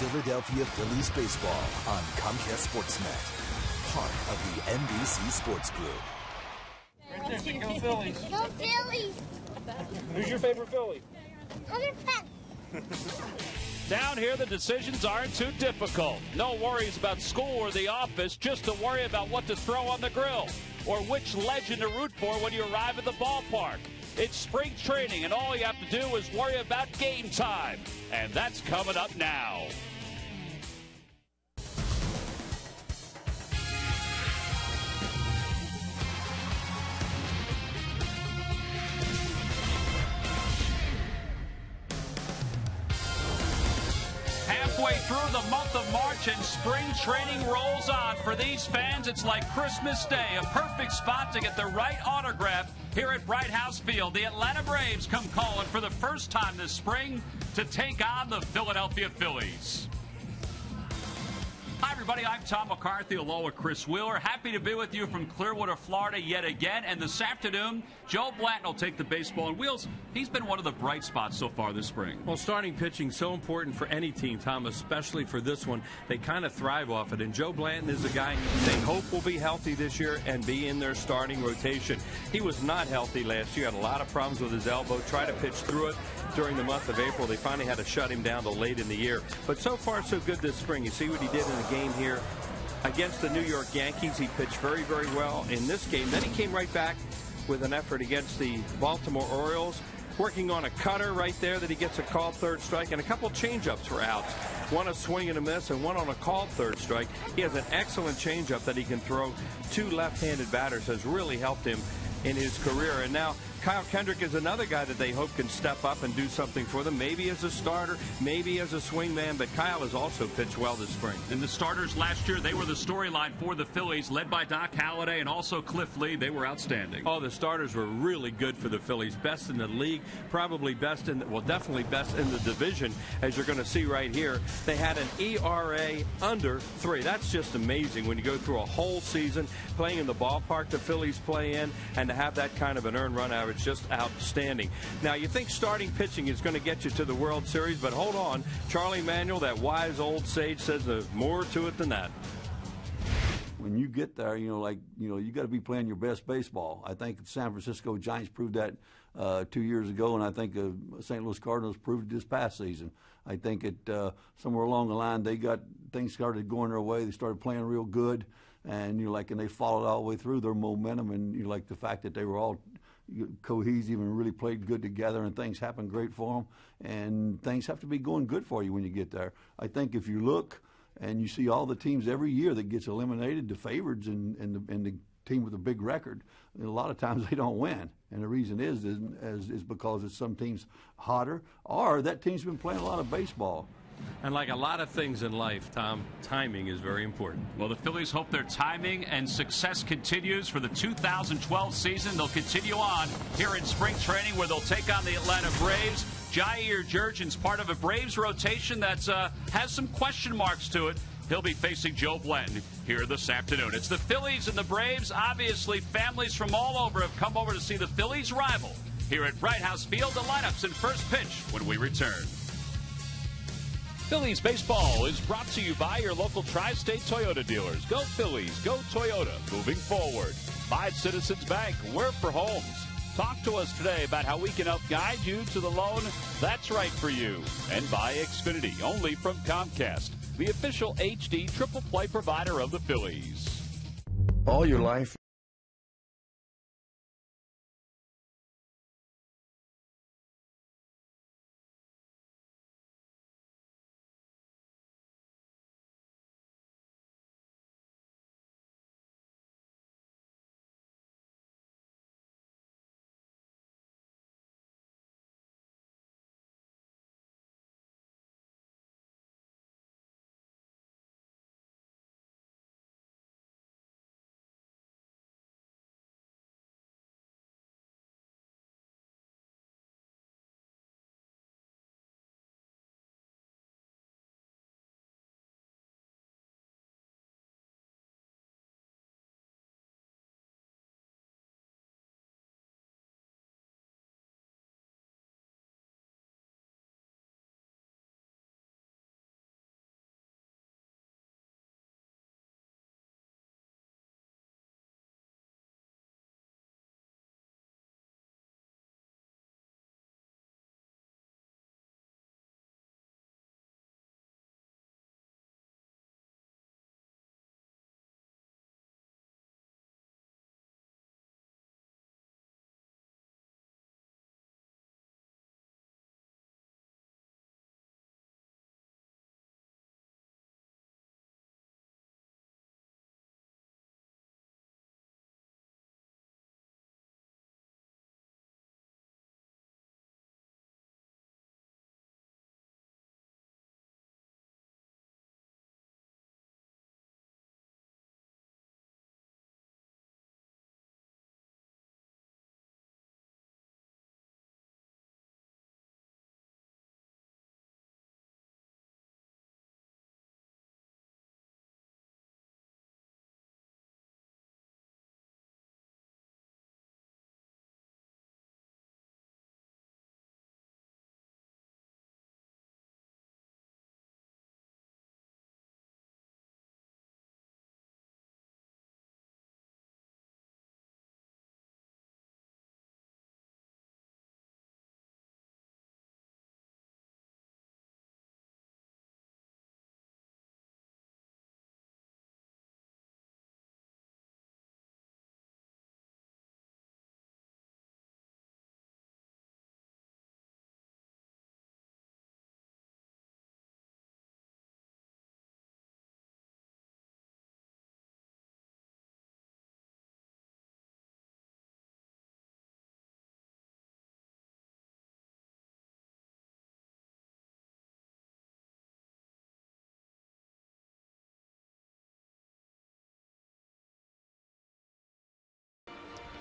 Philadelphia Phillies baseball on Comcast Sportsnet, part of the NBC Sports Group. Go Phillies. Go Phillies. Who's your favorite Philly? Hunter Down here, the decisions aren't too difficult. No worries about school or the office, just to worry about what to throw on the grill or which legend to root for when you arrive at the ballpark. It's spring training, and all you have to do is worry about game time. And that's coming up now. Halfway through the month of March and spring training rolls on. For these fans, it's like Christmas Day, a perfect spot to get the right autograph here at Bright House Field. The Atlanta Braves come calling for the first time this spring to take on the Philadelphia Phillies. Hi, everybody. I'm Tom McCarthy, along with Chris Wheeler. Happy to be with you from Clearwater, Florida, yet again. And this afternoon, Joe Blanton will take the baseball on wheels. He's been one of the bright spots so far this spring. Well, starting pitching so important for any team, Tom, especially for this one. They kind of thrive off it. And Joe Blanton is a guy they hope will be healthy this year and be in their starting rotation. He was not healthy last year. Had a lot of problems with his elbow. Tried to pitch through it during the month of April. They finally had to shut him down till late in the year. But so far, so good this spring. You see what he did in the game here against the New York Yankees. He pitched very, very well in this game. Then he came right back with an effort against the Baltimore Orioles, working on a cutter right there that he gets a called third strike, and a couple changeups for outs. One a swing and a miss and one on a called third strike. He has an excellent changeup that he can throw to left-handed batters. Has really helped him in his career. And now Kyle Kendrick is another guy that they hope can step up and do something for them, maybe as a starter, maybe as a swingman, but Kyle has also pitched well this spring. And the starters last year, they were the storyline for the Phillies, led by Doc Halladay and also Cliff Lee. They were outstanding. Oh, the starters were really good for the Phillies. Best in the league, probably best in, well, definitely best in the division, as you're going to see right here. They had an ERA under 3. That's just amazing when you go through a whole season playing in the ballpark the Phillies play in, and to have that kind of an earned run average, just outstanding. Now, you think starting pitching is going to get you to the World Series, but hold on. Charlie Manuel, that wise old sage, says there's more to it than that. When you get there, you got to be playing your best baseball. I think the San Francisco Giants proved that 2 years ago, and I think the St. Louis Cardinals proved it this past season. I think somewhere along the line things started going their way. They started playing real good, and and they followed all the way through their momentum, and the fact that they were all cohesive and really played good together, and things happened great for them. And things have to be going good for you when you get there. I think if you look and you see all the teams every year that gets eliminated, the favorites and the team with a big record, a lot of times they don't win. And the reason is because it's some teams hotter, or that team's been playing a lot of baseball. And like a lot of things in life, Tom, timing is very important. Well, the Phillies hope their timing and success continues for the 2012 season. They'll continue on here in spring training, where they'll take on the Atlanta Braves. Jair Jurgen's part of a Braves rotation that has some question marks to it. He'll be facing Joe Blanton here this afternoon. It's the Phillies and the Braves. Obviously, families from all over have come over to see the Phillies rival here at Bright House Field. The lineups and first pitch when we return. Phillies baseball is brought to you by your local Tri-State Toyota dealers. Go Phillies, go Toyota, moving forward. By Citizens Bank, we're for homes. Talk to us today about how we can help guide you to the loan that's right for you. And by Xfinity, only from Comcast, the official HD triple play provider of the Phillies. All your life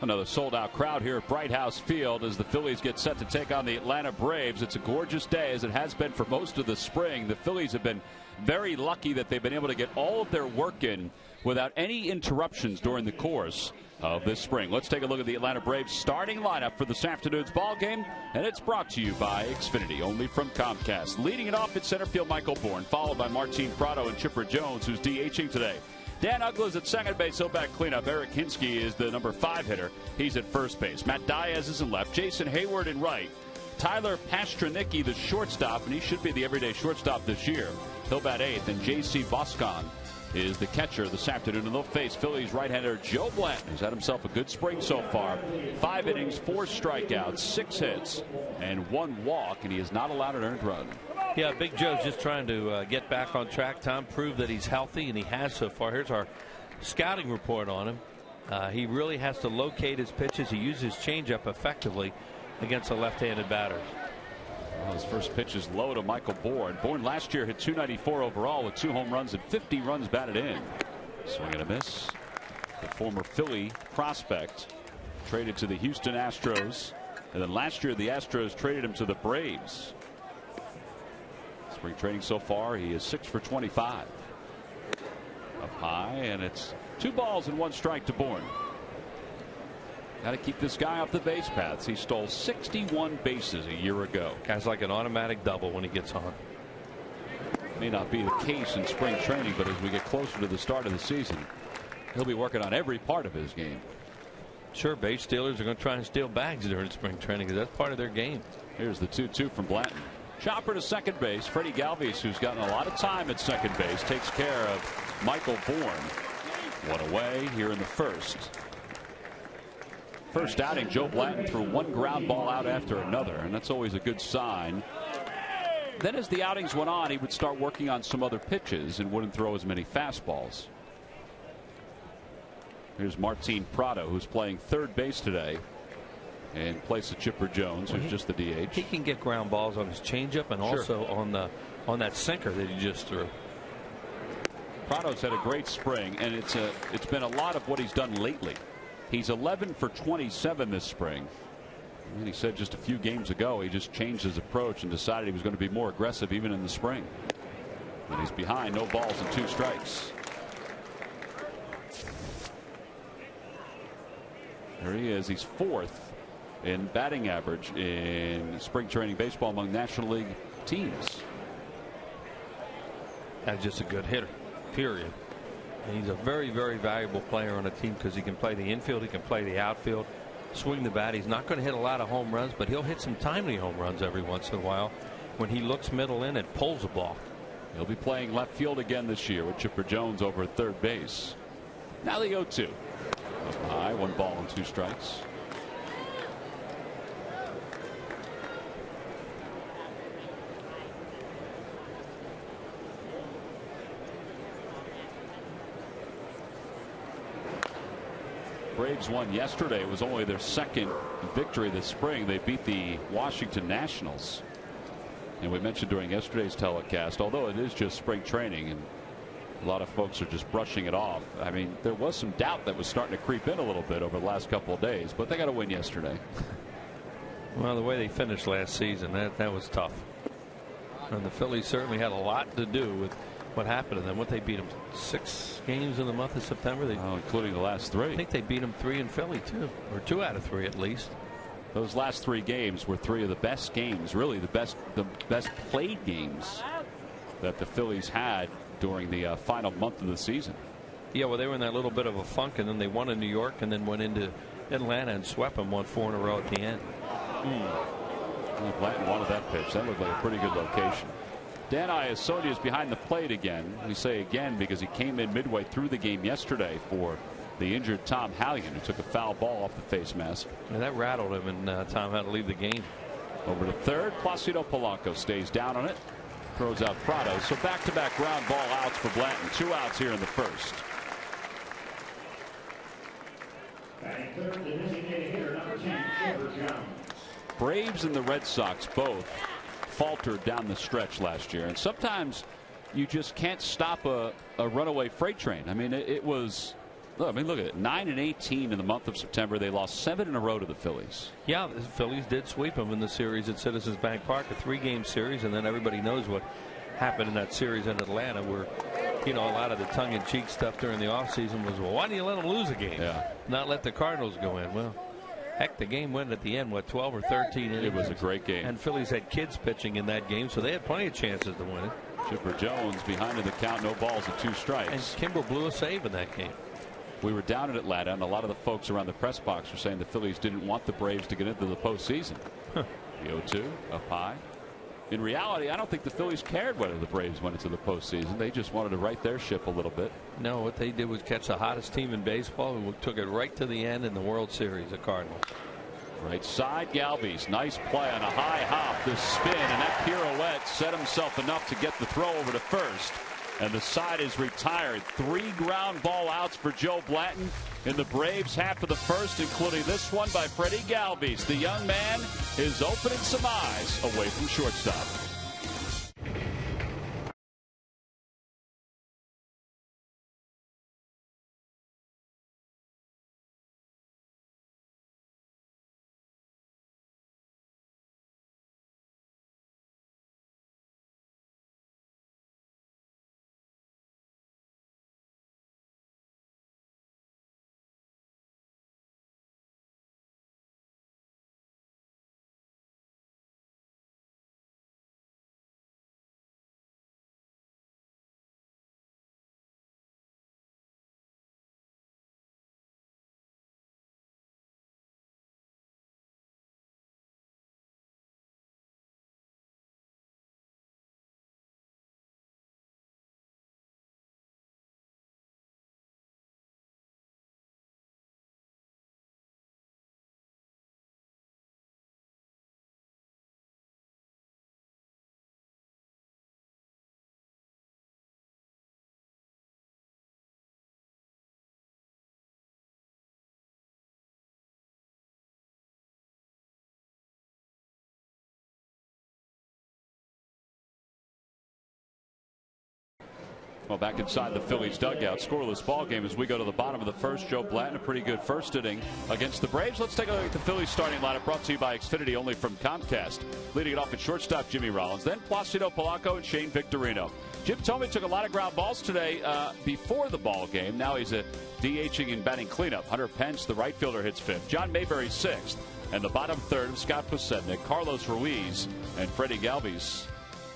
Another sold-out crowd here at Bright House Field as the Phillies get set to take on the Atlanta Braves. It's a gorgeous day, as it has been for most of the spring. The Phillies have been very lucky that they've been able to get all of their work in without any interruptions during the course of this spring. Let's take a look at the Atlanta Braves starting lineup for this afternoon's ball game, and it's brought to you by Xfinity, only from Comcast. Leading it off at center field, Michael Bourne, followed by Martin Prado and Chipper Jones, who's DHing today. Dan Uggla's at second base, he'll back cleanup. Eric Hinsky is the number 5 hitter. He's at first base. Matt Diaz is in left. Jason Hayward in right. Tyler Pastrnicki, the shortstop, and he should be the everyday shortstop this year. He'll bat 8th. And J.C. Boscan is the catcher this afternoon, and they'll face Phillies right-hander Joe Blanton, who's had himself a good spring so far. 5 innings, 4 strikeouts, 6 hits, and 1 walk, and he is not allowed an earned run. Yeah, Big Joe's just trying to get back on track, Tom, prove that he's healthy, and he has so far. Here's our scouting report on him. He really has to locate his pitches. He uses his changeup effectively against the left-handed batters. Well, his first pitch is low to Michael Bourne. Bourne last year hit .294 overall with 2 home runs and 50 runs batted in. Swing and a miss. The former Philly prospect traded to the Houston Astros, and then last year the Astros traded him to the Braves. Spring training so far, he is 6 for 25. Up high, and it's 2 balls and 1 strike to Bourne. Got to keep this guy off the base paths. He stole 61 bases a year ago. Guy's like an automatic double when he gets on. May not be the case in spring training, but as we get closer to the start of the season, he'll be working on every part of his game. Sure, base stealers are going to try and steal bags during spring training because that's part of their game. Here's the 2-2 from Blanton. Chopper to second base. Freddie Galvis, who's gotten a lot of time at second base, takes care of Michael Bourne. 1 away here in the first. First outing, Joe Blanton threw 1 ground ball out after another, and that's always a good sign. Then as the outings went on, he would start working on some other pitches and wouldn't throw as many fastballs. Here's Martin Prado, who's playing third base today in place of Chipper Jones, who's just the DH. He can get ground balls on his changeup and also on that sinker that he just threw. Prado's had a great spring, and it's been a lot of what he's done lately. He's 11 for 27 this spring. And he said just a few games ago he just changed his approach and decided he was going to be more aggressive even in the spring. And he's behind, no balls and 2 strikes. There he is. He's 4th in batting average in spring training baseball among National League teams. That's just a good hitter, period. And he's a very, very valuable player on a team because he can play the infield, he can play the outfield, swing the bat. He's not going to hit a lot of home runs, but he'll hit some timely home runs every once in a while when he looks middle in and pulls the ball. He'll be playing left field again this year with Chipper Jones over at third base. Now the 0-2. Up high, 1 ball and 2 strikes. Braves won yesterday. It was only their 2nd victory this spring. They beat the Washington Nationals. And we mentioned during yesterday's telecast, although it is just spring training and a lot of folks are just brushing it off. I mean, there was some doubt that was starting to creep in a little bit over the last couple of days, but they got a win yesterday. Well, the way they finished last season, that was tough. And the Phillies certainly had a lot to do with what happened to them. What, they beat them 6 games in the month of September? Including the last 3. I think they beat them 3 in Philly too, or 2 out of 3 at least. Those last 3 games were 3 of the best games, really the best played games that the Phillies had during the final month of the season. Yeah, well, they were in that little bit of a funk, and then they won in New York, and then went into Atlanta and swept them, won 4 in a row at the end. Well, Blanton wanted that pitch. That looked like a pretty good location. Dan Iassogna is behind the plate again. We say again because he came in midway through the game yesterday for the injured Tom Hallion, who took a foul ball off the face mask. And that rattled him, and Tom had to leave the game. Over to third, Placido Polanco stays down on it. Throws out Prado. So back-to-back ground ball outs for Blanton. 2 outs here in the first. Braves and the Red Sox both faltered down the stretch last year, and sometimes you just can't stop a runaway freight train. I mean, it was I mean, look at it. 9-18 in the month of September. They lost 7 in a row to the Phillies. Yeah, the Phillies did sweep them in the series at Citizens Bank Park, a 3-game series, and then everybody knows what happened in that series in Atlanta, where, you know, a lot of the tongue-in-cheek stuff during the offseason was, well, why do you let them lose a game? Yeah. Not let the Cardinals go in. Well, heck, the game went at the end, what, 12 or 13 innings? It was a great game. And Phillies had kids pitching in that game, so they had plenty of chances to win it. Chipper Jones behind in the count, no balls and 2 strikes. And Kimbrel blew a save in that game. We were down in Atlanta, and a lot of the folks around the press box were saying the Phillies didn't want the Braves to get into the postseason. The 0-2 up high. In reality, I don't think the Phillies cared whether the Braves went into the postseason. They just wanted to right their ship a little bit. No, what they did was catch the hottest team in baseball and took it right to the end in the World Series, the Cardinals. Right side, Galvis. Nice play on a high hop. The spin and that pirouette set himself enough to get the throw over to first. And the side is retired. 3 ground ball outs for Joe Blanton in the Braves half of the first, including this one by Freddie Galvis. The young man is opening some eyes away from shortstop. Well, back inside the Phillies dugout, scoreless ball game as we go to the bottom of the first. Joe Blanton, a pretty good first inning against the Braves. Let's take a look at the Phillies starting lineup, brought to you by Xfinity, only from Comcast. Leading it off at shortstop, Jimmy Rollins, then Placido Polanco and Shane Victorino. Jim Thome took a lot of ground balls today before the ball game. Now he's DHing and batting cleanup. Hunter Pence, the right fielder, hits 5th. John Mayberry 6th. And the bottom third of Scott Posednik, Carlos Ruiz, and Freddie Galvis.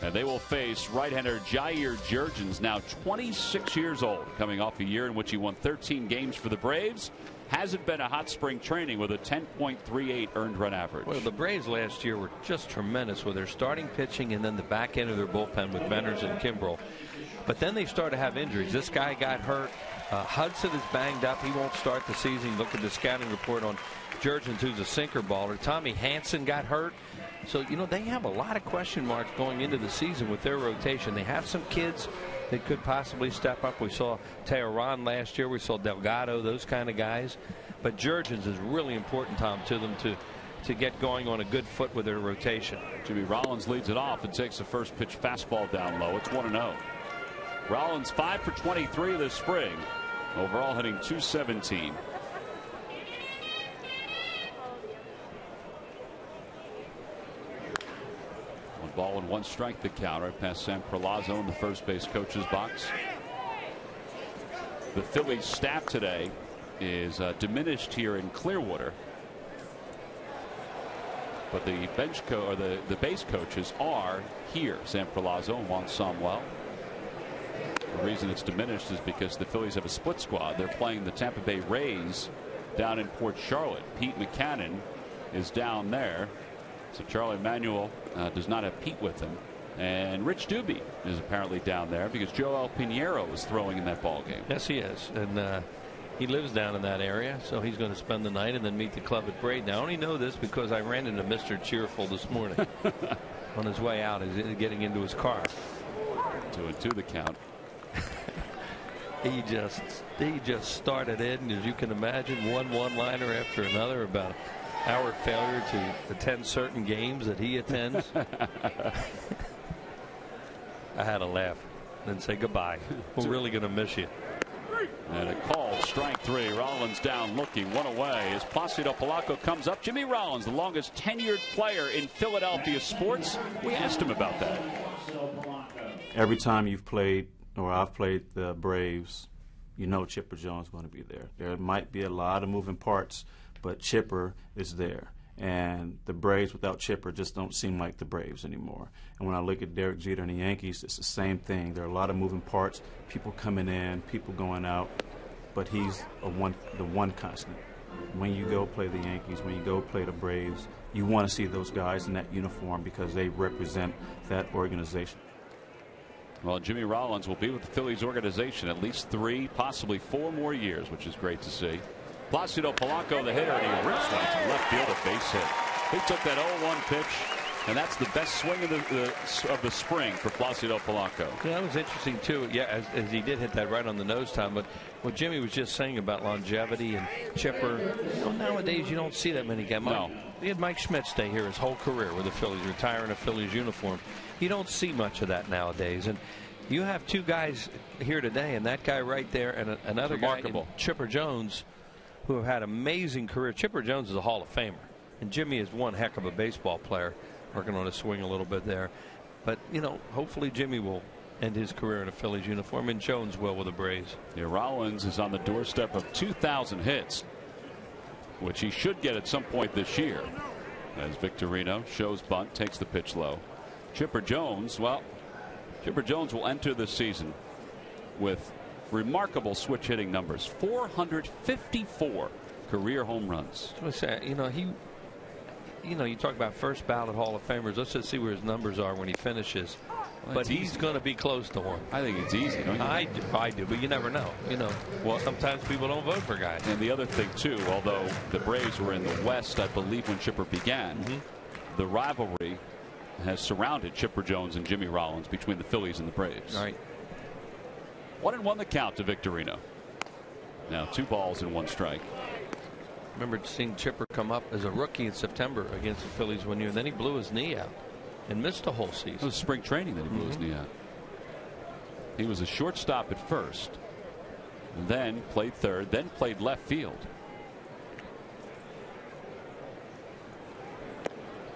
And they will face right-hander Jair Jurgens, now 26 years old, coming off a year in which he won 13 games for the Braves. Hasn't been a hot spring training with a 10.38 earned run average. Well, the Braves last year were just tremendous with their starting pitching and then the back end of their bullpen with Benners and Kimbrel. But then they started to have injuries. This guy got hurt. Hudson is banged up. He won't start the season. Look at the scouting report on Jurgens, who's a sinker baller. Tommy Hanson got hurt. So, you know, they have a lot of question marks going into the season with their rotation. They have some kids that could possibly step up. We saw Teheran last year. We saw Delgado, those kind of guys. But Jurgens is really important, Tom, to them to get going on a good foot with their rotation. Jimmy Rollins leads it off and takes the first pitch fastball down low. It's 1-0. Rollins 5 for 23 this spring. Overall hitting .217. Ball and 1 strike the counter past Sam Perlazzo in the first base coach's box. The Phillies staff today is diminished here in Clearwater, but the bench or the base coaches are here. Sam Perlazzo and Juan Samuel. The reason it's diminished is because the Phillies have a split squad. They're playing the Tampa Bay Rays down in Port Charlotte. Pete Mackanin is down there. So Charlie Manuel does not have Pete with him. And Rich Doobie is apparently down there because Joel Pinheiro is throwing in that ball game. Yes, he is. And he lives down in that area, so he's going to spend the night and then meet the club at Braden. Now, I only know this because I ran into Mr. Cheerful this morning on his way out. He's getting into his car. 2-2 the count. He just started in, as you can imagine, one-liner after another about our failure to attend certain games that he attends. I had to laugh and say goodbye. We're really going to miss you. And a call, strike three. Rollins down looking, one away as Placido Polanco comes up. Jimmy Rollins, the longest tenured player in Philadelphia sports. We asked him about that. Every time you've played, or I've played the Braves, you know Chipper Jones is going to be there. There might be a lot of moving parts, but Chipper is there. And the Braves without Chipper just don't seem like the Braves anymore. And when I look at Derek Jeter and the Yankees, it's the same thing. There are a lot of moving parts, people coming in, people going out, but he's the one constant. When you go play the Yankees, when you go play the Braves, you want to see those guys in that uniform because they represent that organization. Well, Jimmy Rollins will be with the Phillies organization at least 3, possibly 4 more years, which is great to see. Placido Polanco, the hitter, and he rips one to left field, a base hit. He took that 0-1 pitch, and that's the best swing of the spring for Placido Polanco. Yeah, that was interesting, too. Yeah, as he did hit that right on the nose, Tom. But what Jimmy was just saying about longevity and Chipper, nowadays you don't see that many guys. No. He had Mike Schmidt stay here his whole career with the Phillies, retire in a Phillies uniform. You don't see much of that nowadays. And you have 2 guys here today, and that guy right there, and another guy, Chipper Jones, who have had amazing careers. Chipper Jones is a Hall of Famer, and Jimmy is one heck of a baseball player, working on his swing a little bit there. But, hopefully Jimmy will end his career in a Phillies uniform, and Jones will with the Braves. Yeah, Rollins is on the doorstep of 2,000 hits, which he should get at some point this year. As Victorino shows bunt, takes the pitch low. Chipper Jones will enter the season with remarkable switch hitting numbers. 454 career home runs. You talk about first ballot Hall of Famers. Let's just see where his numbers are when he finishes. Well, but he's going to be close to one. I think it's easy. Don't you? I do, but you never know. Well, sometimes people don't vote for guys. And the other thing too, although the Braves were in the West, I believe, when Chipper began, the rivalry has surrounded Chipper Jones and Jimmy Rollins between the Phillies and the Braves. All right. 1-1 the count to Victorino. Now 2 balls and 1 strike. Remember seeing Chipper come up as a rookie in September against the Phillies one year, and then he blew his knee out and missed a whole season. It was spring training that he blew his knee out. He was a shortstop at first, then played third, then played left field.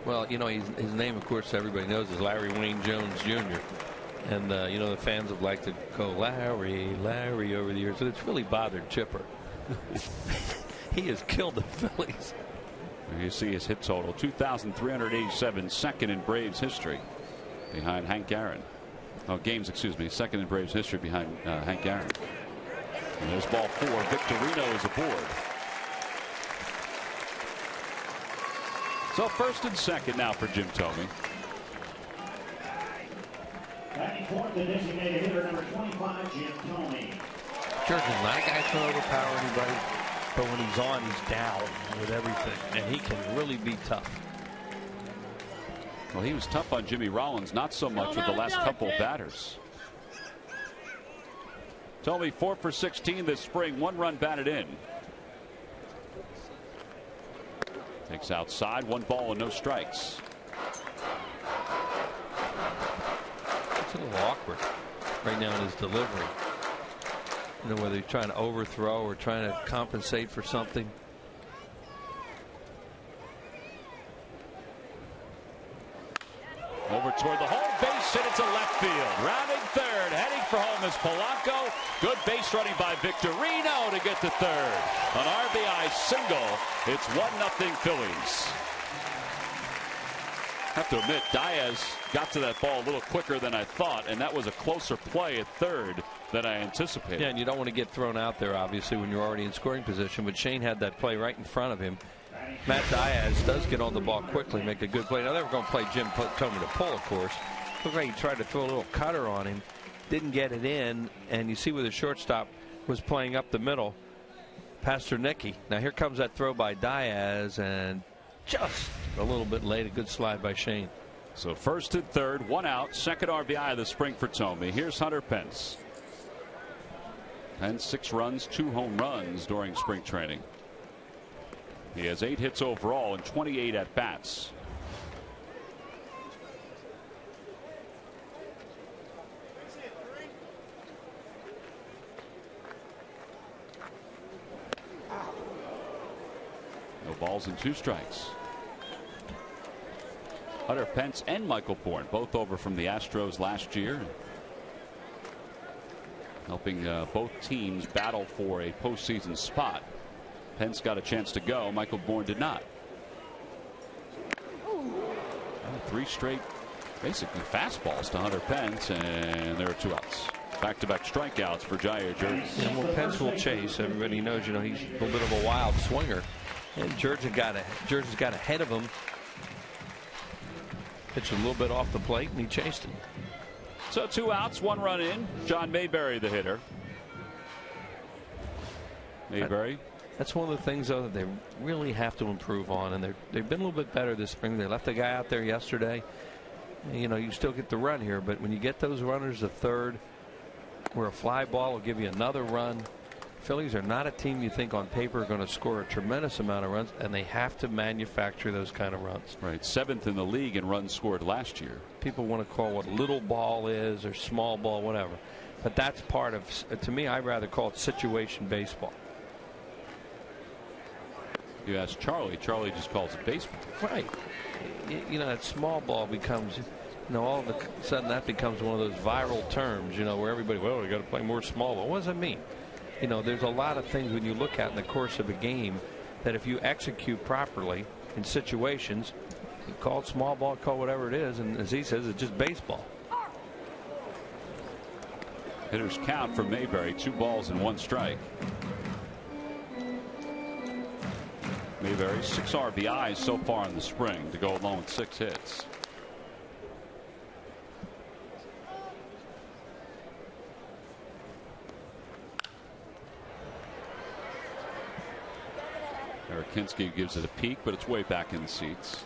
Well, his name, of course, everybody knows is Larry Wayne Jones Jr. And, the fans have liked to call Larry over the years, but it's really bothered Chipper. He has killed the Phillies. You see his hit total, 2,387, second in Braves history behind Hank Aaron. Games, excuse me, second in Braves history behind Hank Aaron. And there's ball 4. Victorino is aboard. So first and second now for Jim Thome. Batting fourth, the designated hitter, number 25, Jim Thome. Church is not a guy to overpower anybody, but when he's on, he's down with everything, and he can really be tough. Well, he was tough on Jimmy Rollins, not so much with the last couple of batters. Thome 4 for 16 this spring, 1 run batted in. Takes outside, 1 ball and no strikes. It's a little awkward right now in his delivery. Whether he's trying to overthrow or trying to compensate for something. Over toward the home base, and it's a left field. Rounding third, heading for home is Polanco. Good base running by Victorino to get to third. An RBI single. It's 1-0 Phillies. I have to admit, Diaz got to that ball a little quicker than I thought, and that was a closer play at third than I anticipated. Yeah, and you don't want to get thrown out there, obviously, when you're already in scoring position, but Shane had that play right in front of him. Matt Diaz does get on the ball quickly, make a good play. Now, they were going to play Jim Thome to pull, of course. Looked like he tried to throw a little cutter on him, didn't get it in, and you see where the shortstop was playing up the middle, Pasternicki. Now, here comes that throw by Diaz, and just a little bit late, a good slide by Shane. So first and third, 1 out, second RBI of the spring for Thome. Here's Hunter Pence. And 6 runs, 2 home runs during spring training. He has 8 hits overall and 28 at bats. balls and 2 strikes. Hunter Pence and Michael Bourne both over from the Astros last year, helping both teams battle for a postseason spot. Pence got a chance to go. Michael Bourne did not. 3 straight basically fastballs to Hunter Pence, and there are 2 outs. Back-to-back strikeouts for Jair Jurgens. Yeah, well, Pence will chase. Everybody knows, he's a little bit of a wild swinger. And Jurgens got ahead of him. Pitched a little bit off the plate, and he chased him. So 2 outs, 1 run in. John Mayberry, the hitter. Mayberry. That's one of the things, though, that they really have to improve on, and they've been a little bit better this spring. They left a guy out there yesterday. You still get the run here, but when you get those runners to third, where a fly ball will give you another run, Phillies are not a team you think on paper are going to score a tremendous amount of runs, and they have to manufacture those kind of runs. Right, 7th in the league in runs scored last year. People want to call what little ball is or small ball, whatever, but that's part of, to me, I'd rather call it situation baseball. You ask Charlie just calls it baseball. Right. That small ball becomes, all of a sudden that becomes one of those viral terms, where everybody, well, we got to play more small ball. What does that mean? There's a lot of things when you look at in the course of a game that if you execute properly in situations, you call it small ball, call whatever it is, and as he says, it's just baseball. Hitters count for Mayberry, 2 balls and 1 strike. Mayberry 6 RBIs so far in the spring to go along with 6 hits. Erakinski gives it a peek, but it's way back in the seats.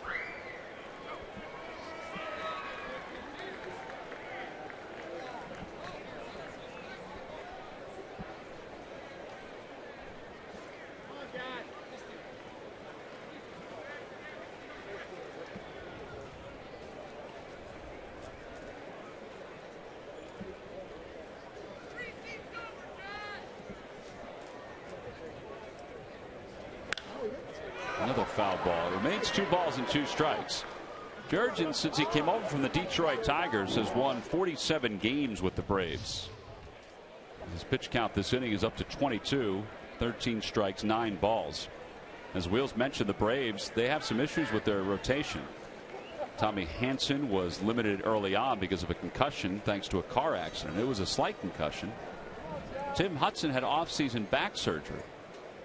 Another foul ball. It remains 2 balls and 2 strikes. Jurgens, since he came over from the Detroit Tigers, has won 47 games with the Braves. His pitch count this inning is up to 22, 13 strikes, 9 balls. As Wheels mentioned, the Braves, they have some issues with their rotation. Tommy Hanson was limited early on because of a concussion thanks to a car accident. It was a slight concussion. Tim Hudson had off-season back surgery.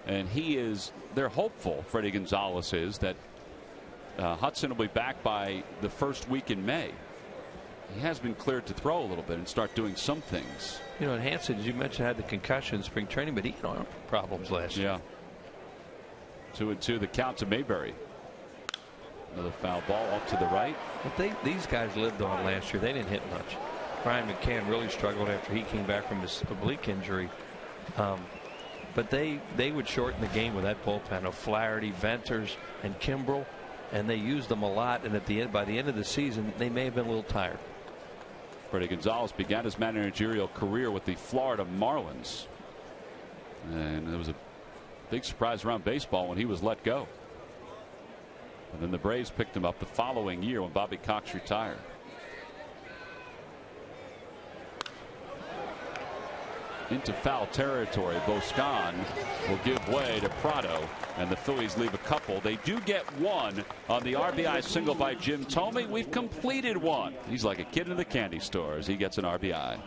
And they're hopeful, Freddie Gonzalez is, that Hudson will be back by the first week in May. He has been cleared to throw a little bit and start doing some things. And Hanson, as you mentioned, had the concussion in spring training, but he had arm problems last year. Yeah. 2-2 the count to Mayberry. Another foul ball off to the right. But these guys lived on last year. They didn't hit much. Brian McCann really struggled after he came back from his oblique injury. But they would shorten the game with that bullpen of Flaherty, Venters, and Kimbrel, and they used them a lot. And by the end of the season, they may have been a little tired. Freddie Gonzalez began his managerial career with the Florida Marlins, and there was a big surprise around baseball when he was let go. And then the Braves picked him up the following year when Bobby Cox retired. Into foul territory. Boscan will give way to Prado, and the Phillies leave a couple. They do get 1 on the RBI single by Jim Thome. We've completed 1. He's like a kid in the candy store as he gets an RBI.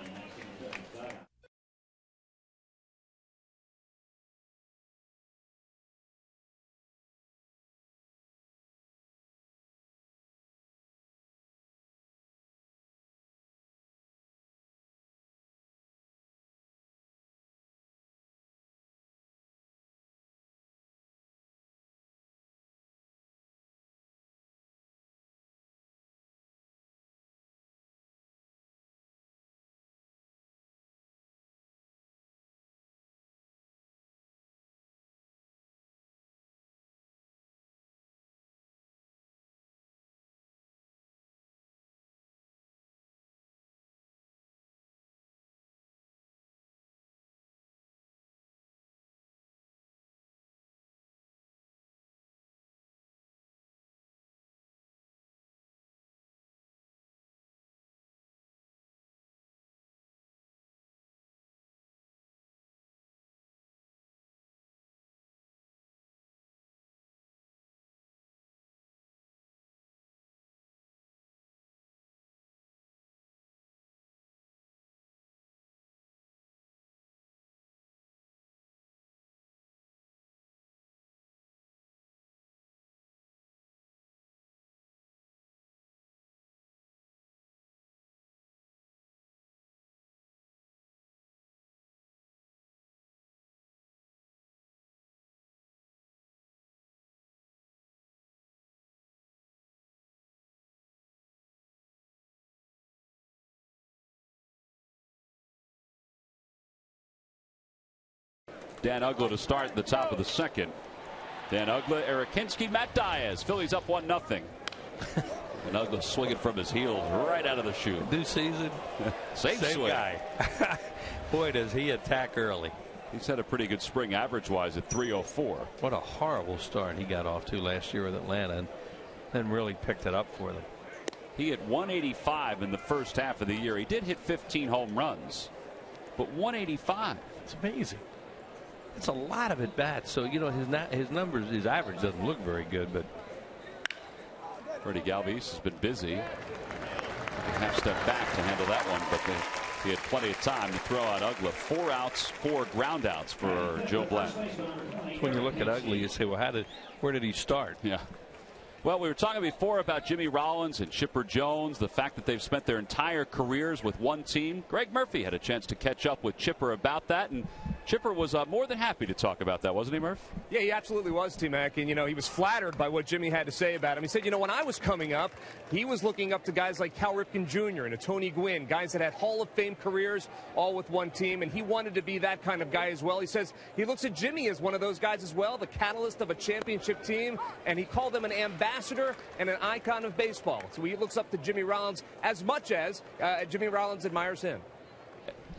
Dan Uggla to start at the top of the second. Dan Uggla, Eric Hinsky, Matt Diaz. Phillies up 1-0. And Uggla swinging from his heels right out of the chute. New season. Same swing. Guy. Boy, does he attack early. He's had a pretty good spring average-wise at 304. What a horrible start he got off to last year with Atlanta, and then really picked it up for them. He hit 185 in the first half of the year. He did hit 15 home runs, but 185. It's amazing. It's a lot of at-bats, so, you know, his numbers, his average doesn't look very good, but Freddie Galvis has been busy. Half step back to handle that one, but he had plenty of time to throw out Uggla. 4 outs, 4 ground outs for Joe Blanton. When you look at Uggla, you say, well, where did he start? Yeah. Well, we were talking before about Jimmy Rollins and Chipper Jones, the fact that they've spent their entire careers with one team. Greg Murphy had a chance to catch up with Chipper about that, and Chipper was more than happy to talk about that, wasn't he, Murph? Yeah, he absolutely was, T-Mac. And, you know, he was flattered by what Jimmy had to say about him. He said, you know, when I was coming up, he was looking up to guys like Cal Ripken Jr. and a Tony Gwynn, guys that had Hall of Fame careers all with one team, and he wanted to be that kind of guy as well. He says he looks at Jimmy as one of those guys as well, the catalyst of a championship team, and he called him an ambassador and an icon of baseball. So he looks up to Jimmy Rollins as much as Jimmy Rollins admires him.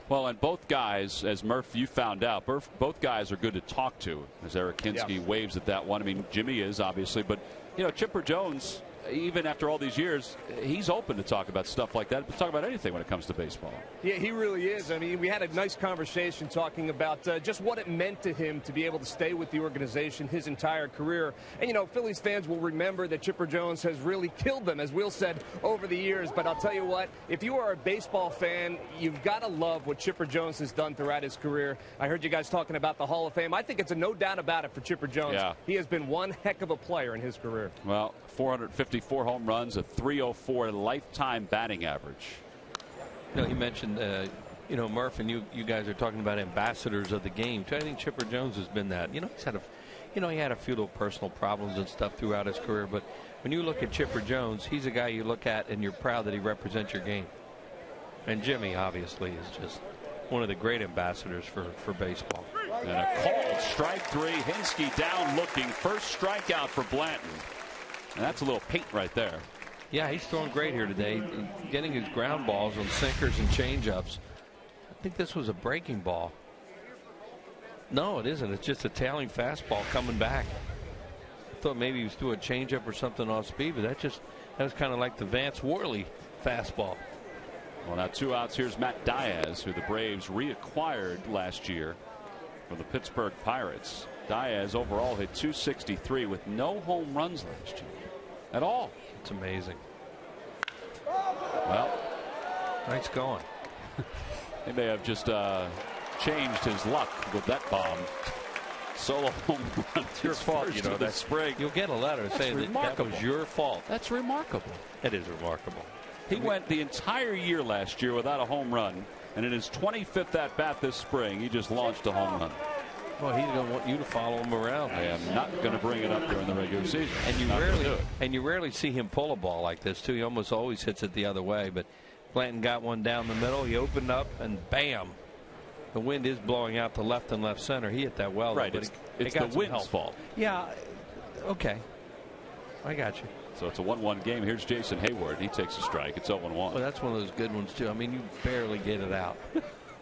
Well, and both guys, as Murph, you found out, both guys are good to talk to, as Eric Hinsky waves at that one. I mean, Jimmy is, obviously, but, you know, Chipper Jones, even after all these years, he's open to talk about stuff like that, but talk about anything when it comes to baseball. Yeah, he really is. I mean, we had a nice conversation talking about just what it meant to him to be able to stay with the organization his entire career. And, you know, Phillies fans will remember that Chipper Jones has really killed them, as Will said, over the years. But I'll tell you what, if you are a baseball fan, you've got to love what Chipper Jones has done throughout his career. I heard you guys talking about the Hall of Fame. I think it's a no doubt about it for Chipper Jones. Yeah. He has been one heck of a player in his career. Well, 454 home runs, a 304 lifetime batting average. You know, he mentioned, you know, Murph, and you guys are talking about ambassadors of the game. I think Chipper Jones has been that. You know, he had a few little personal problems and stuff throughout his career, but when you look at Chipper Jones, he's a guy you look at and you're proud that he represents your game. And Jimmy, obviously, is just one of the great ambassadors for baseball. And a called strike 3. Hinsky down looking. First strikeout for Blanton. And that's a little paint right there. Yeah, he's throwing great here today, getting his ground balls on sinkers and changeups. I think this was a breaking ball. No, it isn't. It's just a tailing fastball coming back. I thought maybe he was doing a changeup or something off speed, but that was kind of like the Vance Worley fastball. Well, now 2 outs. Here's Matt Diaz, who the Braves reacquired last year from the Pittsburgh Pirates. Diaz overall hit .263 with no home runs last year at all. It's amazing. Well, nice going. He may have just changed his luck with that bomb. Solo home run. It's your fault, you know, that spring. You'll get a letter saying that was your fault. That's remarkable. It is remarkable. He went the entire year last year without a home run, and in his 25th at bat this spring, he just launched a home run. Well, he's going to want you to follow him around. I am not going to bring it up during the regular season. And you rarely see him pull a ball like this, too. He almost always hits it the other way. But Blanton got one down the middle. He opened up, and bam. The wind is blowing out to left and left center. He hit that well. Right. Though, it's the wind's fault. Yeah. Okay. I got you. So it's a 1-1 game. Here's Jason Hayward. He takes a strike. It's 0-1. Well, that's one of those good ones, too. I mean, you barely get it out.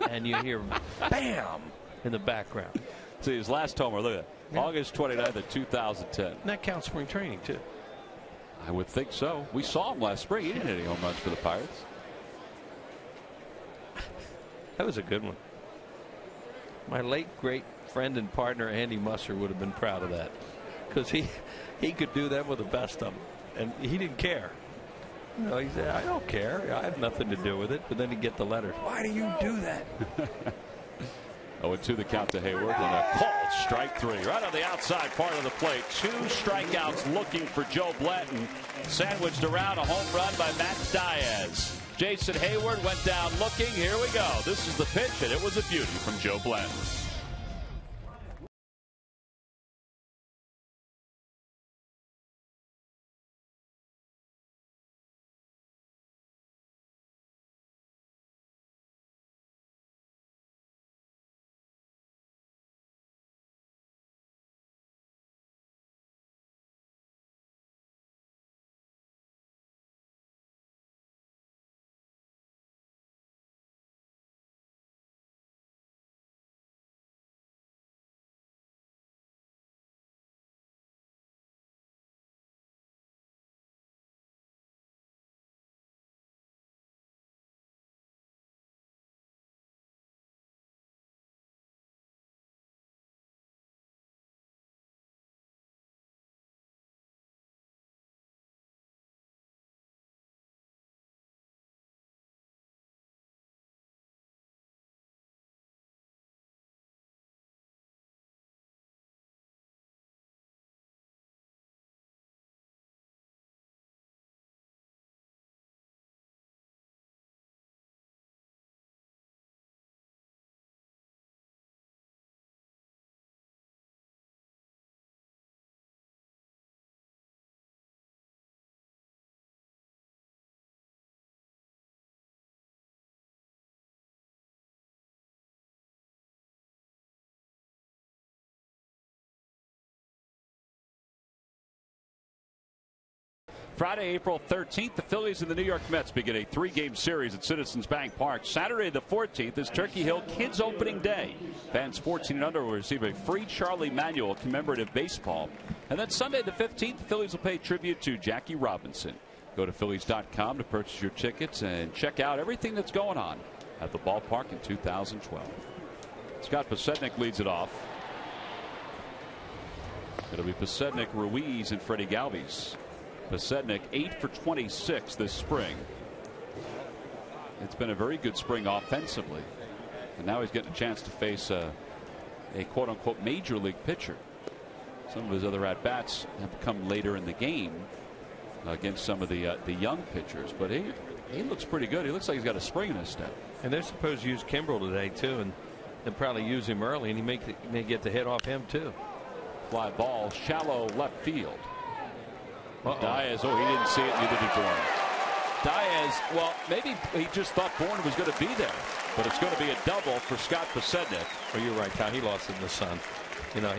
And you hear bam in the background. See, his last homer, look at that. Yeah. August 29th of 2010. And that counts spring training, too. I would think so. We saw him last spring. He didn't hit any home runs for the Pirates. That was a good one. My late great friend and partner, Andy Musser, would have been proud of that. Because he could do that with the best of them. And he didn't care. You know, he said, I don't care. I have nothing to do with it. But then he'd get the letters. Why do you do that? 0-2 the count to Hayward, and a called strike 3 right on the outside part of the plate. 2 strikeouts looking for Joe Blanton. Sandwiched around a home run by Matt Diaz. Jason Hayward went down looking. Here we go. This is the pitch, and it was a beauty from Joe Blanton. Friday, April 13th, the Phillies and the New York Mets begin a 3-game series at Citizens Bank Park. Saturday the 14th is Turkey Hill Kids Opening Day. Fans 14 and under will receive a free Charlie Manuel commemorative baseball. And then Sunday the 15th, the Phillies will pay tribute to Jackie Robinson. Go to Phillies.com to purchase your tickets and check out everything that's going on at the ballpark in 2012. Scott Pasednik leads it off. It'll be Pasednik, Ruiz, and Freddie Galvis. Pasednik 8 for 26 this spring. It's been a very good spring offensively. And now he's getting a chance to face a quote-unquote major league pitcher. Some of his other at-bats have come later in the game against some of the young pitchers. But he looks pretty good. He looks like he's got a spring in his step. And they're supposed to use Kimbrel today, too. And they'll probably use him early, and he may get the hit off him, too. Fly ball, shallow left field. Diaz, he didn't see it, neither did Bourne. Diaz, well, maybe he just thought Bourne was going to be there, but it's going to be a double for Scott Pasednik. Well, you're right, Tom. He lost it in the sun. You know,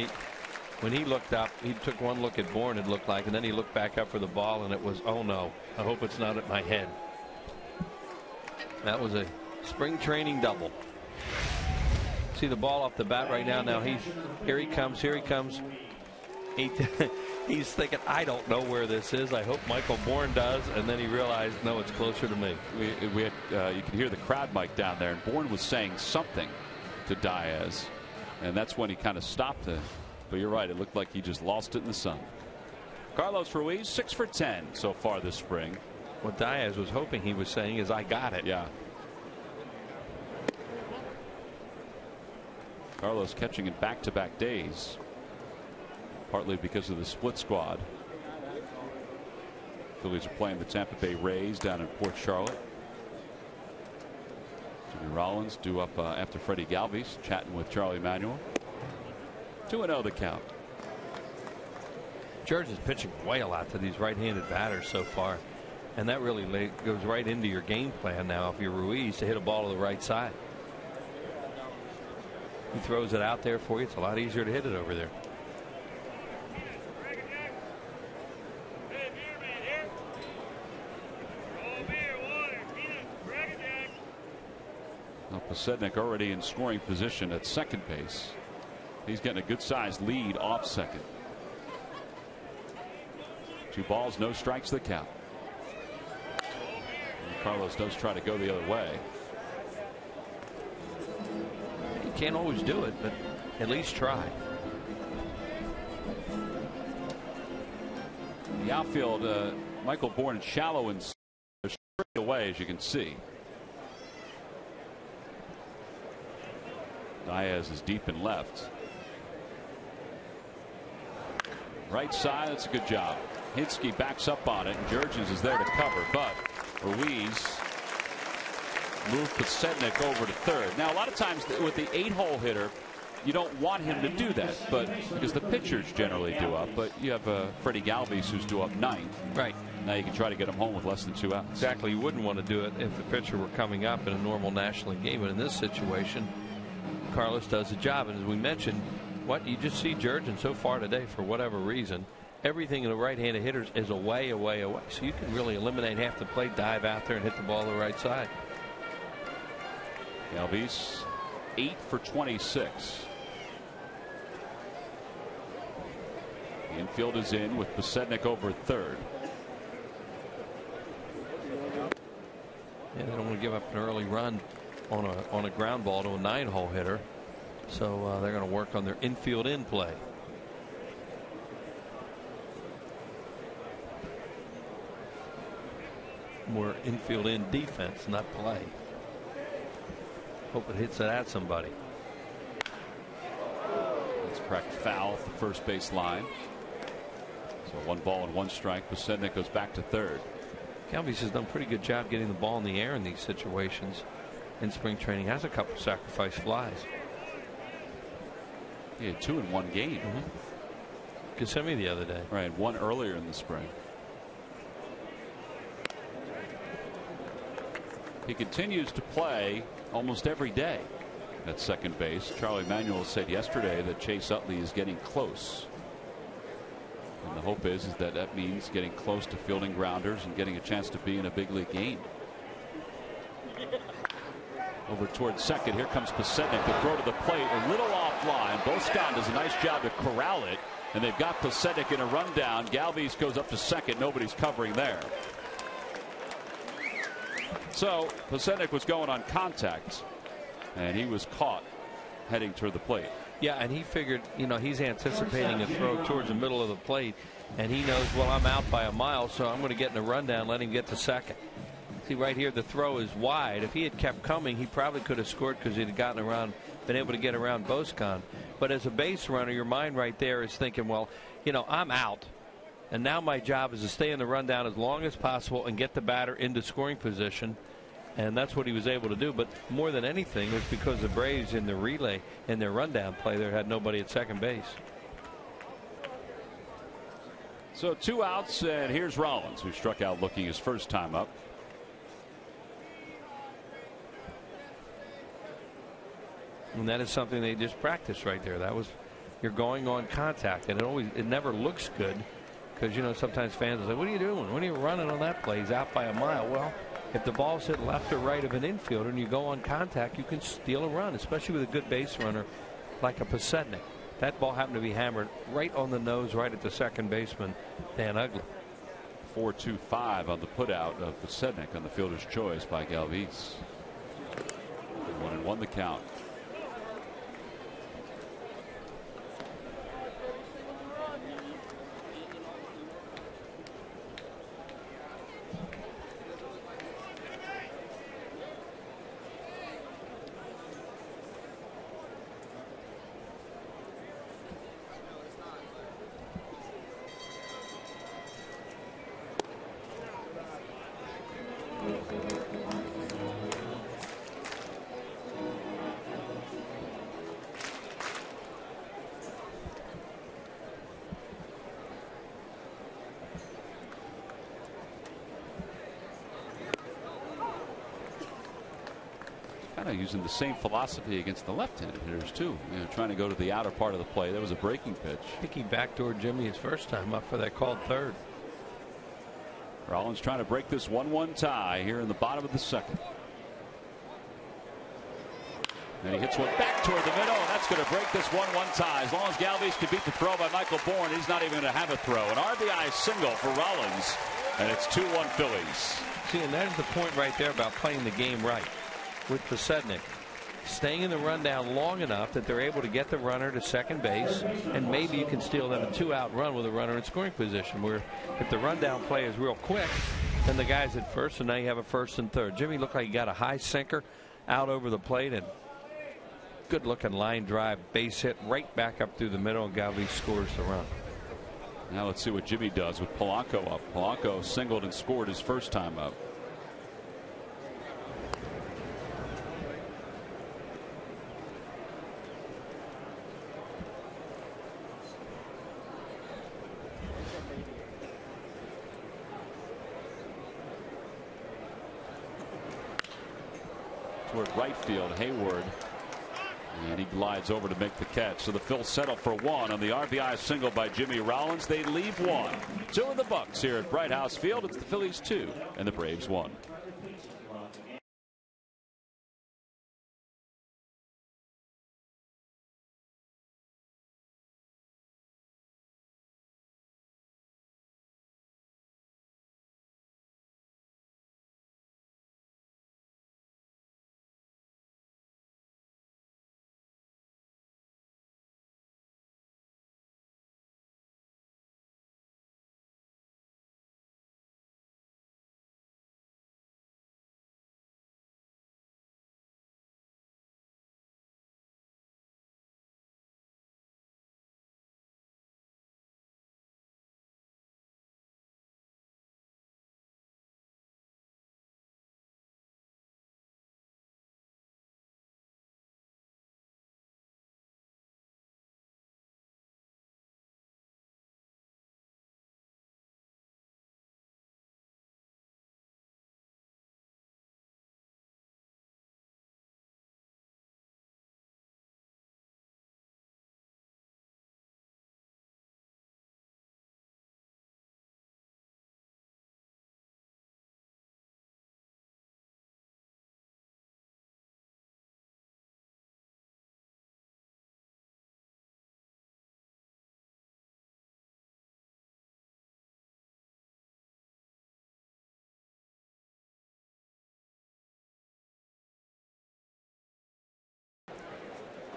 when he looked up, he took one look at Bourne, it looked like, and then he looked back up for the ball, and it was, oh no, I hope it's not at my head. That was a spring training double. See the ball off the bat right now. Now here he comes. He's thinking, I don't know where this is. I hope Michael Bourne does. And then he realized, no, it's closer to me. You can hear the crowd mic down there, and Bourne was saying something to Diaz, and that's when he kind of stopped it. But you're right, it looked like he just lost it in the sun. Carlos Ruiz 6 for 10 so far this spring. What Diaz was hoping he was saying is, I got it. Yeah. Carlos catching in back-to-back days, partly because of the split squad. Phillies are playing the Tampa Bay Rays down in Port Charlotte. Jimmy Rollins due up after Freddie Galvis, chatting with Charlie Manuel. 2-0 the count. George is pitching way a lot to these right-handed batters so far, and that really goes right into your game plan now if you're Ruiz to hit a ball to the right side. He throws it out there for you. It's a lot easier to hit it over there. Now Pasednik already in scoring position at second base. He's getting a good sized lead off second. 2 balls, no strikes the count. And Carlos does try to go the other way. You can't always do it, but at least try. The outfield, Michael Bourne shallow and straight away, as you can see. Diaz is deep and left. Right side, that's a good job. Hinsky backs up on it, and Jurgens is there to cover, but Ruiz moved Pasednik over to third. Now, a lot of times with the 8-hole hitter, you don't want him to do that, but because the pitchers generally do up. But you have Freddie Galvis who's due up 9th. Right. Now you can try to get him home with less than 2 outs. Exactly. You wouldn't want to do it if the pitcher were coming up in a normal National League game. But in this situation, Carlos does the job. And as we mentioned, what you just see Jurgens so far today, for whatever reason, everything in the right-handed hitters is away. So you can really eliminate half the plate, dive out there, and hit the ball to the right side. Galvis 8 for 26. The infield is in with Pasednik over third. Yeah, they don't want to give up an early run on a ground ball to a 9-hole hitter. So they're going to work on their infield in play. More infield in defense, not play. Hope it hits it at somebody. It's cracked foul at the first base line. So 1 ball and 1 strike. Pasednik goes back to third. Galvis has done a pretty good job getting the ball in the air in these situations in spring training. Has a couple sacrifice flies. He had 2 in 1 game. Kissimmee the other day. Right, 1 earlier in the spring. He continues to play almost every day at second base. Charlie Manuel said yesterday that Chase Utley is getting close. And the hope is that that means getting close to fielding grounders and getting a chance to be in a big league game. Over towards second. Here comes Pasetnik. The throw to the plate. A little offline. Boscan does a nice job to corral it. And they've got Pasetnik in a rundown. Galvis goes up to second. Nobody's covering there. So Pasetnik was going on contact. And he was caught heading toward the plate. Yeah, and he figured, you know, he's anticipating a throw towards the middle of the plate. And he knows, well, I'm out by a mile, so I'm going to get in a rundown, let him get to second. See, right here, the throw is wide. If he had kept coming, he probably could have scored because he'd gotten around, been able to get around Boscan. But as a base runner, your mind right there is thinking, well, you know, I'm out. And now my job is to stay in the rundown as long as possible and get the batter into scoring position. And that's what he was able to do. But more than anything, it was because the Braves in the relay, in their rundown play, there had nobody at second base. So 2 outs, and here's Rollins, who struck out looking his first time up. And that is something they just practiced right there. That was, you're going on contact, and it never looks good because, you know, sometimes fans will say, what are you doing? What are you running on that play? He's out by a mile. Well, if the ball's hit left or right of an infielder and you go on contact, you can steal a run, especially with a good base runner like a Pasetnik. That ball happened to be hammered right on the nose, right at the second baseman, Dan Uggla. 4-2-5 on the putout of Pasetnik on the fielder's choice by Galvis. 1-1 the count. Kind of using the same philosophy against the left-handed hitters too. You know, trying to go to the outer part of the play. That was a breaking pitch. I think he backdoored Jimmy his first time up for that called third. Rollins trying to break this 1-1 tie here in the bottom of the second. And he hits one back toward the middle, and that's going to break this 1-1 tie. As long as Galvis can beat the throw by Michael Bourne, he's not even going to have a throw. An RBI single for Rollins, and it's 2-1 Phillies. See, and that's the point right there about playing the game right with Pasetnik. Staying in the rundown long enough that they're able to get the runner to second base, and maybe you can steal them a 2-out run with a runner in scoring position, where if the rundown play is real quick, then the guy's at first, and now you have a first and third. Jimmy looked like he got a high sinker out over the plate, and good looking line drive, base hit right back up through the middle, and Galvis scores the run. Now let's see what Jimmy does with Polanco up. Polanco singled and scored his first time up. Toward right field, Hayward, and he glides over to make the catch. So the Phils settle for one on the RBI single by Jimmy Rollins. They leave one. 2 of the Bucks here at Bright House Field. It's the Phillies 2 and the Braves 1.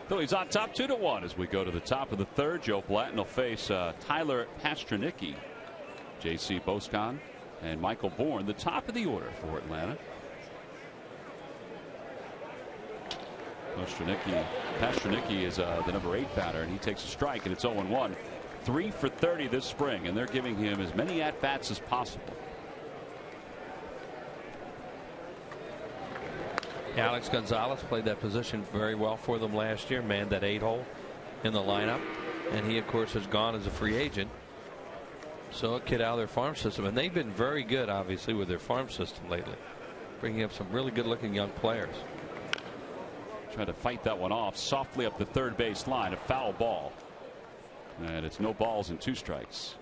Phillies on top 2-1 as we go to the top of the third. Joe Blanton will face Tyler Pastrnicki, J.C. Boscan, and Michael Bourne, the top of the order for Atlanta. Pastrnicki is the number 8 batter, and he takes a strike, and it's 0-1. 3 for 30 this spring, and they're giving him as many at-bats as possible. Alex Gonzalez played that position very well for them last year, manned that 8-hole in the lineup, and he of course has gone as a free agent. So a kid out of their farm system, and they've been very good obviously with their farm system lately, bringing up some really good looking young players. Trying to fight that one off softly up the third base line, a foul ball, and it's no balls and 2 strikes.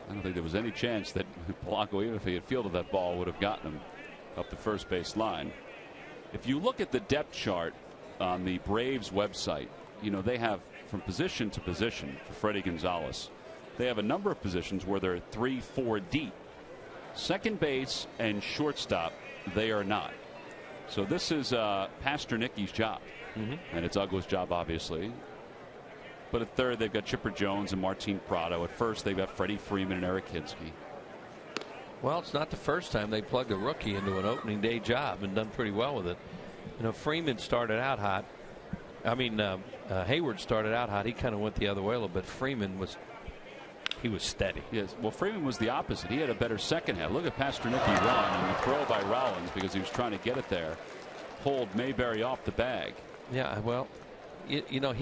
I don't think there was any chance that Polanco, even if he had fielded that ball, would have gotten him up the first base line. If you look at the depth chart on the Braves website, you know, they have from position to position for Freddie Gonzalez, they have a number of positions where they're 3-4 deep. Second base and shortstop, they are not. So this is Pastrnicki's job, and it's Uggla's job obviously. But at third they've got Chipper Jones and Martin Prado. At first they've got Freddie Freeman and Eric Hinsky. Well, it's not the first time they plugged a rookie into an opening day job and done pretty well with it. You know, Freeman started out hot. I mean, Hayward started out hot. He kind of went the other way a little bit. Freeman was steady. Yes. Well, Freeman was the opposite. He had a better second half. Look at Pastrnicki run, and the throw by Rollins because he was trying to get it there. Pulled Mayberry off the bag. Yeah, well, you know,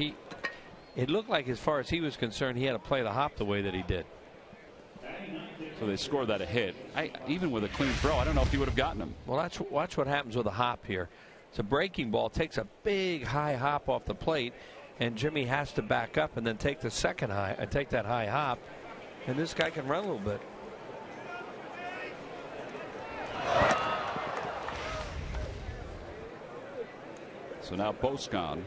it looked like as far as he was concerned, he had to play the hop the way that he did. So they scored that a hit. Even with a clean throw, I don't know if he would have gotten him. Well, watch what happens with a hop here. It's a breaking ball, takes a big high hop off the plate, and Jimmy has to back up and then take the second high and take that high hop, and this guy can run a little bit. So now Boscan.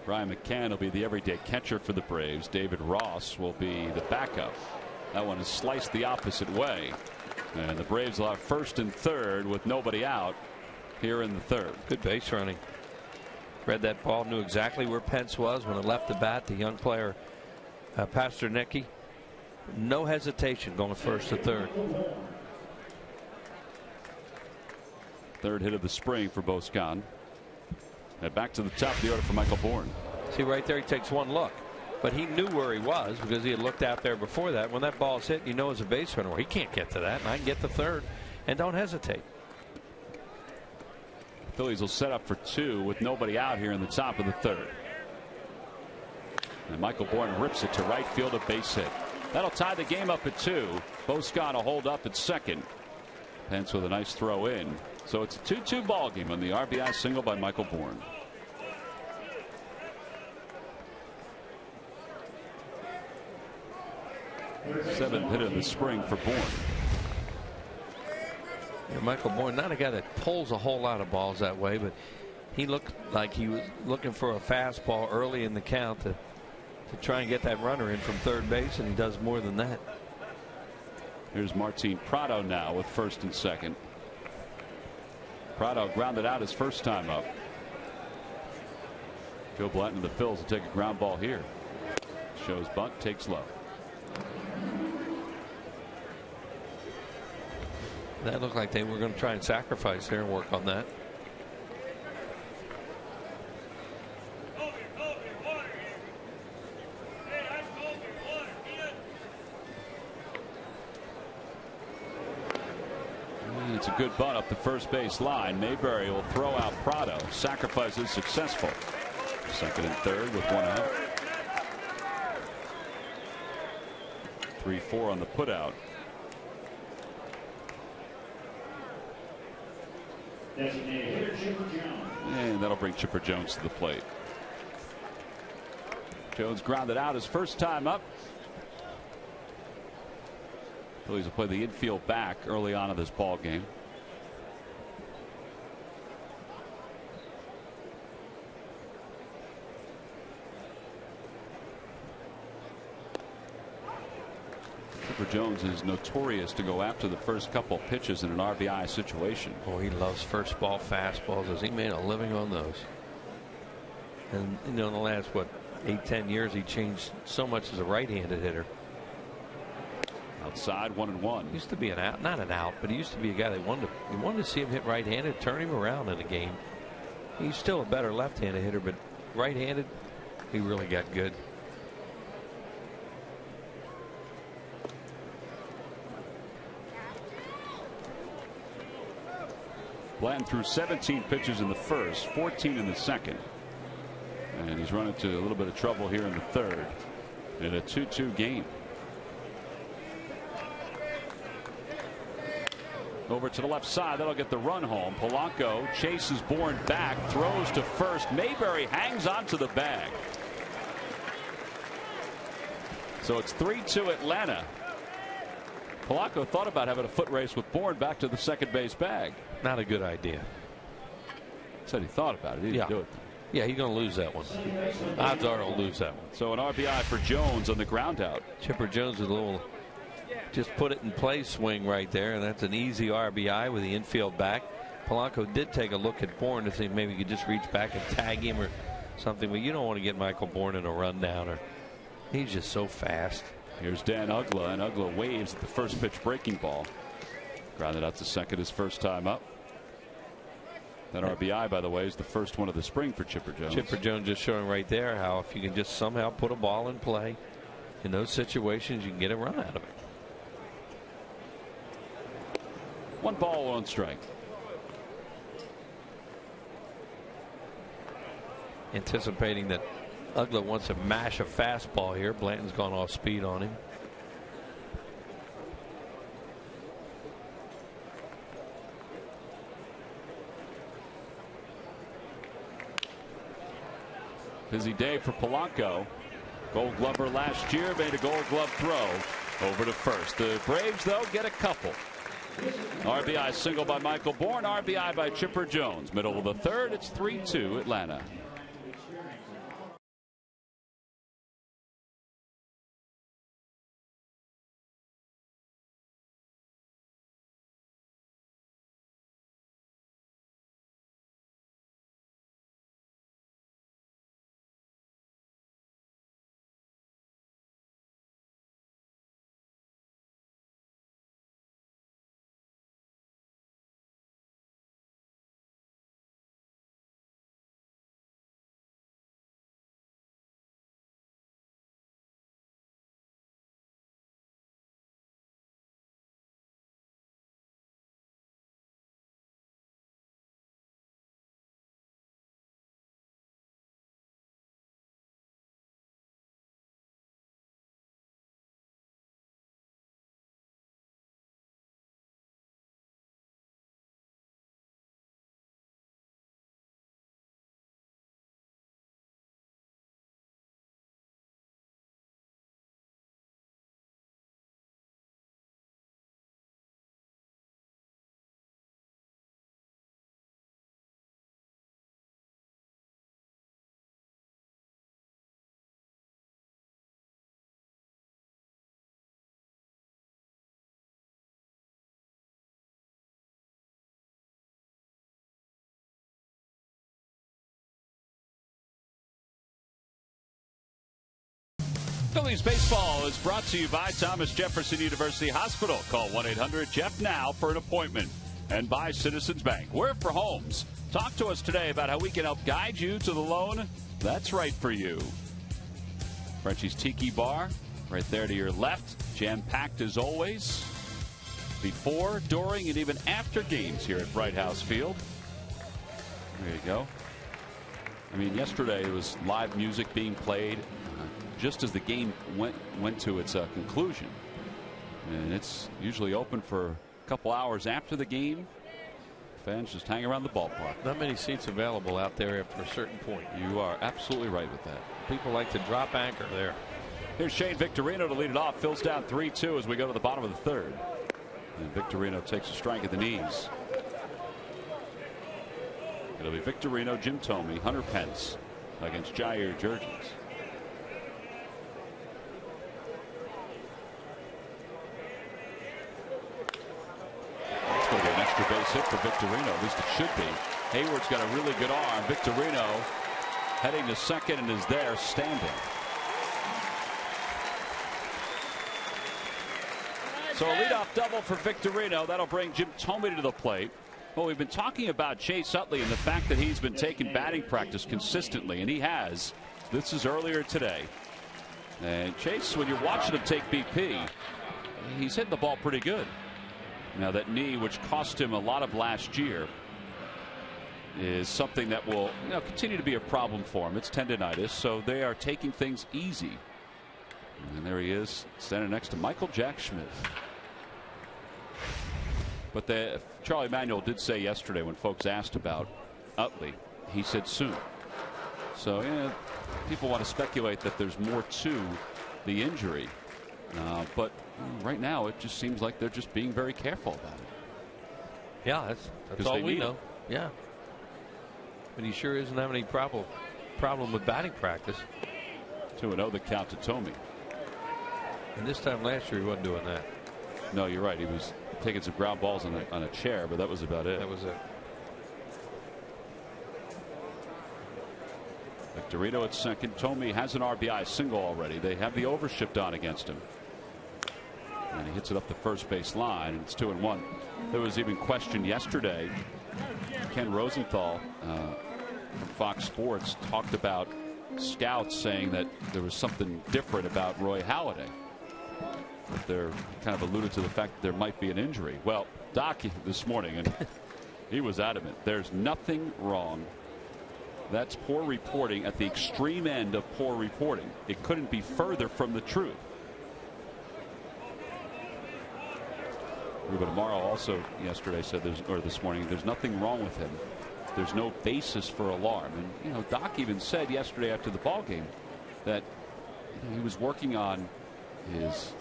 Brian McCann will be the everyday catcher for the Braves. David Ross will be the backup. That one is sliced the opposite way. And the Braves will have first and third with nobody out here in the third. Good base running. Read that ball, knew exactly where Pence was when it left the bat. The young player, Pastrnicki. No hesitation going first to third. Third hit of the spring for Boscan. And back to the top of the order for Michael Bourne. See right there, he takes one look. But he knew where he was because he had looked out there before that. When that ball's hit, you know as a base runner, well, he can't get to that, and I can get to third. And don't hesitate. Phillies will set up for 2 with nobody out here in the top of the third. And Michael Bourne rips it to right field, a base hit. That'll tie the game up at 2. Boscan will hold up at second. Pence with a nice throw in. So it's a 2-2 ball game on the RBI single by Michael Bourne. Seventh hit of the spring for Bourne. Yeah, Michael Bourne, not a guy that pulls a whole lot of balls that way, but he looked like he was looking for a fastball early in the count to try and get that runner in from third base, and he does more than that. Here's Martin Prado now with first and second. Prado grounded out his first time up. Joe Blanton of the Phils will take a ground ball here. Shows bunt, takes low. That looked like they were going to try and sacrifice there and work on that. It's a good bunt up the first base line. Mayberry will throw out Prado. Sacrifice is successful. Second and third with one out. 3-4 on the putout. And that'll bring Chipper Jones to the plate. Jones grounded out his first time up. Phillies will play the infield back early on in this ball game. Chipper Jones is notorious to go after the first couple pitches in an RBI situation. Oh, he loves first ball fastballs, as he made a living on those. And in the last, what, 8-10 years, he changed so much as a right-handed hitter. Outside, 1-1. Used to be an out, not an out, but he used to be a guy that wanted to see him hit right-handed, turn him around in a game. He's still a better left-handed hitter, but right-handed, he really got good. Blanton threw 17 pitches in the first, 14 in the second. And he's run into a little bit of trouble here in the third in a 2-2 game. Over to the left side. That'll get the run home. Polanco chases Bourne back, throws to first. Mayberry hangs onto the bag. So it's 3-2 Atlanta. Polanco thought about having a foot race with Bourne back to the second base bag. Not a good idea. Said he thought about it. He didn't do it. Yeah, he's going to lose that one. Odds are he'll lose that one. So an RBI for Jones on the ground out. Chipper Jones with a little just put it in play swing right there, and that's an easy RBI with the infield back. Polanco did take a look at Bourne to see maybe he could just reach back and tag him or something, but you don't want to get Michael Bourne in a rundown, or he's just so fast. Here's Dan Uggla, and Uggla waves at the first pitch breaking ball. Grounded out to second his first time up. That RBI, by the way, is the first one of the spring for Chipper Jones. Chipper Jones just showing right there how if you can just somehow put a ball in play in those situations, you can get a run out of it. 1 ball, 1 strike. Anticipating that Uggla wants to mash a fastball here. Blanton's gone off speed on him. Busy day for Polanco. Gold Glover last year, made a Gold Glove throw over to first. The Braves, though, get a couple. RBI single by Michael Bourne, RBI by Chipper Jones. Middle of the third, it's 3-2 Atlanta. Phillies baseball is brought to you by Thomas Jefferson University Hospital. Call 1-800-JEFF now for an appointment. And by Citizens Bank. We're for homes. Talk to us today about how we can help guide you to the loan that's right for you. Frenchie's Tiki Bar, right there to your left. Jam-packed as always. Before, during, and even after games here at Bright House Field. There you go. I mean, yesterday it was live music being played just as the game went to its conclusion. And it's usually open for a couple hours after the game. Fans just hang around the ballpark. Not many seats available out there after a certain point. You are absolutely right with that. People like to drop anchor there. Here's Shane Victorino to lead it off. Phil's down 3-2 as we go to the bottom of the third. And Victorino takes a strike at the knees. It'll be Victorino, Jim Thome, Hunter Pence against Jair Jurgens. base hit for Victorino. At least it should be. Hayward's got a really good arm. Victorino heading to second and is there standing. So a leadoff double for Victorino. That'll bring Jim Thome to the plate. Well, we've been talking about Chase Utley and the fact that he's been taking batting practice consistently, and he has. This is earlier today. And Chase, when you're watching him take BP, he's hitting the ball pretty good. Now that knee, which cost him a lot of last year, is something that will continue to be a problem for him. It's tendonitis, so they are taking things easy. And there he is, standing next to Michael Jack Schmidt. But Charlie Manuel did say yesterday when folks asked about Utley, he said soon. So people want to speculate that there's more to the injury. But right now it just seems like they're just being very careful about it. Yeah, that's all we know. Yeah. But he sure isn't having any problem with batting practice. 2-0 the count to Thome. And this time last year he wasn't doing that. No, you're right. He was taking some ground balls on a chair, but that was about it. That was it. Victorino at second. Thome has an RBI single already. They have the overshift on against him. And he hits it up the first base line, and it's 2-1. There was even question yesterday. Ken Rosenthal from Fox Sports talked about scouts saying that there was something different about Roy Halladay. But they're kind of alluded to the fact that there might be an injury. Well, Doc this morning, and he was adamant. There's nothing wrong. That's poor reporting at the extreme end of poor reporting. It couldn't be further from the truth. Ruben Amaro also yesterday said this morning, there's nothing wrong with him. There's no basis for alarm. And Doc even said yesterday after the ball game that he was working on his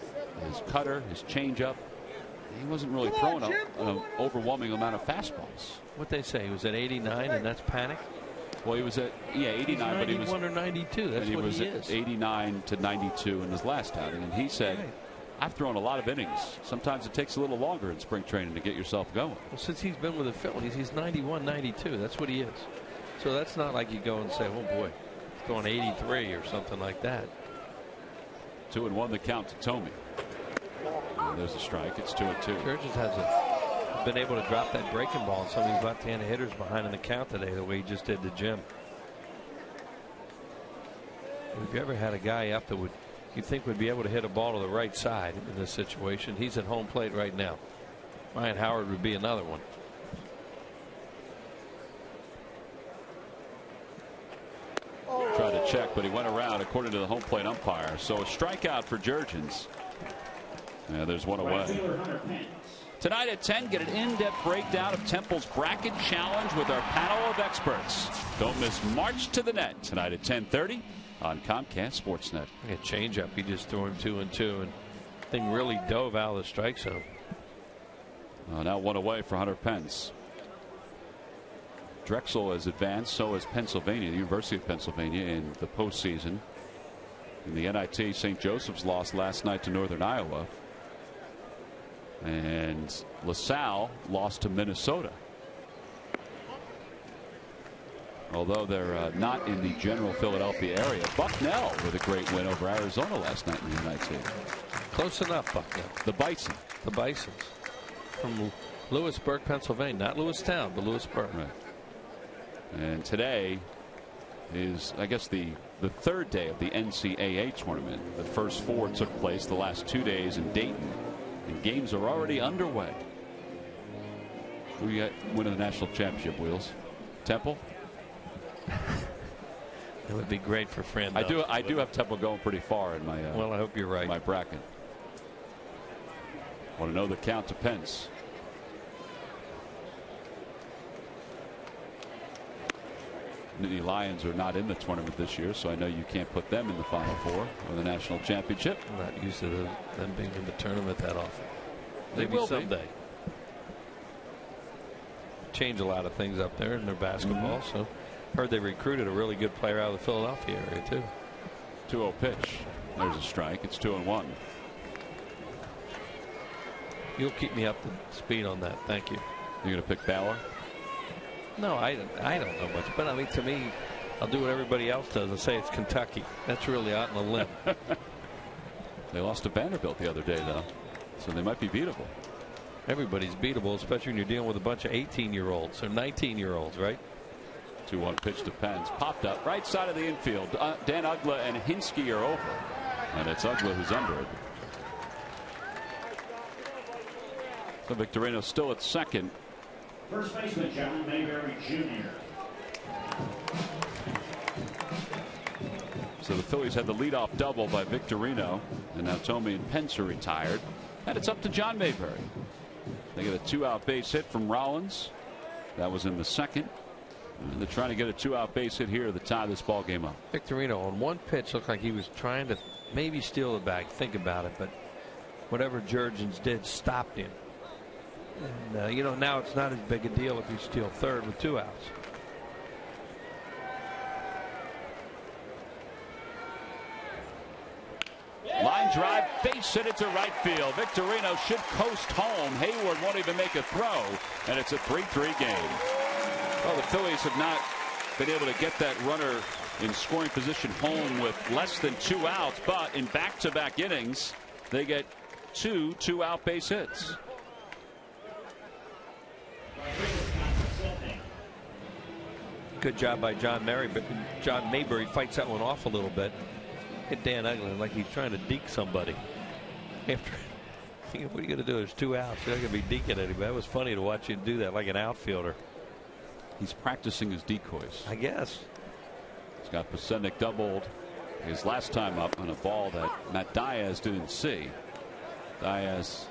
cutter, his changeup. He wasn't really throwing an overwhelming amount of fastballs. What they say, he was at 89, and that's panic. Well, he was at 89, but he was 91 or 92. That's what he is. 89 to 92 in his last outing, and he said, "I've thrown a lot of innings. Sometimes it takes a little longer in spring training to get yourself going." Well, since he's been with the Phillies, he's 91, 92. That's what he is. So that's not like you go and say, "Oh boy, he's going 83 or something like that." 2-1 the count to Thome. And there's a strike. It's 2-2. Jurgens hasn't been able to drop that breaking ball on some of these left-handed hitters behind in the count today the way he just did to Jim. If you ever had a guy up that you think would be able to hit a ball to the right side in this situation, he's at home plate right now. Ryan Howard would be another one. Tried to check, but he went around according to the home plate umpire. So a strikeout for Jurgens. Yeah, there's one away. Tonight at 10, get an in-depth breakdown of Temple's bracket challenge with our panel of experts. Don't miss March to the Net tonight at 10:30 on Comcast Sportsnet. A changeup, he just threw him 2-2, and thing really dove out of the strike zone. Now one away for Hunter Pence. Drexel has advanced, so has Pennsylvania, the University of Pennsylvania, in the postseason. In the NIT, St. Joseph's lost last night to Northern Iowa. And LaSalle lost to Minnesota. Although they're not in the general Philadelphia area. Bucknell with a great win over Arizona last night in the NIT. Close enough, Bucknell. The Bison. The Bisons. From Lewisburg, Pennsylvania. Not Lewistown, but Lewisburg. Right. And today is, I guess, the third day of the NCAA tournament. The first four took place the last 2 days in Dayton. And games are already underway. Who you got winning the national championship, Wheels? Temple? That would be great for Fran. I do have Temple going pretty far in my well, I hope you're right. My bracket. Want to know the count to Pence. The Lions are not in the tournament this year, so I know you can't put them in the Final Four or the national championship. I'm not used to them being in the tournament that often. They will someday. Change a lot of things up there in their basketball. So heard they recruited a really good player out of the Philadelphia area too. 2-0 pitch. There's a strike. It's 2-1. You'll keep me up to speed on that. Thank you. You're going to pick Baylor? No, I don't know much. But, I mean, to me, I'll do what everybody else does and say it's Kentucky. That's really out on the limb. They lost to Vanderbilt the other day, though, so they might be beatable. Everybody's beatable, especially when you're dealing with a bunch of 18-year-olds or 19-year-olds, right? 2-1 pitch to Pence. Popped up right side of the infield. Dan Uggla and Hinsky are over. And it's Uggla who's under it. So Victorino still at second. First baseman John Mayberry Jr. So the Phillies had the leadoff double by Victorino. And now Tomey and Pence are retired. And it's up to John Mayberry. They get a 2-out base hit from Rollins. That was in the second. And they're trying to get a 2-out base hit here to tie this ball game up. Victorino on one pitch looked like he was trying to maybe steal the bag. Think about it, but whatever Jurgens did stopped him. And you know, now it's not as big a deal if you steal third with 2 outs. Line drive, base hit it to right field. Victorino should coast home. Hayward won't even make a throw, and it's a 3-3 game. Well, the Phillies have not been able to get that runner in scoring position home with less than 2 outs, but in back-to-back innings, they get 2 2-out base hits. Good job by John Mayberry, but John Mayberry fights that one off a little bit. Hit Dan Uggla like he's trying to deke somebody. After, what are you going to do? There's 2 outs. You're not going to be deking anybody. That was funny to watch him do that like an outfielder. He's practicing his decoys, I guess. He's got Pasenik doubled his last time up on a ball that Matt Diaz didn't see. Diaz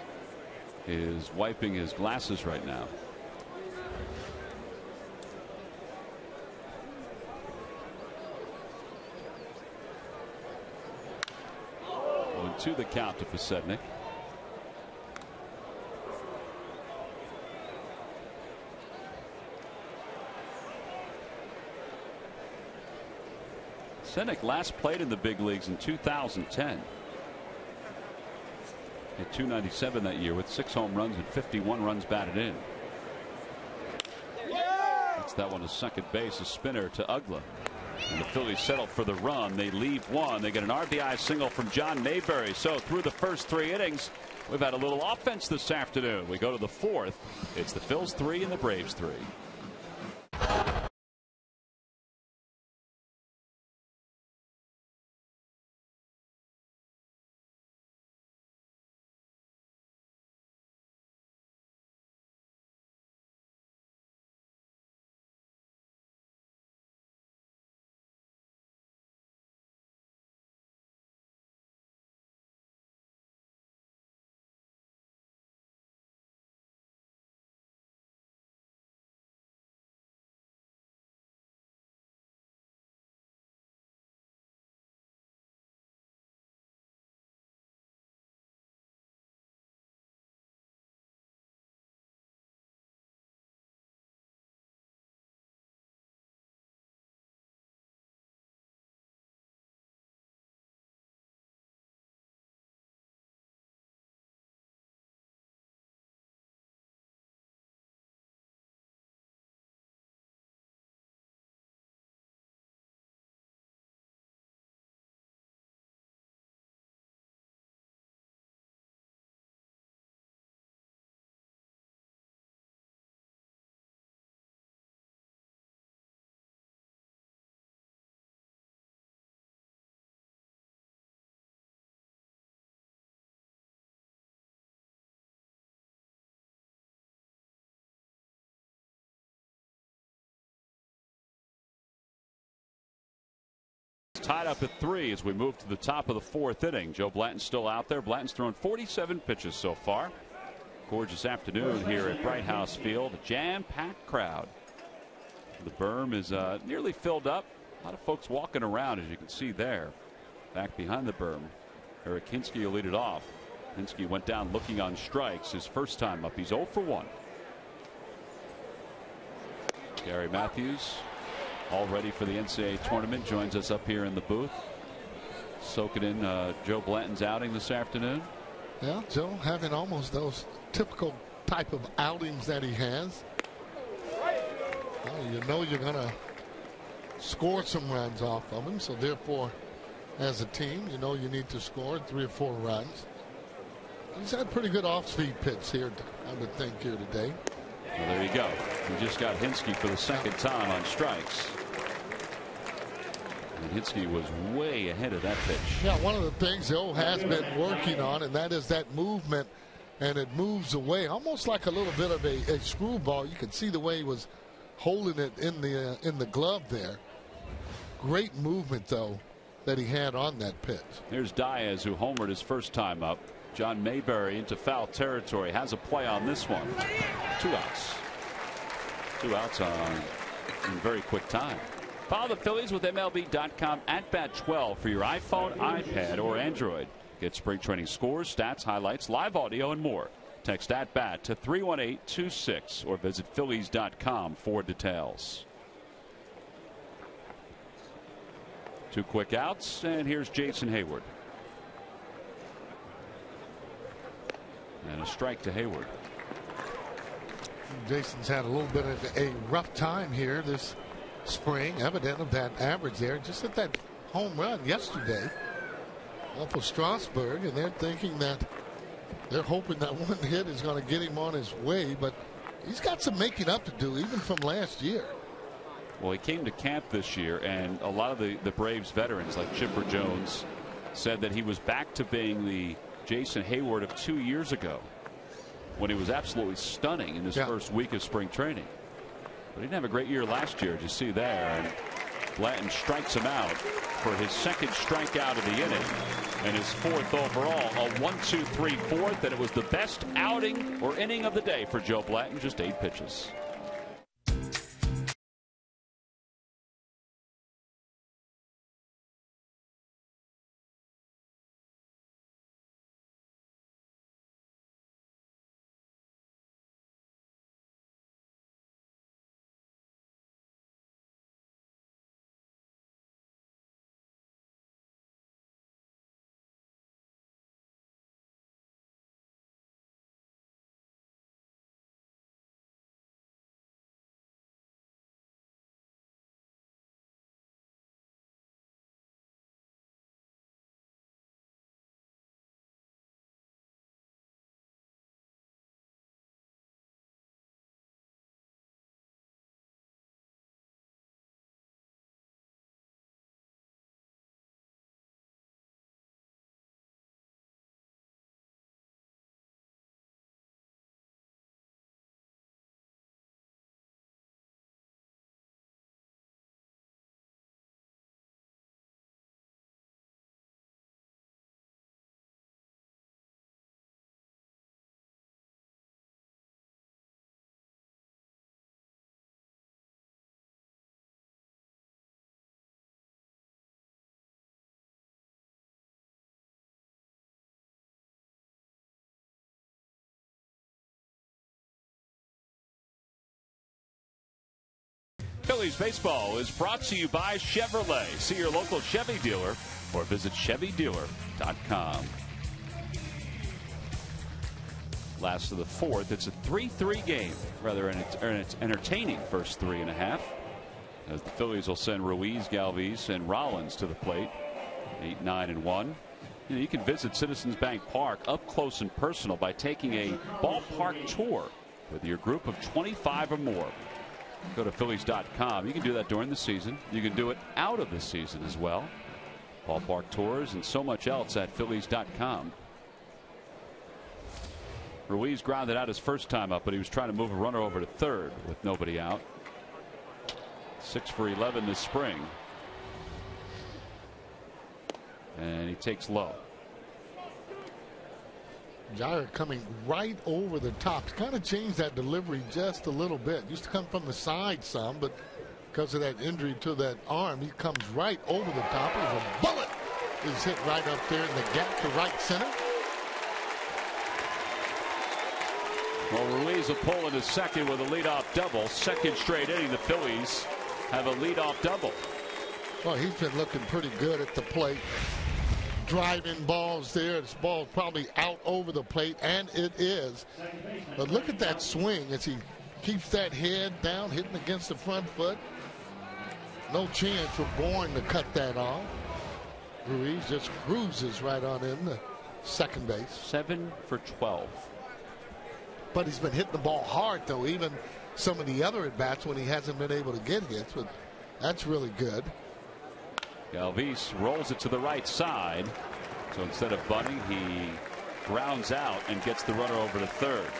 is wiping his glasses right now. To the count to Pasenik. Pasenik last played in the big leagues in 2010. Hit .297 that year with 6 home runs and 51 runs batted in. That's that one to second base, a spinner to Uggla. And the Phillies settle for the run. They leave one. They get an RBI single from John Mayberry. So through the first 3 innings, we've had a little offense this afternoon. We go to the 4th. It's the Phils 3 and the Braves 3. Tied up at 3 as we move to the top of the 4th inning. Joe Blanton's still out there. Blanton's thrown 47 pitches so far. Gorgeous afternoon here at Bright House Field. A jam-packed crowd. The berm is nearly filled up. A lot of folks walking around, as you can see there. Back behind the berm, Eric Hinsky will lead it off. Hinsky went down looking on strikes his first time up. He's 0 for 1. Gary Matthews, all ready for the NCAA tournament, joins us up here in the booth. Soaking in Joe Blanton's outing this afternoon. Yeah, Joe having almost those typical type of outings that he has, well, you know you're going to score some runs off of him. So therefore, as a team, you know you need to score 3 or 4 runs. He's had pretty good off-speed pitch here, I would think, here today. Well, there you go. We just got Hinsky for the second time on strikes. And Hinsky was way ahead of that pitch. Yeah, one of the things Joe has been working on, and that is that movement, and it moves away almost like a little bit of a screwball. You can see the way he was holding it in the glove there. Great movement, though, that he had on that pitch. Here's Diaz, who homered his first time up. John Mayberry into foul territory, has a play on this one. 2 outs. 2 outs in very quick time. Follow the Phillies with MLB.com @BAT12 for your iPhone, iPad, or Android. Get spring training scores, stats, highlights, live audio, and more. Text @BAT to 31826 or visit Phillies.com for details. 2 quick outs, and here's Jason Hayward. And a strike to Hayward. Jason's had a little bit of a rough time here this spring, evident of that average there. Just hit that home run yesterday off of Strasburg, and they're thinking that they're hoping that one hit is going to get him on his way, but he's got some making up to do even from last year. Well, he came to camp this year, and a lot of the Braves veterans like Chipper Jones said that he was back to being the Jason Hayward of 2 years ago, when he was absolutely stunning in his first week of spring training. But he didn't have a great year last year, as you see there. And Blanton strikes him out for his second strikeout of the inning and his 4th overall. A 1-2-3 4th, and it was the best outing or inning of the day for Joe Blanton. Just 8 pitches. Phillies baseball is brought to you by Chevrolet. See your local Chevy dealer or visit ChevyDealer.com. Last of the 4th. It's a 3-3 game. Rather an entertaining first 3.5. As the Phillies will send Ruiz, Galvis, and Rollins to the plate. 8, 9, and 1. You can visit Citizens Bank Park up close and personal by taking a ballpark tour with your group of 25 or more. Go to Phillies.com. You can do that during the season. You can do it out of the season as well. Ballpark tours and so much else at Phillies.com. Ruiz grounded out his first time up, but he was trying to move a runner over to third with nobody out. 6 for 11 this spring. And he takes low. Jair coming right over the top. Kind of changed that delivery just a little bit. Used to come from the side some, but because of that injury to that arm, he comes right over the top. It was a bullet. It's hit right up there in the gap to right center. Well, Ruiz will pull into second with a leadoff double. Second straight inning, the Phillies have a leadoff double. Well, he's been looking pretty good at the plate. driving balls there. This ball's probably out over the plate, and it is. But look at that swing as he keeps that head down, hitting against the front foot. No chance for Bourne to cut that off. Ruiz just cruises right on in the second base. 7 for 12. But he's been hitting the ball hard, though, even some of the other at-bats when he hasn't been able to get hits. But that's really good. Galvis rolls it to the right side. So instead of bunting, he grounds out and gets the runner over to third.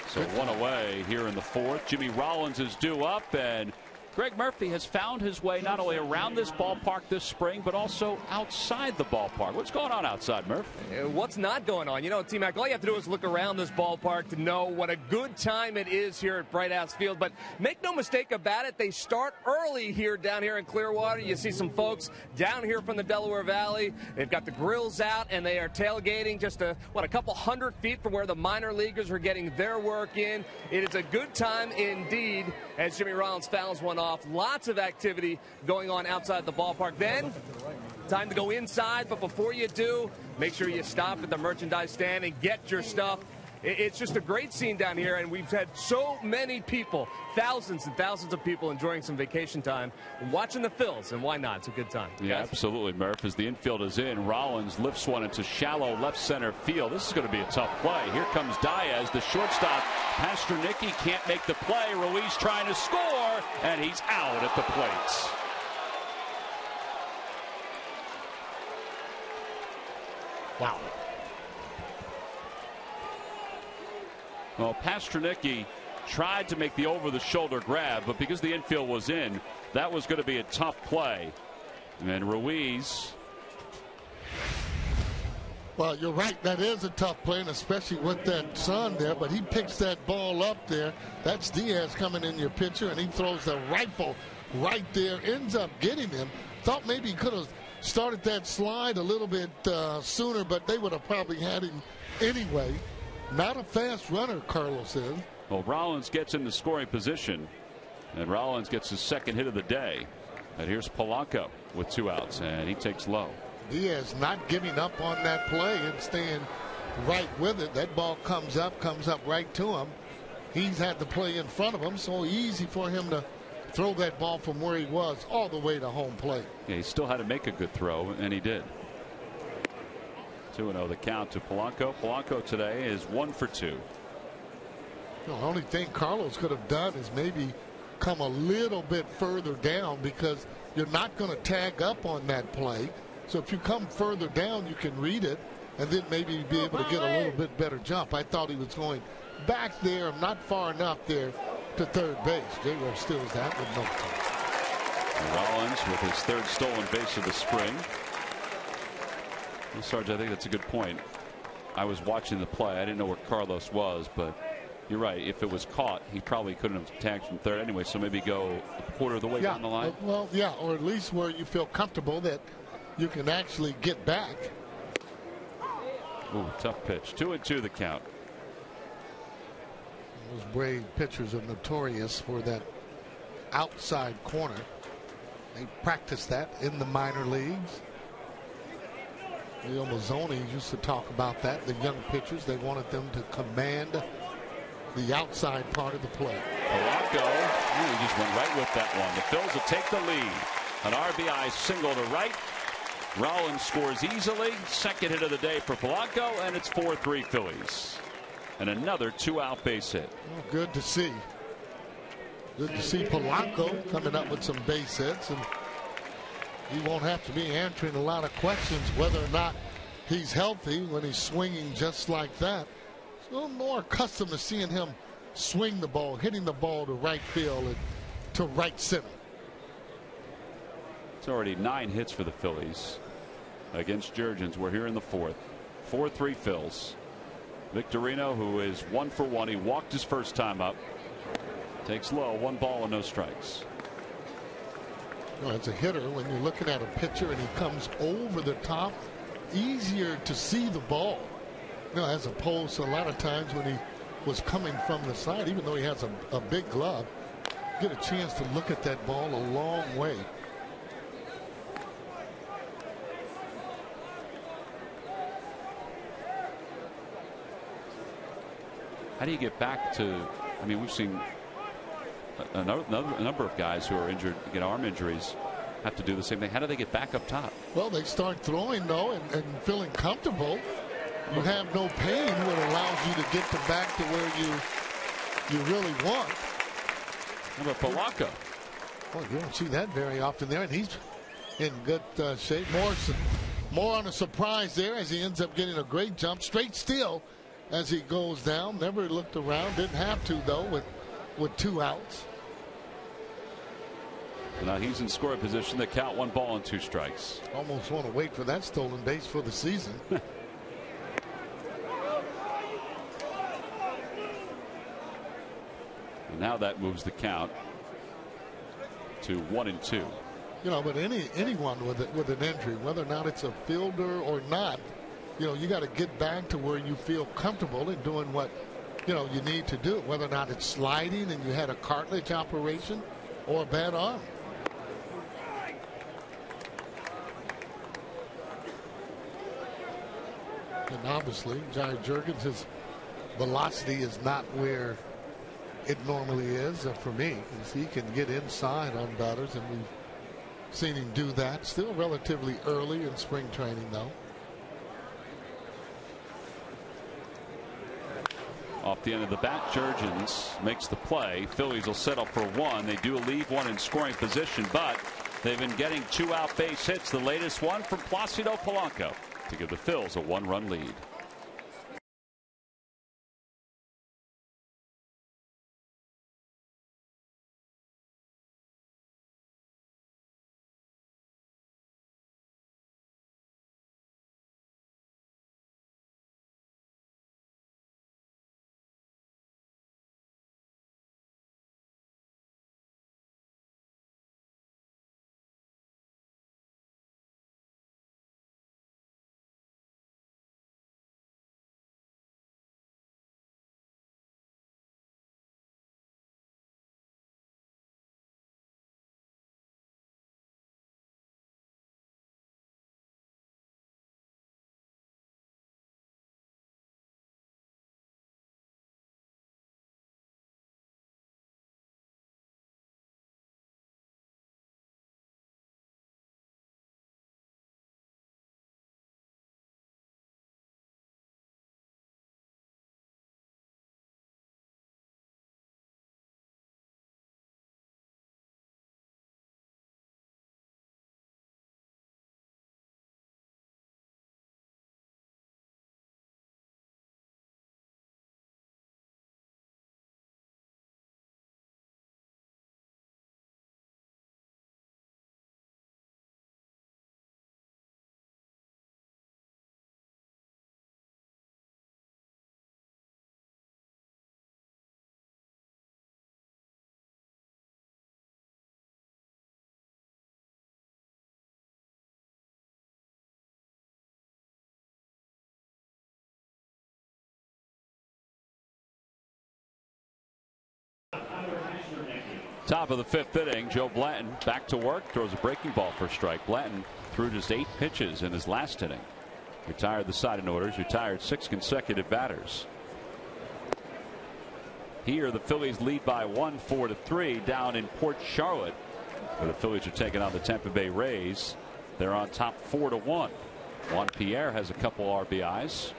So one away here in the fourth. Jimmy Rollins is due up, and Greg Murphy has found his way not only around this ballpark this spring, but also outside the ballpark. What's going on outside, Murph? What's not going on? You know, T-Mac, all you have to do is look around this ballpark to know what a good time it is here at Bright House Field. But make no mistake about it, they start early here down here in Clearwater. You see some folks down here from the Delaware Valley. They've got the grills out, and they are tailgating just a couple 100 feet from where the minor leaguers are getting their work in. It is a good time indeed as Jimmy Rollins fouls one off. Lots of activity going on outside the ballpark. Then, time to go inside, but before you do, make sure you stop at the merchandise stand and get your stuff. It's just a great scene down here, and we've had so many people, thousands and thousands of people enjoying some vacation time, watching the Phils, and why not? It's a good time. Yeah, guys? Absolutely, Murph. As the infield is in, Rollins lifts one into shallow left center field. This is going to be a tough play. Here comes Diaz, the shortstop. Pasternicki can't make the play. Ruiz trying to score, and he's out at the plate. Wow. Well, Pasternicki tried to make the over-the-shoulder grab, but because the infield was in, that was going to be a tough play. And Ruiz. Well, you're right. That is a tough play, and especially with that sun there. But he picks that ball up there. That's Diaz coming in your pitcher, and he throws the rifle right there. Ends up getting him. Thought maybe he could have started that slide a little bit sooner, but they would have probably had him anyway. Not a fast runner, Carlos is. Well, Rollins gets in the scoring position, and Rollins gets his second hit of the day. And here's Polanco with 2 outs, and he takes low. Diaz not giving up on that play and staying right with it. That ball comes up right to him. He's had the play in front of him, so easy for him to throw that ball from where he was all the way to home plate. Yeah, he still had to make a good throw, and he did. 2-0 the count to Polanco. Polanco today is 1 for 2. The only thing Carlos could have done is maybe come a little bit further down, because you're not going to tag up on that play. So if you come further down, you can read it and then maybe be able to get a little bit better jump. I thought he was going back there, not far enough there to third base. J-Ro steals that with no time. Rollins with his third stolen base of the spring. Well, Sarge, I think that's a good point. I was watching the play. I didn't know where Carlos was, but you're right. If it was caught, he probably couldn't have tagged from third anyway, so maybe go a quarter of the way down the line. Well, yeah, or at least where you feel comfortable that you can actually get back. Ooh, tough pitch. 2-2 the count. Those Brave pitchers are notorious for that outside corner. They practice that in the minor leagues. Leo Mazzoni used to talk about that. The young pitchers, they wanted them to command the outside part of the plate. Polanco, he just went right with that one. The Phils will take the lead. An RBI single to right. Rollins scores easily. Second hit of the day for Polanco, and it's 4-3 Phillies. And another 2-out base hit. Well, good to see. Good to see Polanco coming up with some base hits, and he won't have to be answering a lot of questions whether or not he's healthy when he's swinging just like that. So I'm more accustomed to seeing him swing the ball, hitting the ball to right field and to right center. It's already 9 hits for the Phillies against Jurgens. We're here in the fourth. 4-3 Phils. Victorino, who is 1 for 1. He walked his first time up. Takes low. 1 ball and no strikes. Well, as a hitter, when you're looking at a pitcher and he comes over the top, easier to see the ball. You know, as opposed to a lot of times when he was coming from the side, even though he has a big glove, get a chance to look at that ball a long way. How do you get back to? I mean, we've seen a number of guys who are injured, get arm injuries, have to do the same thing. How do they get back up top? Well, they start throwing though and feeling comfortable. You have no pain, what allows you to get back to where you really want. How about Polanco? Well, you don't see that very often there, and he's in good shape. More on a surprise there as he ends up getting a great jump, straight steal as he goes down. Never looked around, didn't have to though with 2 outs. So now he's in scoring position. They count 1 ball and 2 strikes. Almost want to wait for that stolen base for the season. And now that moves the count to 1-2. You know, but anyone with an injury, whether or not it's a fielder or not, you know, you got to get back to where you feel comfortable in doing what, you know, you need to do. Whether or not it's sliding and you had a cartilage operation or a bad arm. And obviously, Jai Jurgens, his velocity is not where it normally is for me. He can get inside on batters, and we've seen him do that. Still relatively early in spring training, though. Off the end of the bat, Jurgens makes the play. Phillies will settle for 1. They do leave 1 in scoring position, but they've been getting 2 out base hits. The latest one from Placido Polanco to give the Phils a 1-run lead. Top of the 5th inning, Joe Blanton back to work, throws a breaking ball for a strike. Blanton threw just 8 pitches in his last inning. Retired the side in orders, retired 6 consecutive batters. Here the Phillies lead by 1, 4-3 down in Port Charlotte, where the Phillies are taking on the Tampa Bay Rays. They're on top 4-1. Juan Pierre has a couple RBIs.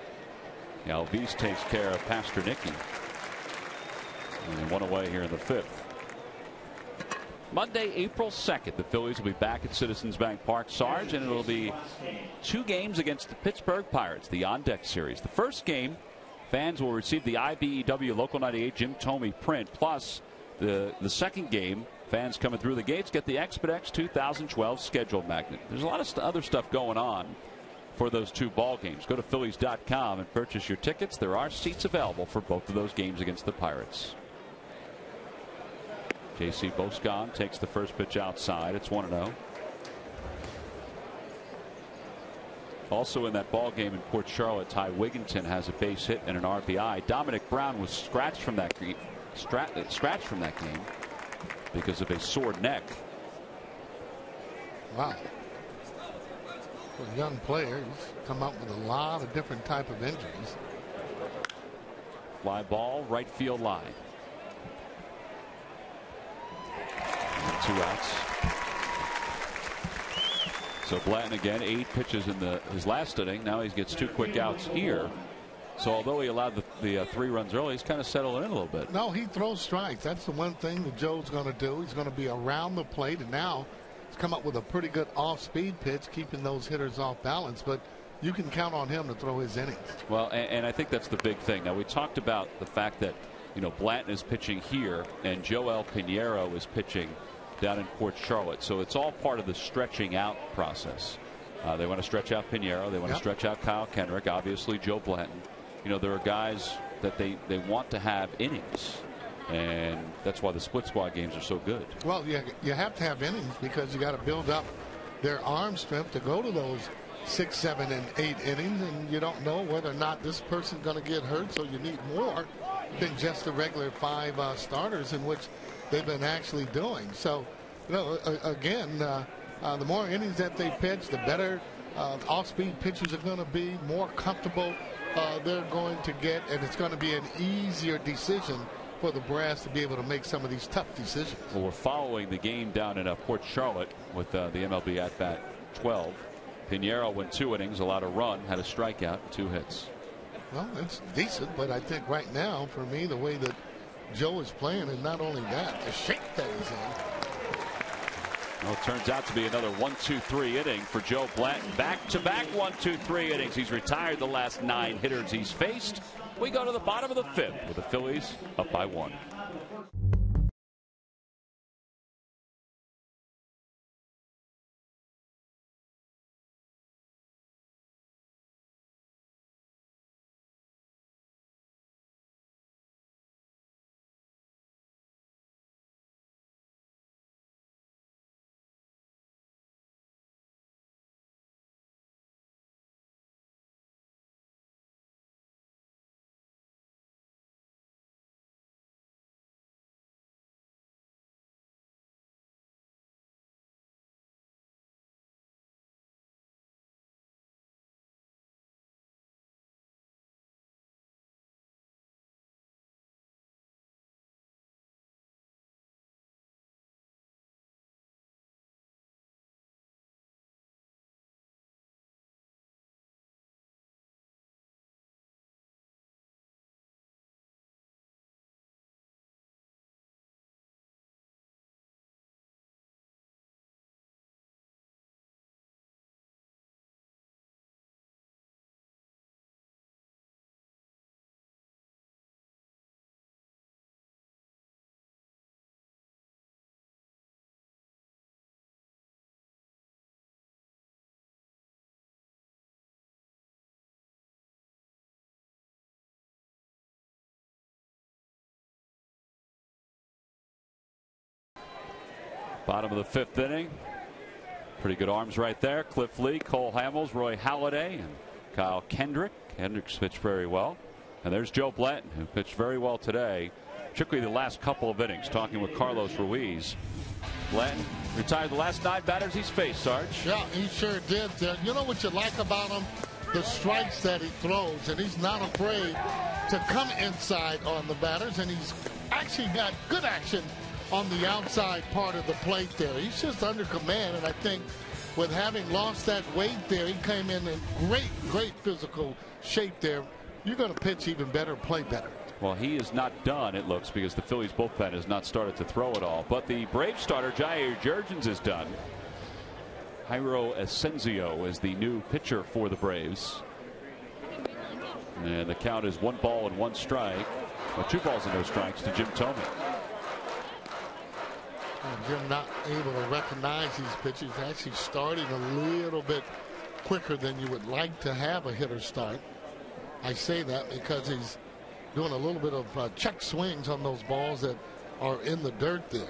Albies takes care of Pasternicki. And 1 away here in the 5th. Monday, April 2nd, the Phillies will be back at Citizens Bank Park, Sarge, and it'll be 2 games against the Pittsburgh Pirates, the on-deck series. The first game, fans will receive the IBEW Local 98 Jim Thome print, plus the second game, fans coming through the gates get the Expedex 2012 schedule magnet. There's a lot of other stuff going on for those 2 ball games. Go to Phillies.com and purchase your tickets. There are seats available for both of those games against the Pirates. J.C. Boscan takes the first pitch outside. It's 1-0. Also in that ball game in Port Charlotte, Ty Wigginton has a base hit and an RBI. Dominic Brown was scratched from that game because of a sore neck. Wow. For a young player, he's come up with a lot of different type of injuries. Fly ball, right field line. And 2 outs. So Blanton again, 8 pitches in his last inning. Now he gets 2 quick outs here. So although he allowed the 3 runs early, he's kind of settled in a little bit. No, he throws strikes. That's the one thing that Joe's going to do. He's going to be around the plate, and now he's come up with a pretty good off-speed pitch, keeping those hitters off balance. But you can count on him to throw his innings. Well, and I think that's the big thing. Now, we talked about the fact that, Blanton is pitching here, and Joel Pinheiro is pitching down in Port Charlotte. So it's all part of the stretching out process. They want to stretch out Pinheiro. They want to stretch out Kyle Kendrick. Obviously, Joe Blanton. There are guys that they want to have innings, and that's why the split squad games are so good. Well, you have to have innings because you got to build up their arm strength to go to those 6, 7, and 8 innings, and you don't know whether or not this person's going to get hurt, so you need more than just the regular 5 starters, in which they've been actually doing. So, again, the more innings that they pitch, the better off-speed pitchers are going to be, more comfortable they're going to get, and it's going to be an easier decision for the Brass to be able to make some of these tough decisions. Well, we're following the game down in Port Charlotte with the MLB at bat 12. Pinheiro went 2 innings, allowed a run, had a strikeout, 2 hits. Well, it's decent, but I think right now, for me, the way that Joe is playing, and not only that, the shape that he's in. Well, it turns out to be another 1-2-3 inning for Joe Blanton. Back-to-back 1-2-3 innings. He's retired the last 9 hitters he's faced. We go to the bottom of the 5th with the Phillies up by 1. Bottom of the 5th inning. Pretty good arms right there. Cliff Lee, Cole Hamels, Roy Halladay, and Kyle Kendrick. Kendrick's pitched very well. And there's Joe Blanton, who pitched very well today, particularly the last couple of innings, talking with Carlos Ruiz. Blanton retired the last 9 batters he's faced, Sarge. Yeah, he sure did. You know what you like about him? The strikes that he throws, and he's not afraid to come inside on the batters, and he's actually got good action on the outside part of the plate there. He's just under command, and I think with having lost that weight there, he came in great physical shape there. You're going to pitch even better, play better. Well, he is not done, it looks, because the Phillies bullpen has not started to throw it all. But the Braves starter, Jair Jurgens, is done. Jairo Asensio is the new pitcher for the Braves. And the count is 1 ball and 1 strike. Well, 2 balls and no strikes to Jim Thome. Jim not able to recognize these pitches, actually starting a little bit quicker than you would like to have a hitter start. I say that because he's doing a little bit of check swings on those balls that are in the dirt there.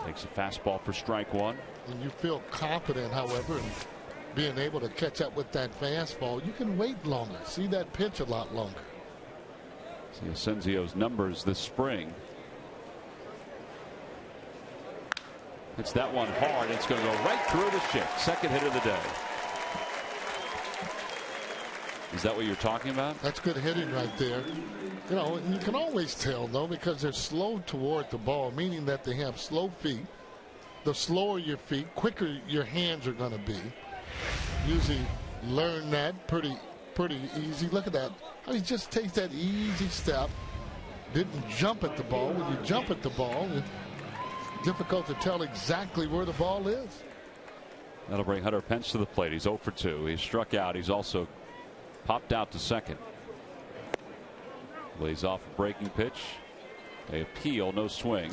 Takes a fastball for strike 1. And you feel confident, however, in being able to catch up with that fastball. You can wait longer, see that pitch a lot longer. See Asensio's numbers this spring. It's that one hard. It's going to go right through the shift. Second hit of the day. Is that what you're talking about? That's good hitting right there. You know, and you can always tell, though, because they're slow toward the ball, meaning that they have slow feet. The slower your feet, quicker your hands are going to be. Usually learn that pretty easy. Look at that. How he just takes that easy step. Didn't jump at the ball. When you jump at the ball, it's difficult to tell exactly where the ball is. That'll bring Hunter Pence to the plate. He's 0 for 2. He's struck out. He's also popped out to second. Lays off a breaking pitch. They appeal, no swing.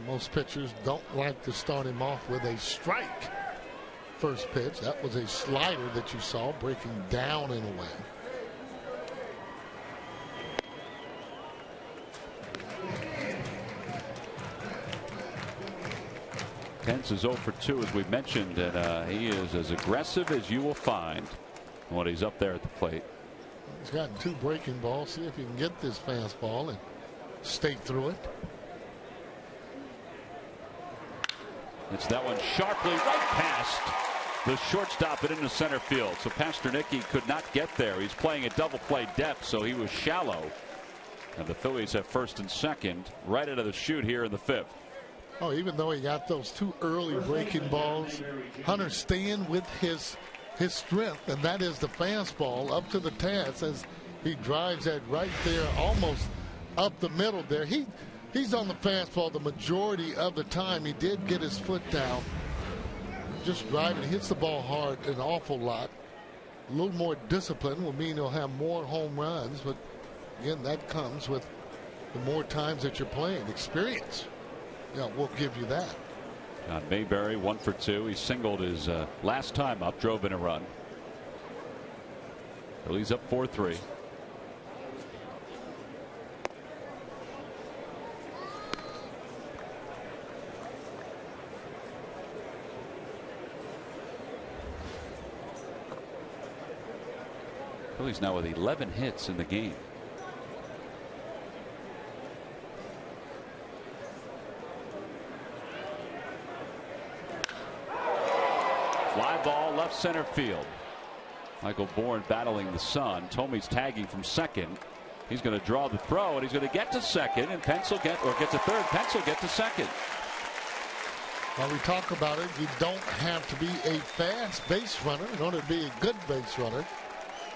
Most pitchers don't like to start him off with a strike. First pitch, that was a slider that you saw breaking down and away. Pence is 0 for 2, as we mentioned, and he is as aggressive as you will find when he's up there at the plate. He's gotten 2 breaking balls. See if he can get this fastball and stay through it. It's that one sharply right past the shortstop and into center field. So Pasternicki could not get there. He's playing at double play depth, so he was shallow. And the Phillies have first and second right out of the chute here in the 5th. Oh, even though he got those 2 early breaking balls, Hunter's staying with his strength, and that is the fastball up to the task as he drives that right there almost up the middle there. He's on the fastball the majority of the time. He did get his foot down. Just driving, hits the ball hard an awful lot. A little more discipline will mean he'll have more home runs, but again, that comes with the more times that you're playing. Experience, will give you that. John Mayberry 1 for 2. He singled his last time up, drove in a run. Phillies up 4-3. Phillies now with 11 hits in the game. Fly ball left center field. Michael Bourne battling the sun. Tomey's tagging from second. He's going to draw the throw, and he's going to get to second, and Pence will get to third. Pence will get to second. While we talk about it, you don't have to be a fast base runner in order to be a good base runner.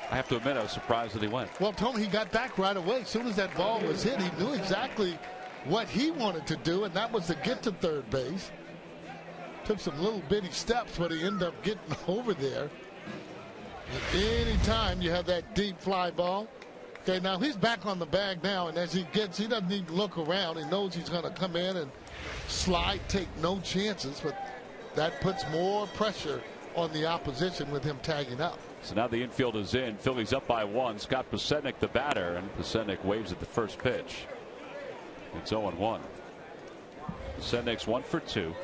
I have to admit, I was surprised that he went. Well, Tony, he got back right away. As soon as that ball was hit, he knew exactly what he wanted to do, and that was to get to third base. Took some little bitty steps, but he ended up getting over there. And any time you have that deep fly ball, okay, now he's back on the bag now, and as he doesn't need to look around. He knows he's going to come in and slide, take no chances, but that puts more pressure on the opposition with him tagging up. So now the infield is in. Phillies up by 1. Scott Pasetnik the batter, and Pasetnik waves at the first pitch. It's 0-1. Pasetnik's 1 for 2.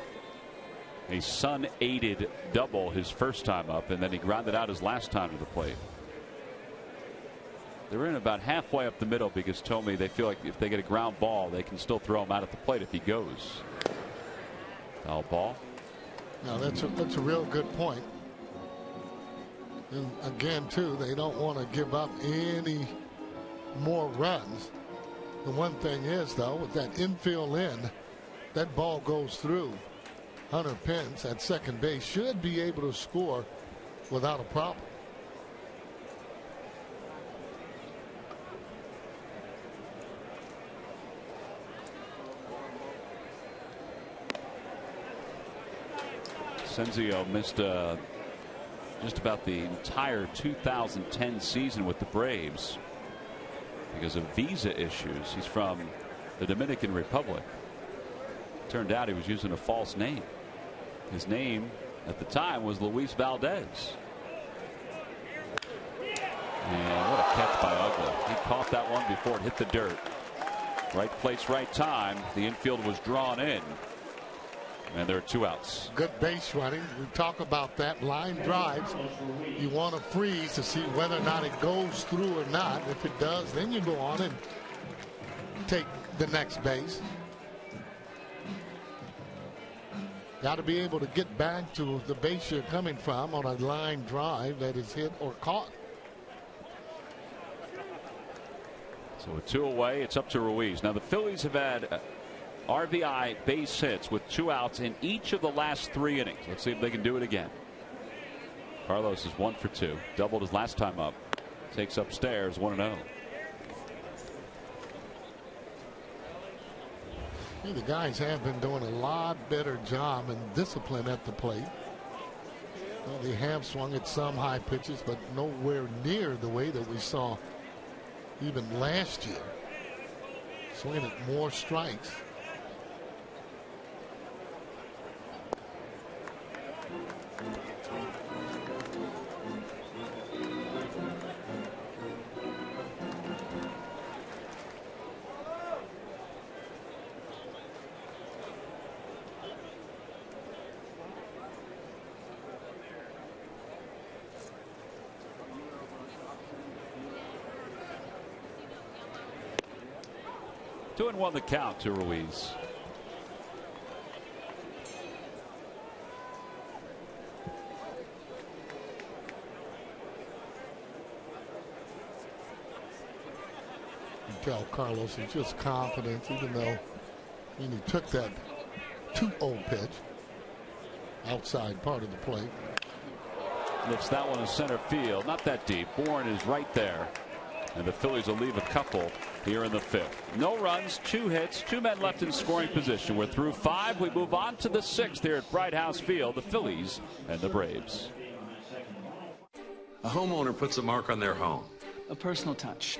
A Sun-aided double his first time up, and then he grounded out his last time to the plate. They're in about halfway up the middle because Tomey, they feel like if they get a ground ball, they can still throw him out at the plate if he goes. Foul ball. Now that's a real good point. And again, too, they don't want to give up any more runs. The one thing is, though, with that infield in, that ball goes through. Hunter Pence at second base should be able to score without a problem. Senzio missed just about the entire 2010 season with the Braves because of visa issues. He's from the Dominican Republic. Turned out he was using a false name. His name at the time was Luis Valdez. And what a catch by Uggla. He caught that one before it hit the dirt. Right place, right time. The infield was drawn in. And there are 2 outs. Good base running. We talk about that. Line drives. You want to freeze to see whether or not it goes through or not. If it does, then you go on and take the next base. Got to be able to get back to the base you're coming from on a line drive that is hit or caught. So with 2 away, it's up to Ruiz. Now the Phillies have had RBI base hits with 2 outs in each of the last 3 innings. Let's see if they can do it again. Carlos is 1 for 2. Doubled his last time up. Takes upstairs 1-0. The guys have been doing a lot better job and discipline at the plate. Well, they have swung at some high pitches, but nowhere near the way that we saw even last year. Swinging at more strikes. Two and 1 the count to Ruiz. You tell Carlos is just confident, even though he took that 2-0 pitch outside part of the plate. Lifts that one in center field. Not that deep. Bourne is right there. And the Phillies will leave a couple here in the 5th. No runs, 2 hits, 2 men left in scoring position. We're through 5. We move on to the 6th here at Bright House Field. The Phillies and the Braves. A homeowner puts a mark on their home. A personal touch.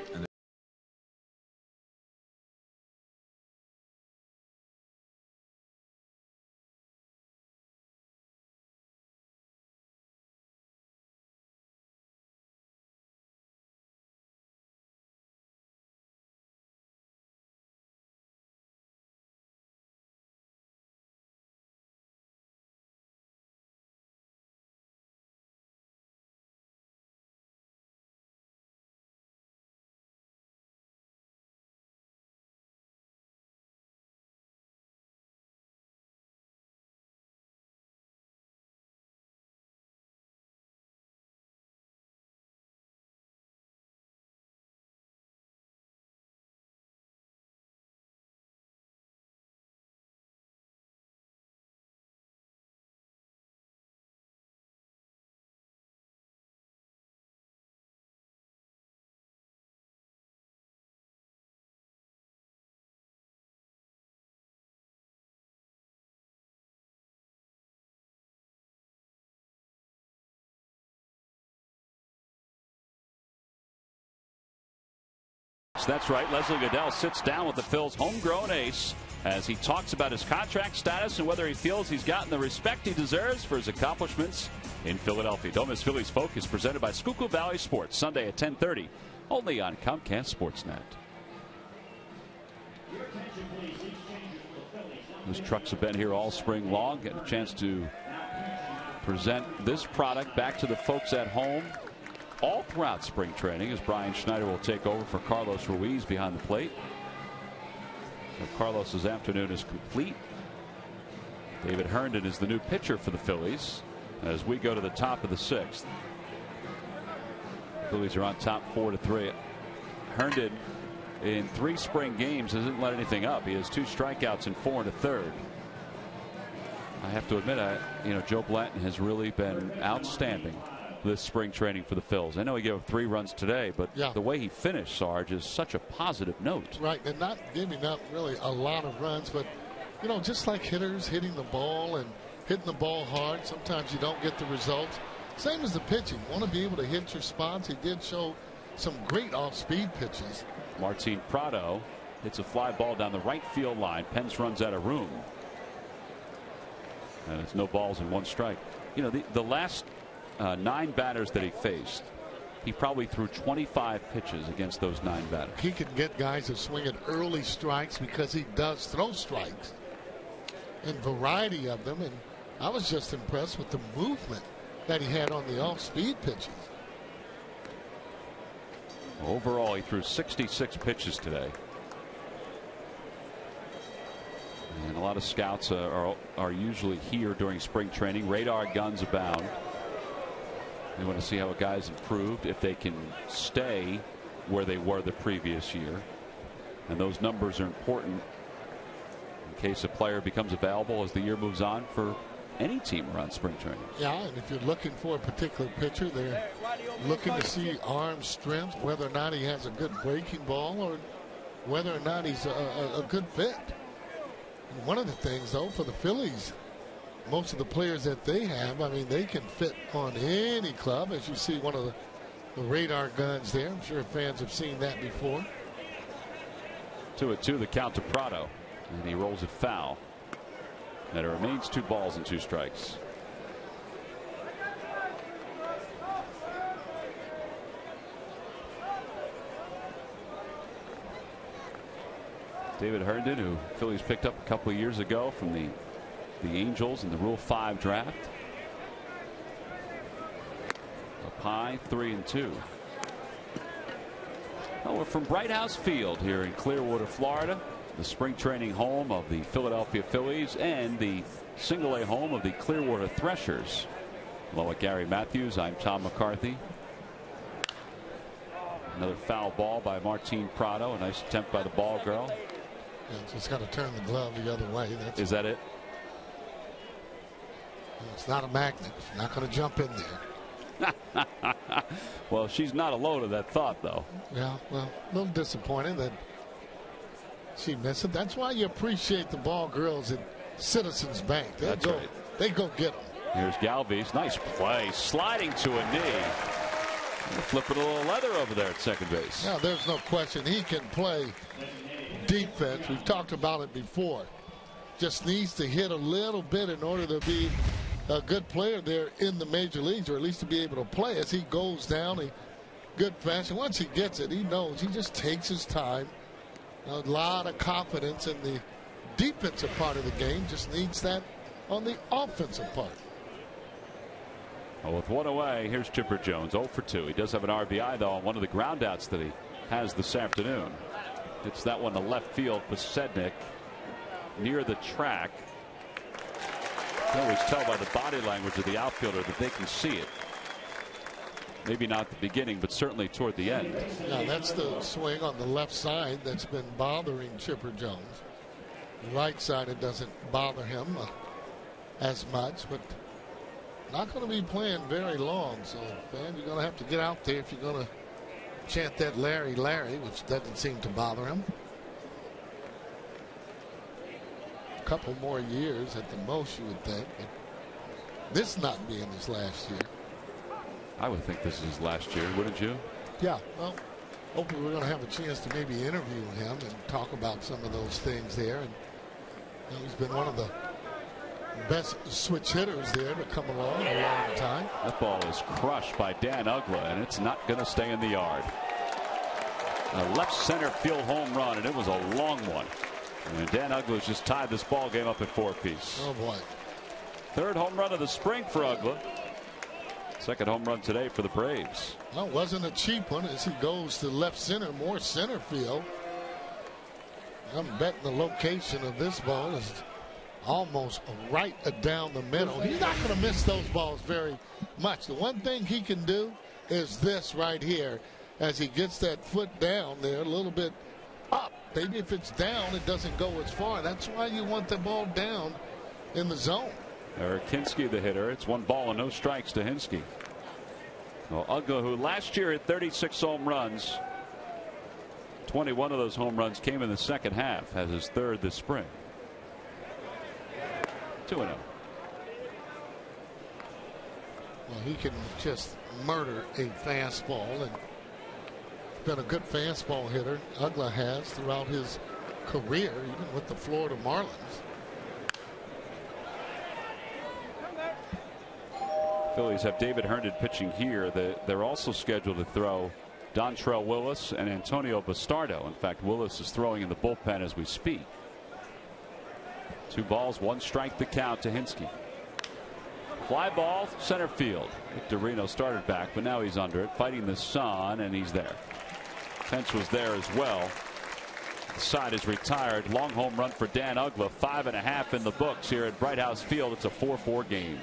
That's right. Leslie Goodell sits down with the Phil's homegrown ace as he talks about his contract status and whether he feels he's gotten the respect he deserves for his accomplishments in Philadelphia. Don't miss Phillies Focus, presented by Schuylkill Valley Sports, Sunday at 10:30, only on Comcast Sportsnet. Those trucks have been here all spring long, getting a chance to present this product back to the folks at home all throughout spring training, as Brian Schneider will take over for Carlos Ruiz behind the plate. So Carlos's afternoon is complete. David Herndon is the new pitcher for the Phillies as we go to the top of the 6th. Phillies are on top 4-3. Herndon in 3 spring games hasn't let anything up. He has 2 strikeouts and 4 1/3. I have to admit, Joe Blanton has really been outstanding this spring training for the Phils. I know he gave up 3 runs today, but the way he finished, Sarge, is such a positive note. Right, and not giving up really a lot of runs, but just like hitters hitting the ball and hitting the ball hard, sometimes you don't get the results. Same as the pitching. Want to be able to hit your spots. He did show some great off-speed pitches. Martin Prado hits a fly ball down the right field line. Pence runs out of room. And it's no balls and 1 strike. The last 9 batters that he faced, he probably threw 25 pitches against those 9 batters. He can get guys to swing at early strikes because he does throw strikes in variety of them, and I was just impressed with the movement that he had on the off-speed pitches. Overall, he threw 66 pitches today. And a lot of scouts are usually here during spring training. Radar guns abound. They want to see how a guy's improved, if they can stay where they were the previous year. And those numbers are important in case a player becomes available as the year moves on for any team around spring training. Yeah, and if you're looking for a particular pitcher, they're looking to see arm strength, whether or not he has a good breaking ball or whether or not he's a good fit. And one of the things, though, for the Phillies, most of the players that they have, I mean, they can fit on any club. As you see one of the radar guns there. I'm sure fans have seen that before. 2-2 the count to Prado, and he rolls it foul. And it remains 2 balls and 2 strikes. David Herndon, who Phillies picked up a couple of years ago from the Angels in the Rule 5 draft. Up high, 3-2. Well, we're from Bright House Field here in Clearwater, Florida, the spring training home of the Philadelphia Phillies and the single-A home of the Clearwater Threshers. Hello, with Gary Matthews, I'm Tom McCarthy. Another foul ball by Martine Prado. A nice attempt by the ball girl. Yeah, just got to turn the glove the other way. Is that it? It's not a magnet. It's not going to jump in there. Well, she's not alone in that thought, though. Yeah, well, a little disappointed that she missed it. That's why you appreciate the ball girls at Citizens Bank. That's right. They go get them. Here's Galvis. Nice play. Sliding to a knee. Flipping a little leather over there at second base. Yeah, there's no question. He can play defense. We've talked about it before. Just needs to hit a little bit in order to be a good player there in the major leagues, or at least to be able to play as he goes down in good fashion. Once he gets it, he knows. He just takes his time. A lot of confidence in the defensive part of the game. Just needs that on the offensive part. Well, with one away, here's Chipper Jones, 0 for 2. He does have an RBI, though, on one of the groundouts that he has this afternoon. It's that one to left field, Posednik, near the track. You can always tell by the body language of the outfielder that they can see it. Maybe not the beginning, but certainly toward the end. Yeah, that's the swing on the left side that's been bothering Chipper Jones. The right side, it doesn't bother him as much, but not going to be playing very long. So, man, you're going to have to get out there if you're going to chant that Larry, Larry, which doesn't seem to bother him. A couple more years at the most, you would think. But this not being his last year. I would think this is his last year, wouldn't you? Yeah, well, hopefully we're going to have a chance to maybe interview him and talk about some of those things there. And you know, he's been one of the best switch hitters there to come along a long time. That ball is crushed by Dan Uggla, and it's not going to stay in the yard. A left center field home run, and it was a long one. And Dan Uggla's just tied this ball game up at 4-apiece. Oh, boy. Third home run of the spring for Uggla. Second home run today for the Braves. Well, it wasn't a cheap one as he goes to left center, more center field. I'm betting the location of this ball is almost right down the middle. He's not going to miss those balls very much. The one thing he can do is this right here as he gets that foot down there a little bit up. Maybe if it's down, it doesn't go as far. That's why you want the ball down in the zone. Eric Hinsky, the hitter. It's 1 ball and no strikes to Hinsky. Well, Uggla, who last year hit 36 home runs, 21 of those home runs came in the second half, has his third this spring. 2-0. Well, he can just murder a fastball, and been a good fastball hitter. Uggla has throughout his career, even with the Florida Marlins. Phillies have David Herndon pitching here. They're also scheduled to throw Dontrell Willis and Antonio Bastardo. In fact, Willis is throwing in the bullpen as we speak. 2 balls, 1 strike, the count to Hinsky. Fly ball, center field. Victorino started back, but now he's under it, fighting the sun, and he's there. Pence was there as well. left side is retired. Long home run for Dan Uggla. 5.5 in the books here at Bright House Field. It's a 4-4 game.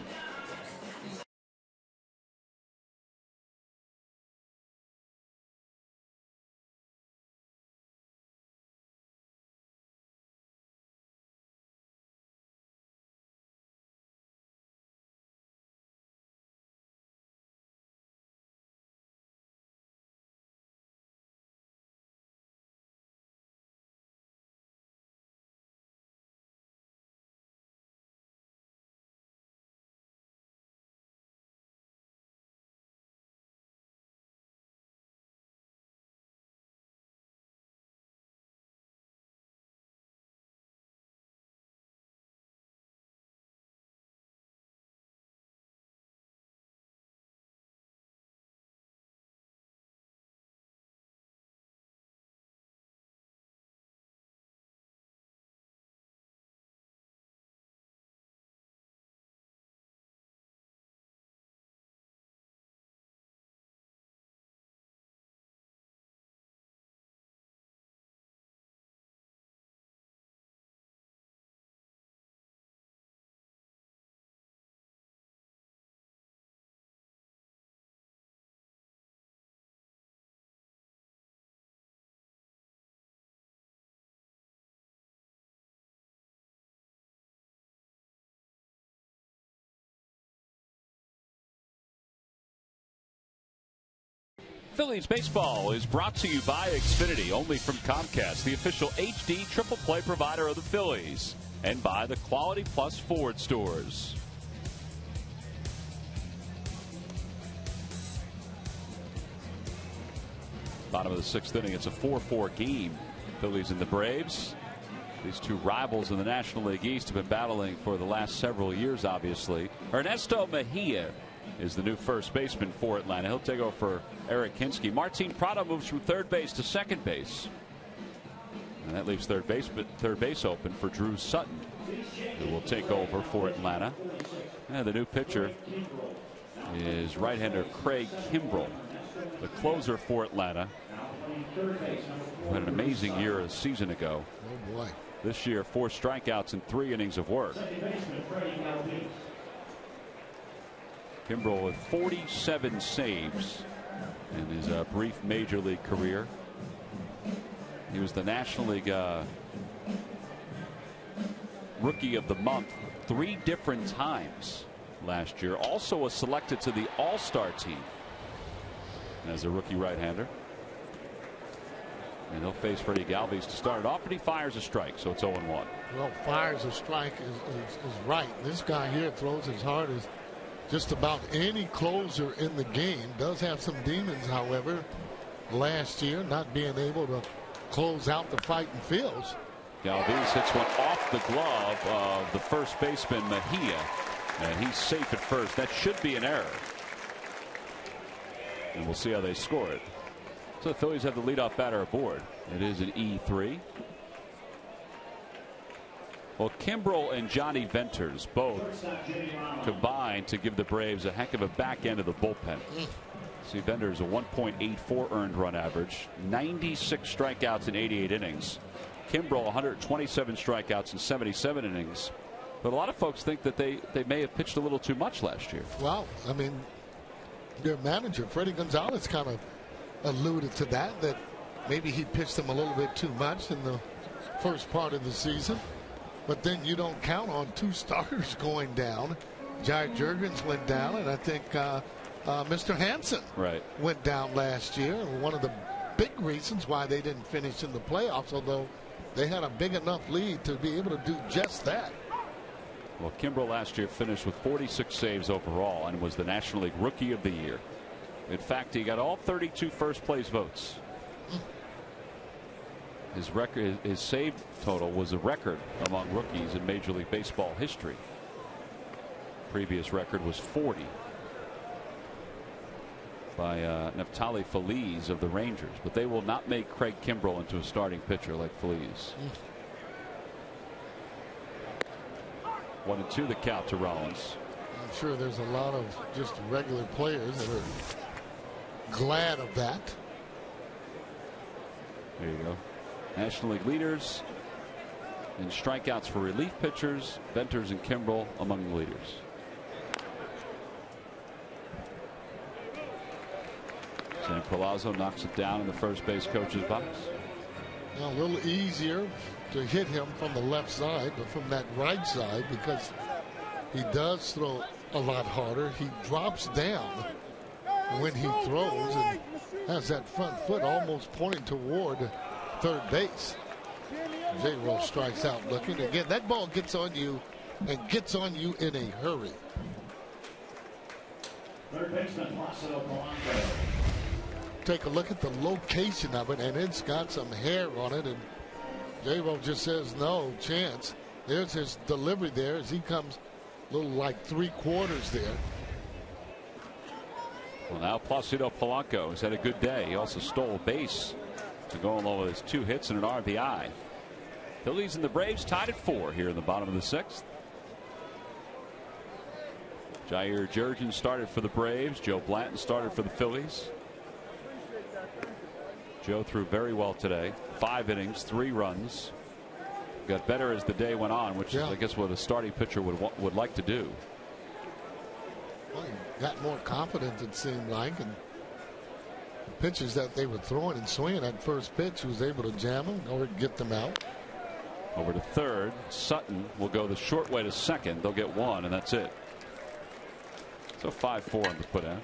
Phillies baseball is brought to you by Xfinity, only from Comcast, the official HD triple play provider of the Phillies, and by the Quality Plus Ford stores. Bottom of the 6th inning, it's a 4-4 game. Phillies and the Braves. These two rivals in the National League East have been battling for the last several years, obviously. Ernesto Mejia is the new first baseman for Atlanta. He'll take over for Eric Hinsky. Martin Prado moves from third base to second base. And that leaves third base open for Drew Sutton, who will take over for Atlanta. And the new pitcher is right-hander Craig Kimbrell, the closer for Atlanta. Who had an amazing year a season ago. Oh boy. This year, 4 strikeouts and 3 innings of work. Kimbrell with 47 saves in his brief major league career. He was the National League Rookie of the Month 3 different times last year. Also was selected to the All-Star team as a rookie right-hander. And he'll face Freddie Galvis to start it off, but he fires a strike, so it's 0-1. Well, fires a strike is right. This guy here throws as hard as just about any closer in the game. Does have some demons, however, last year, not being able to close out the fighting fields. Galvis hits one off the glove of the first baseman Mejia, and he's safe at first. That should be an error. And we'll see how they score it. So the Phillies have the leadoff batter aboard. It is an E3. Well, Kimbrell and Johnny Venters both combined to give the Braves a heck of a back end of the bullpen. See, Venters a 1.84 earned run average, 96 strikeouts in 88 innings. Kimbrell 127 strikeouts in 77 innings. But a lot of folks think that they may have pitched a little too much last year. Well, I mean, their manager, Freddie Gonzalez, kind of alluded to that maybe he pitched them a little bit too much in the first part of the season. But then you don't count on 2 starters going down. Jair Jurgens went down, and I think Mr. Hansen went down last year. One of the big reasons why they didn't finish in the playoffs, although they had a big enough lead to be able to do just that. Well, Kimbrell last year finished with 46 saves overall and was the National League Rookie of the Year. In fact, he got all 32 first place votes. His record, his save total was a record among rookies in Major League Baseball history. Previous record was 40 by Neftali Feliz of the Rangers, but they will not make Craig Kimbrell into a starting pitcher like Feliz. 1-2 the count to Rollins. I'm sure there's a lot of just regular players that are glad of that. There you go. National League leaders in strikeouts for relief pitchers. Venters and Kimbrel among the leaders. Sam Palazzo knocks it down in the first base coach's box. Now, a little easier to hit him from the left side, but from that right side, because he does throw a lot harder. He drops down when he throws and has that front foot almost pointing toward third base. J-Rose strikes out looking. Again, that ball gets on you and gets on you in a hurry. Third baseman Placido Polanco. Take a look at the location of it, and it's got some hair on it, and J-Rose just says no chance. There's his delivery there as he comes a little like 3/4 there. Well, now Placido Polanco has had a good day. He also stole a base to go along with his 2 hits and an RBI. Phillies and the Braves tied at 4 here in the bottom of the 6th. Jair Jurgen started for the Braves. Joe Blanton started for the Phillies. Joe threw very well today. 5 innings, 3 runs. Got better as the day went on, which is, I guess, what a starting pitcher would like to do. Well, he got more confident, it seemed like, and the pitches that they were throwing and swinging at first pitch, he was able to jam them or get them out. Over to third. Sutton will go the short way to second. They'll get 1, and that's it. So 5-4 on the put out.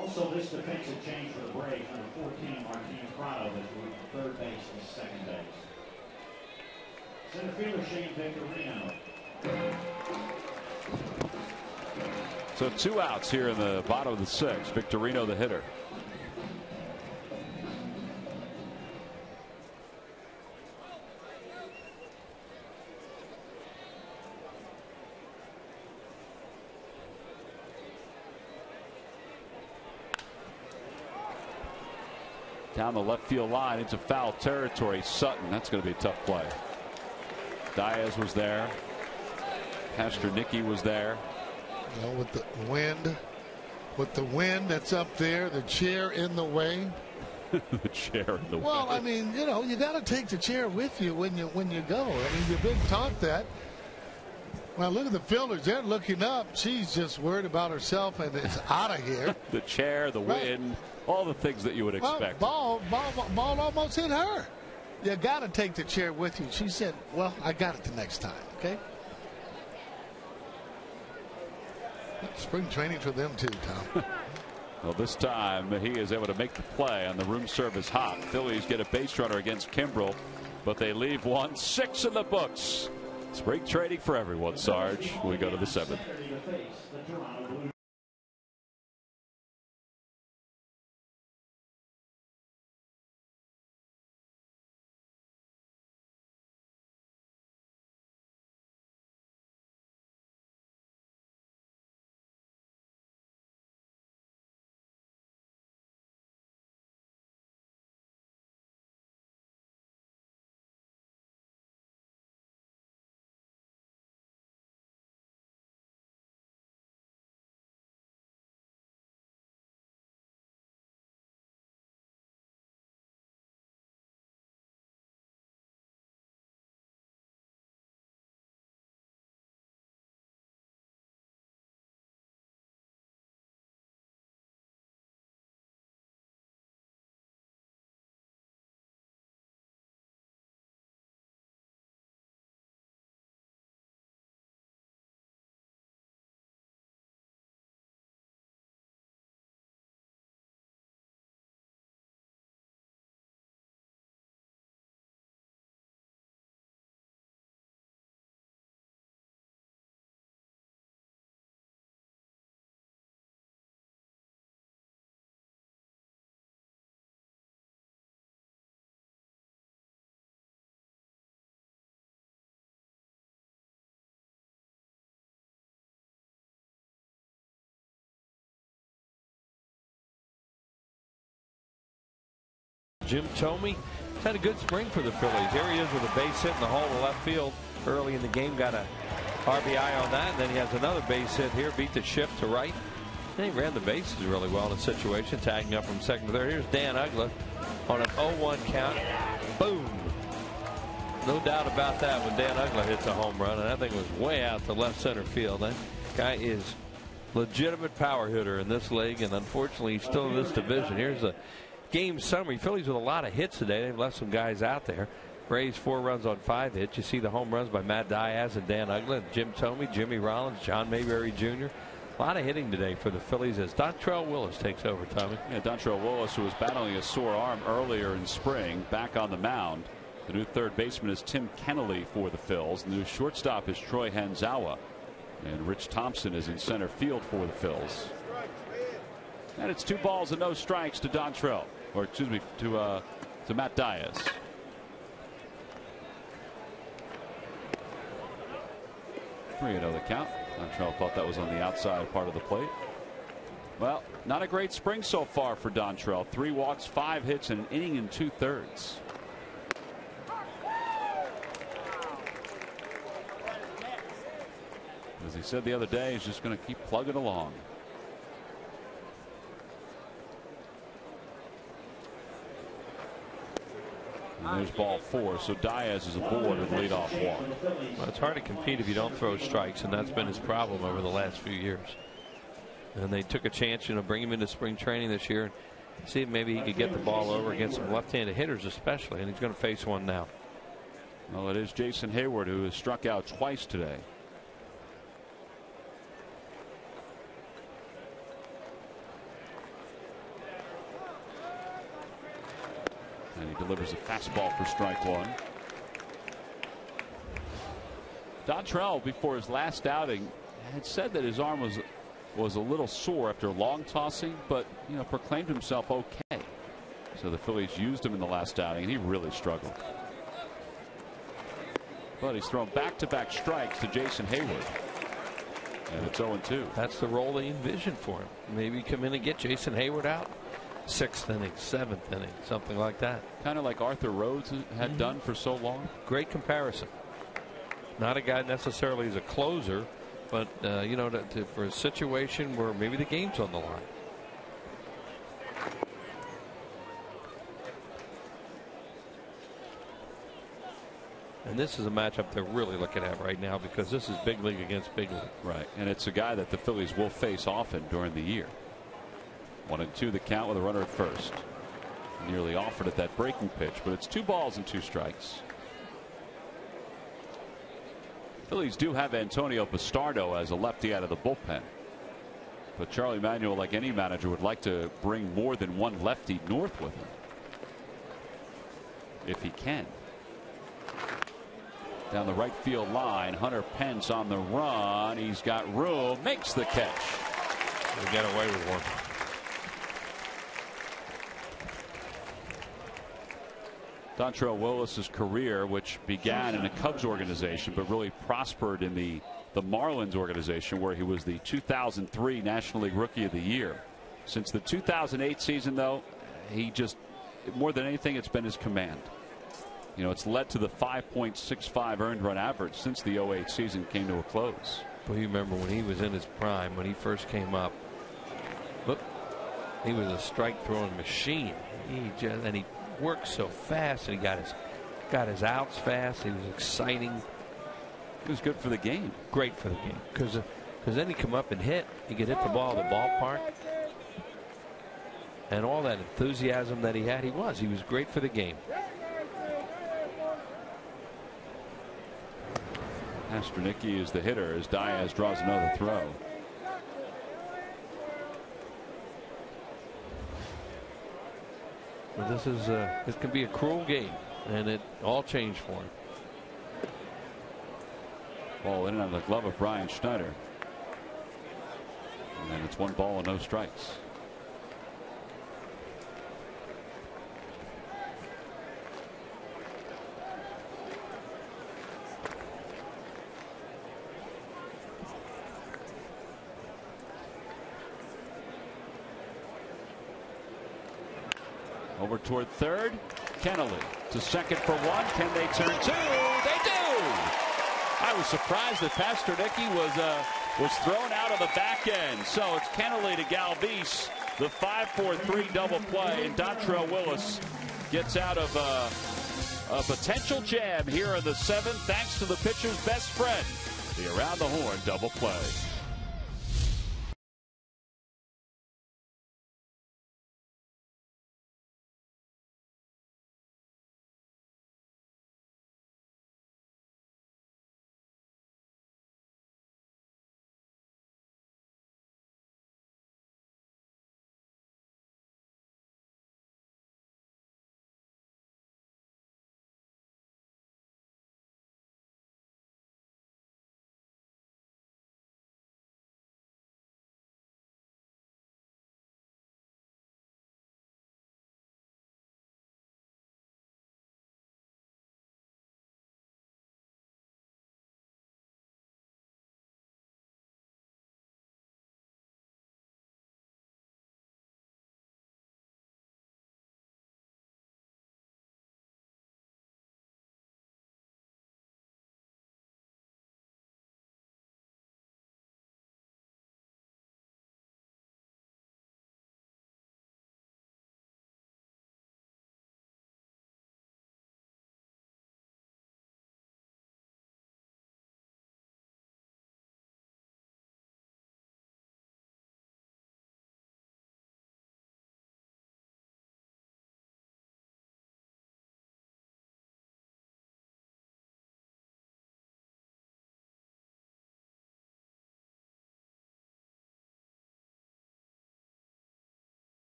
Also, this defensive change for the Braves, number 14, Martin Prado, has moved from third base to second base. Center fielder Shane Victorino. So 2 outs here in the bottom of the 6th. Victorino the hitter. Down the left field line into foul territory. Sutton, that's going to be a tough play. Diaz was there. Pastor-Nicky was there. You know, with the wind that's up there, the chair in the way. The chair in the way. Well, I mean, you know, you got to take the chair with you when you go. I mean, you've been taught that. Well, look at the fielders. They're looking up. She's just worried about herself and is out of here. The chair, the wind, all the things that you would expect. Ball almost hit her. You got to take the chair with you. She said, well, I got it the next time, okay? Spring training for them too, Tom. Well, this time he is able to make the play on the room service hop. Phillies get a base runner against Kimbrel, but they leave 1. 6 in the books. Spring training for everyone, Sarge. We go to the 7th. Jim Thome had a good spring for the Phillies. Here he is with a base hit in the hole to left field early in the game. Got a RBI on that, and then he has another base hit here. Beat the shift to right. He ran the bases really well in the situation, tagging up from second to third. Here's Dan Uggla on an 0-1 count. Boom. No doubt about that when Dan Uggla hits a home run, and that thing was way out to left center field. That guy is legitimate power hitter in this league, and unfortunately he's still in this division. Here's a game summary. Phillies with a lot of hits today. They've left some guys out there. Braves 4 runs on 5 hits. You see the home runs by Matt Diaz and Dan Uggla, Jim Thome, Jimmy Rollins, John Mayberry Jr. A lot of hitting today for the Phillies as Dontrelle Willis takes over, Tommy. Yeah, Dontrelle Willis, who was battling a sore arm earlier in spring, back on the mound. The new third baseman is Tim Kennelly for the Phils. The new shortstop is Troy Hanzawa. And Rich Thompson is in center field for the Phils. And it's 2 balls and no strikes to Dontrelle, or excuse me, to Matt Diaz. The count. Dontrelle thought that was on the outside part of the plate. Well, not a great spring so far for Dontrelle. 3 walks, 5 hits, and an inning and 2/3. As he said the other day, he's just going to keep plugging along. And there's ball 4, so Diaz is aboard with leadoff walk. Well, it's hard to compete if you don't throw strikes, and that's been his problem over the last few years. And they took a chance, bring him into spring training this year and see if maybe he could get the ball over against some left-handed hitters especially, and he's going to face one now. Well, it is Jason Hayward who has struck out twice today. And he delivers a fastball for strike 1. Dontrelle, before his last outing, had said that his arm was a little sore after long tossing, but proclaimed himself okay. So the Phillies used him in the last outing, and he really struggled. But he's thrown back-to-back strikes to Jason Hayward. And it's 0-2. That's the role they envisioned for him. Maybe come in and get Jason Hayward out. 6th inning, 7th inning, something like that. Kind of like Arthur Rhodes had done for so long. Great comparison. Not a guy necessarily as a closer, but for a situation where maybe the game's on the line. And this is a matchup they're really looking at right now because this is big league against big league. Right, and it's a guy that the Phillies will face often during the year. 1-2 the count with a runner at first. Nearly offered at that breaking pitch, but it's 2 balls and 2 strikes. Phillies do have Antonio Bastardo as a lefty out of the bullpen. But Charlie Manuel, like any manager, would like to bring more than one lefty north with him. If he can. Down the right field line, Hunter Pence on the run. He's got room, makes the catch. They get away with one. Dontrelle Willis's career, which began in a Cubs organization but really prospered in the Marlins organization, where he was the 2003 National League Rookie of the Year. Since the 2008 season, though, he just, more than anything, it's been his command. It's led to the 5.65 earned run average since the 08 season came to a close. Well, you remember when he was in his prime, when he first came up, look, he was a strike throwing machine. He worked so fast, and he got his outs fast. He was exciting. He was good for the game. Great for the game, because then he'd come up and hit. He could hit the ball at the ballpark, and all that enthusiasm that he had, he was great for the game. Astranicki is the hitter as Diaz draws another throw. Well, this can be a cruel game, and it all changed for him. Ball in and out of the glove of Brian Schneider. And it's 1 ball and no strikes. Over toward third. Kennelly to second for 1. Can they turn 2? They do. I was surprised that Pasternicki was was thrown out of the back end. So it's Kenneally to Galvis, the 5-4-3 double play, and Dontrell Willis gets out of a potential jam here in the 7th, thanks to the pitcher's best friend, the around the horn double play.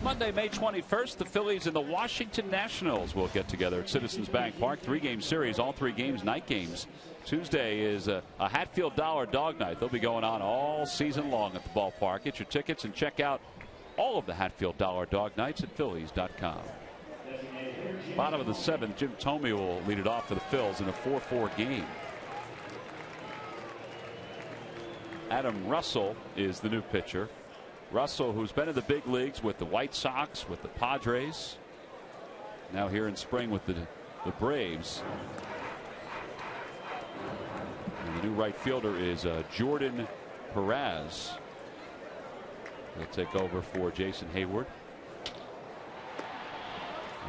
Monday, May 21st, the Phillies and the Washington Nationals will get together at Citizens Bank Park. 3-game series, all 3 games, night games. Tuesday is a Hatfield Dollar Dog Night. They'll be going on all season long at the ballpark. Get your tickets and check out all of the Hatfield Dollar Dog Nights at Phillies.com. Bottom of the 7th, Jim Thome will lead it off for the Phils in a 4-4 game. Adam Russell is the new pitcher. Russell, who's been in the big leagues with the White Sox, with the Padres, now here in spring with the Braves. And the new right fielder is Jordan Perez. He'll take over for Jason Hayward.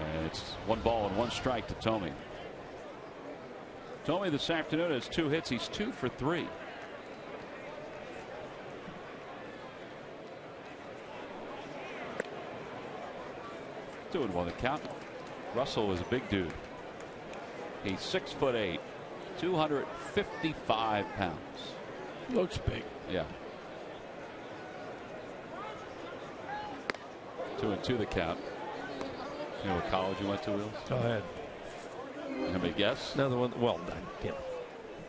And it's 1 ball and 1 strike to Thome. Thome this afternoon has 2 hits. He's 2 for 3. Doing well the count. Russell is a big dude. He's 6'8", 255 pounds. Looks big. Yeah. 2-2 the count. You know what college you went to, Wills? Go ahead. Anybody guess? Another one. Well, you know,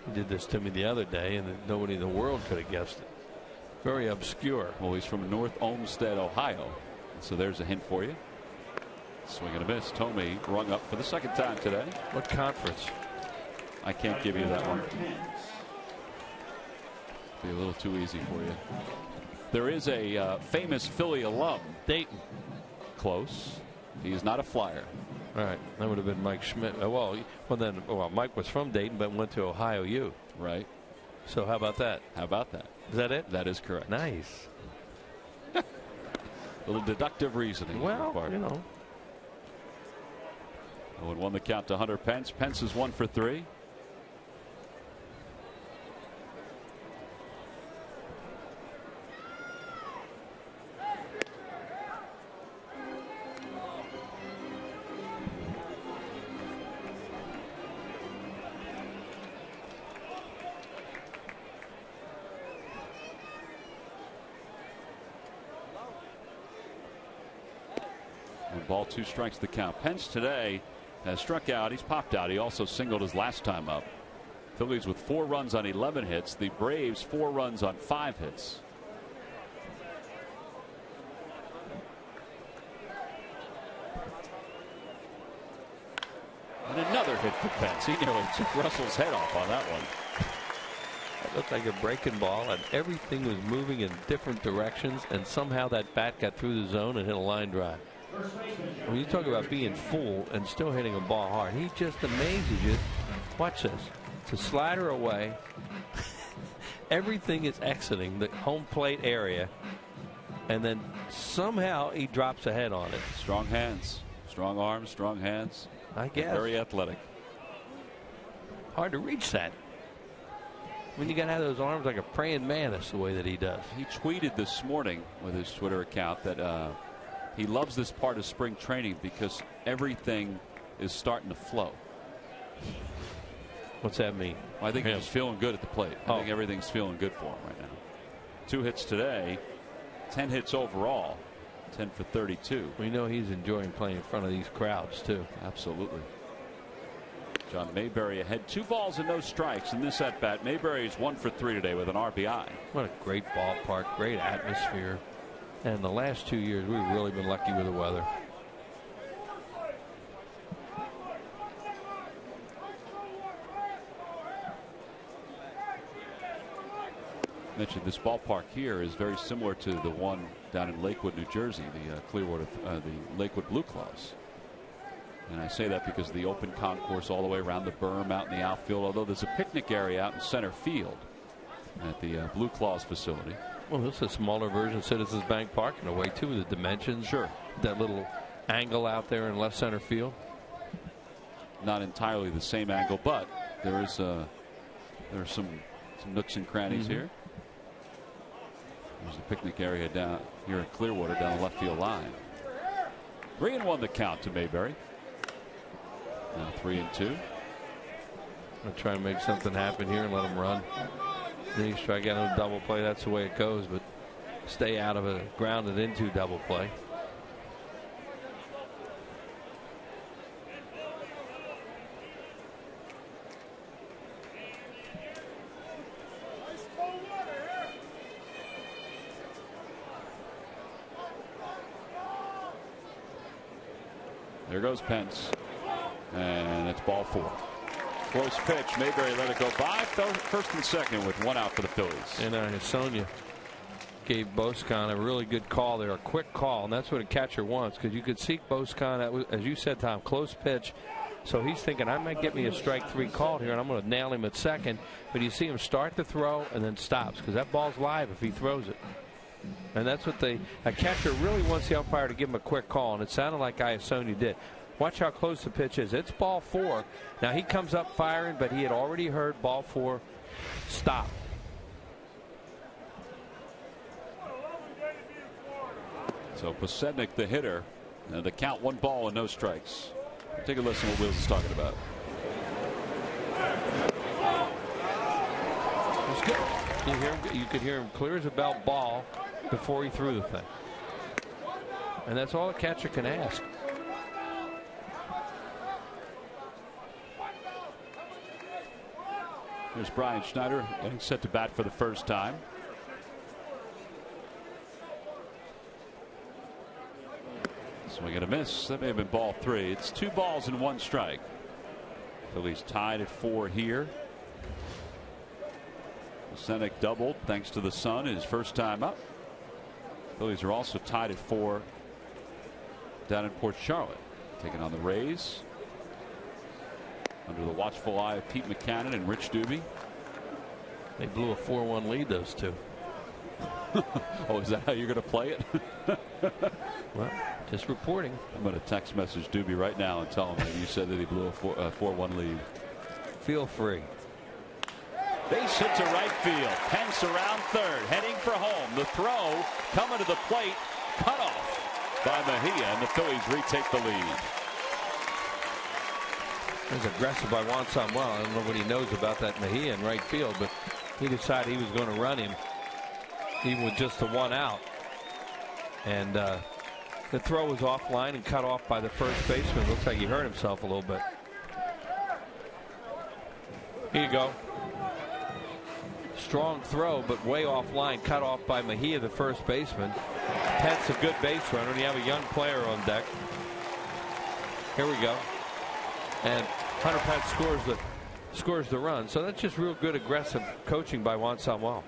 he did this to me the other day, and nobody in the world could have guessed it. Very obscure. Well, he's from North Olmsted, Ohio. So there's a hint for you. Swing and a miss. Thome rung up for the 2nd time today. What conference? I can't give you that one. Be a little too easy for you. There is a famous Philly alum. Dayton. Close. He is not a Flyer. All right. That would have been Mike Schmidt. Well, Mike was from Dayton, but went to Ohio U. Right. So how about that? How about that? Is that it? That is correct. Nice. A little deductive reasoning. Well, you know. 0-1 the count to Hunter Pence. Pence is 1 for 3. Ball, 2 strikes the count. Pence today has struck out. He's popped out. He also singled his last time up. Phillies with 4 runs on 11 hits. The Braves 4 runs on 5 hits. hit for Pence. He nearly took Russell's head off on that one. It looked like a breaking ball, and everything was moving in different directions, and somehow that bat got through the zone and hit a line drive. When you talk about being full and still hitting a ball hard, he just amazes you. Watch this. It's a slider away. Everything is exiting the home plate area, and then somehow he drops a head on it. Strong hands, strong arms, strong hands. I guess. Very athletic. Hard to reach that. When you got to have those arms like a praying mantis the way that he does. He tweeted this morning with his Twitter account that he loves this part of spring training because everything is starting to flow. What's that mean? Well, I think he's feeling good at the plate. I think everything's feeling good for him right now. 2 hits today, 10 hits overall, 10 for 32. We know he's enjoying playing in front of these crowds too. Absolutely. John Mayberry ahead, 2 balls and no strikes in this at bat. Mayberry is 1 for 3 today with an RBI. What a great ballpark, great atmosphere. And the last 2 years, we've really been lucky with the weather. Mentioned this ballpark here is very similar to the one down in Lakewood, New Jersey, the Lakewood Blue Claws. And I say that because of the open concourse all the way around the berm out in the outfield, although there's a picnic area out in center field at the Blue Claws facility. Well, this is a smaller version of Citizens Bank Park in a way, too, the dimensions. Sure. That little angle out there in left center field. Not entirely the same angle, but there are some nooks and crannies here. There's a picnic area down here in Clearwater down the left field line. 3-1 the count to Mayberry. Now 3-2. I'll try and make something happen here and let him run. Then you strike out on a double play. That's the way it goes, but stay out of a grounded into double play. There goes Pence. And it's ball 4. Close pitch. Mayberry let it go by. First and second with 1 out for the Phillies. And Sonia gave Boscon a really good call there, a quick call, and that's what a catcher wants, because you could see Boscon, as you said, Tom, close pitch. So he's thinking, I might get me a strike 3 called here, and I'm going to nail him at second. But you see him start the throw and then stops, because that ball's live if he throws it. And that's what a catcher really wants the umpire to give him a quick call, and it sounded like Iasonia did. Watch how close the pitch is. It's ball 4. Now he comes up firing, but he had already heard ball 4 stop. So Posednik, the hitter, and the count 1 ball and no strikes. Take a listen to what Wills is talking about. It's good. You could hear him clear as a bell ball before he threw the thing. And that's all a catcher can ask. Here's Brian Schneider getting set to bat for the first time. Swing and a miss. That may have been ball 3. It's 2 balls and 1 strike. Phillies tied at 4 here. Senek doubled thanks to the sun his first time up. Phillies are also tied at 4 down in Port Charlotte, taking on the Rays. Under the watchful eye of Pete Buchanan and Rich Doobie. They blew a 4-1 lead, those two. Oh, is that how you're going to play it? Well, just reporting. I'm going to text message Doobie right now and tell him that you said that he blew a 4-1 lead. Feel free. Base hit to right field. Pence around third, heading for home. The throw coming to the plate, cut off by Mejia, and the Phillies retake the lead. It was aggressive by Juan Samuel. I don't know what he knows about that Mejia in right field, but he decided he was going to run him even with just the 1 out. And the throw was offline and cut off by the first baseman. Looks like he hurt himself a little bit. Here you go. Strong throw, but way offline, cut off by Mejia, the first baseman. Pence, a good base runner, and you have a young player on deck. Here we go. And Hunter Pat scores the run. So that's just real good aggressive coaching by Juan Samuel.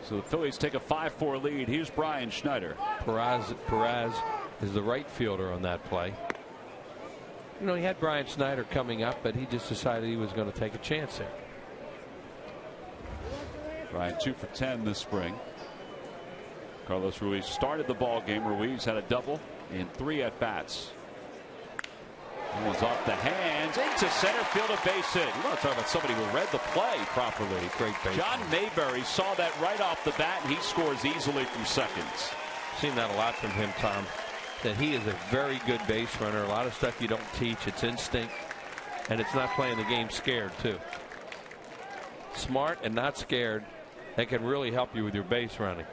So the Phillies take a 5-4 lead. Here's Brian Schneider. Perez is the right fielder on that play. You know, he had Brian Schneider coming up, but he just decided he was going to take a chance there. Brian 2 for 10 this spring. Carlos Ruiz started the ball game. Ruiz had a double in 3 at-bats. That one's off the hands into center field, a base hit. You want to talk about somebody who read the play properly. Great base. John Mayberry saw that right off the bat, and he scores easily from seconds. Seen that a lot from him, Tom. That he is a very good base runner. A lot of stuff you don't teach. It's instinct, and it's not playing the game scared too. Smart and not scared. That can really help you with your base running.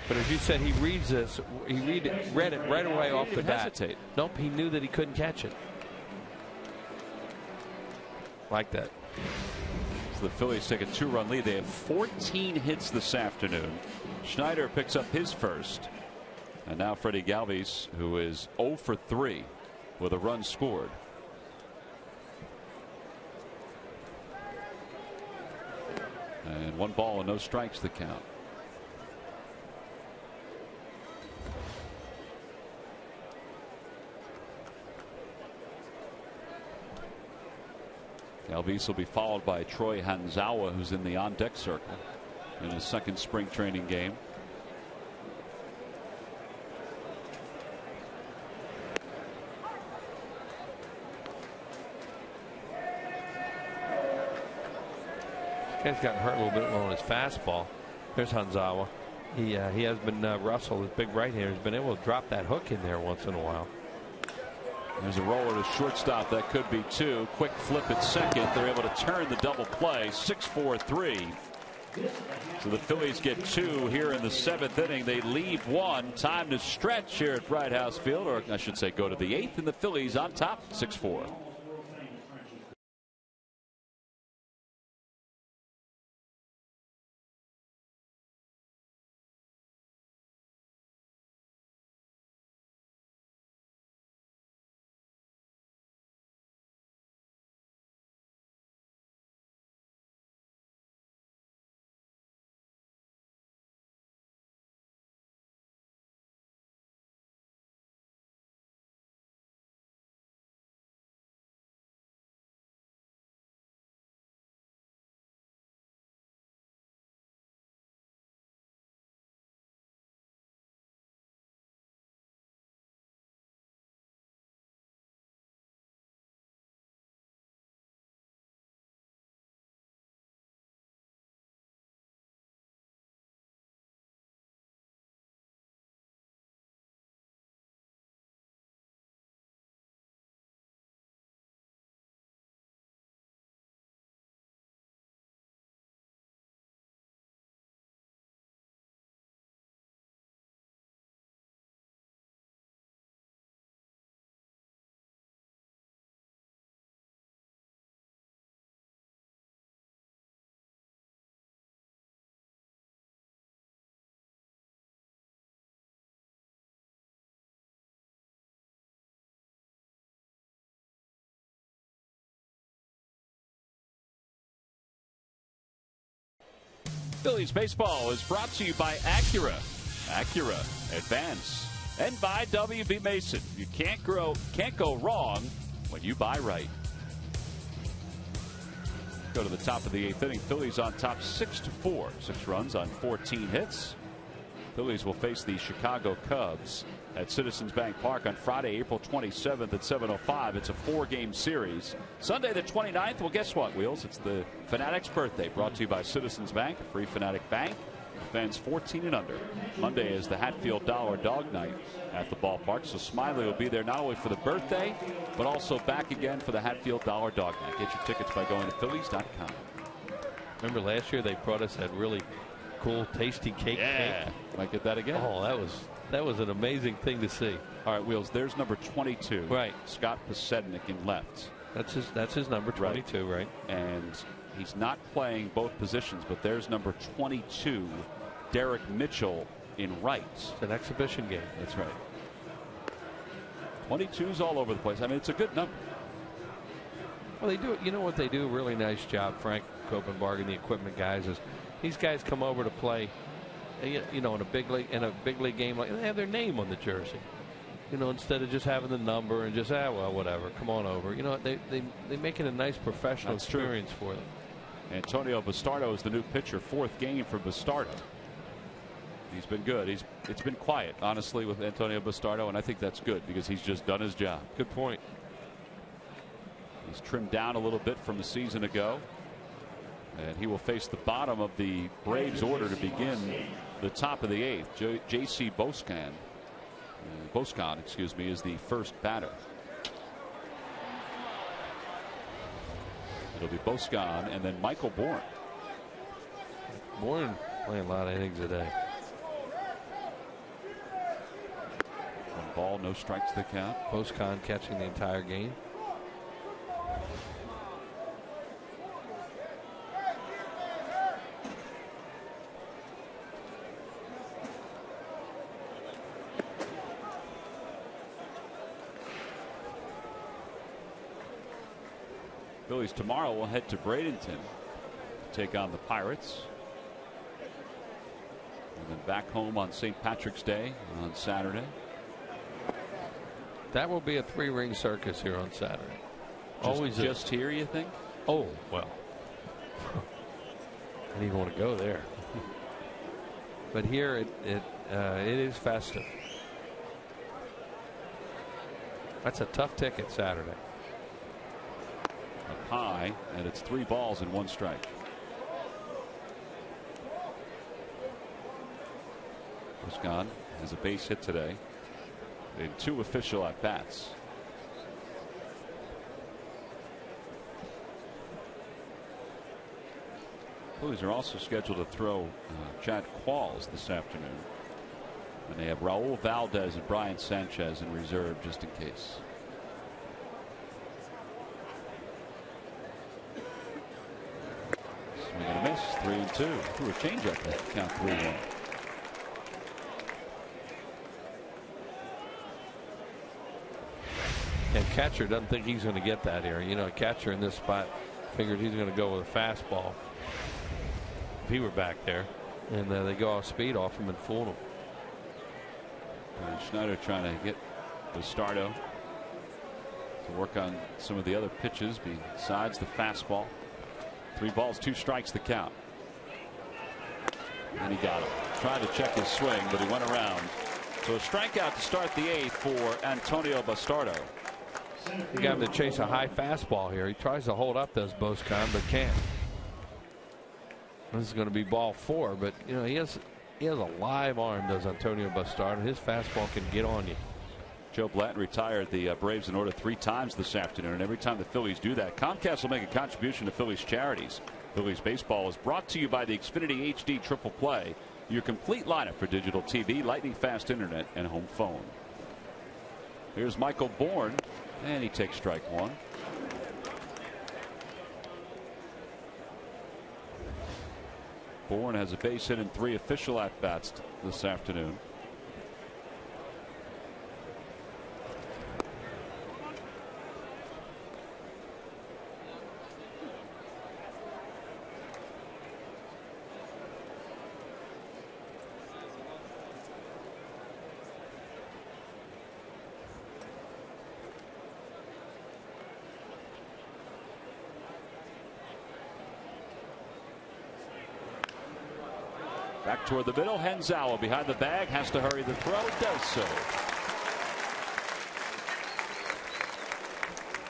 But as you said, he reads this. He read it right away off the bat. Hesitate. Nope, he knew that he couldn't catch it. Like that. So the Phillies take a 2-run lead. They have 14 hits this afternoon. Schneider picks up his first. And now Freddie Galvis, who is 0 for 3 with a run scored. And 1 ball and no strikes the count. Galvis will be followed by Troy Hanzawa, who's in the on-deck circle in his second spring training game. This guy's gotten hurt a little bit on his fastball. There's Hanzawa. He has been Russell, his big right-hander, has been able to drop that hook in there once in a while. There's a roller to shortstop. That could be 2. Quick flip at second. They're able to turn the double play. 6-4-3. So the Phillies get 2 here in the 7th inning. They leave 1. Time to stretch here at Bright House Field, or I should say go to the 8th, and the Phillies on top 6-4. Phillies baseball is brought to you by Acura. Acura Advance. And by WB Mason. You can't go wrong when you buy right. Go to the top of the 8th inning. Phillies on top 6-4. 6 runs on 14 hits. Phillies will face the Chicago Cubs at Citizens Bank Park on Friday, April 27th at 7:05. It's a 4-game series. Sunday the 29th. Well, guess what, Wheels? It's the Fanatic's birthday, brought to you by Citizens Bank, a free Fanatic bank. Fans 14 and under. Monday is the Hatfield Dollar Dog Night at the ballpark. So Smiley will be there not only for the birthday, but also back again for the Hatfield Dollar Dog Night. Get your tickets by going to Phillies.com. Remember last year they brought us that really cool, tasty cake. Yeah, might get that again. Oh, that was an amazing thing to see. All right, Wheels. There's number 22. Right, Scott Pasednik in left. That's his number 22, right? And he's not playing both positions, but there's number 22, Derek Mitchell in right. It's an exhibition game. That's right. 22s all over the place. I mean, it's a good number. Well, they do. You know what they do? Really nice job, Frank Kopenbarg and the equipment guys. Is these guys come over to play, you know, in a big league game, like they have their name on the jersey. You know, instead of just having the number and just well, whatever, come on over. You know, they make it a nice professional experience for them. Antonio Bastardo is the new pitcher. 4th game for Bastardo. He's been good. It's been quiet, honestly, with Antonio Bastardo, and I think that's good because he's just done his job. Good point. He's trimmed down a little bit from a season ago, and he will face the bottom of the Braves order to begin the top of the 8th. J.C. Boscan, excuse me, is the first batter. It'll be Boscan and then Michael Bourne. Bourne playing a lot of innings a day. 1 ball, no strikes to count. Boscan catching the entire game. Phillies tomorrow will head to Bradenton to take on the Pirates. And then back home on St. Patrick's Day on Saturday. That will be a 3-ring circus here on Saturday. Always just here, you think? Oh, well. I didn't even want to go there. But here it is festive. That's a tough ticket Saturday. Up high, and it's 3 balls and 1 strike. Boscan has a base hit today in 2 official at bats. Phillies are also scheduled to throw Chad Qualls this afternoon, and they have Raul Valdez and Brian Sanchez in reserve just in case. Swing and a miss. 3-2. Threw a changeup at count 3-1. And catcher doesn't think he's going to get that here. You know, a catcher in this spot figures he's going to go with a fastball if he were back there, and they go off speed off him and fool him. And Schneider trying to get Bastardo to work on some of the other pitches besides the fastball. 3 balls, 2 strikes the count. And he got him. Tried to check his swing, but he went around. So a strikeout to start the 8th for Antonio Bastardo. You got him to chase a high fastball here. He tries to hold up those Boscan, but can't. This is going to be ball 4, but you know he has a live arm, does Antonio Bastardo. His fastball can get on you. Joe Blanton retired the Braves in order 3 times this afternoon, and every time the Phillies do that, Comcast will make a contribution to Phillies charities. Phillies baseball is brought to you by the Xfinity HD Triple Play, your complete lineup for digital TV, lightning fast internet, and home phone. Here's Michael Bourne, and he takes strike 1. Bourne has a base hit in 3 official at-bats this afternoon. Back toward the middle. Henzawa behind the bag, has to hurry the throw, does so.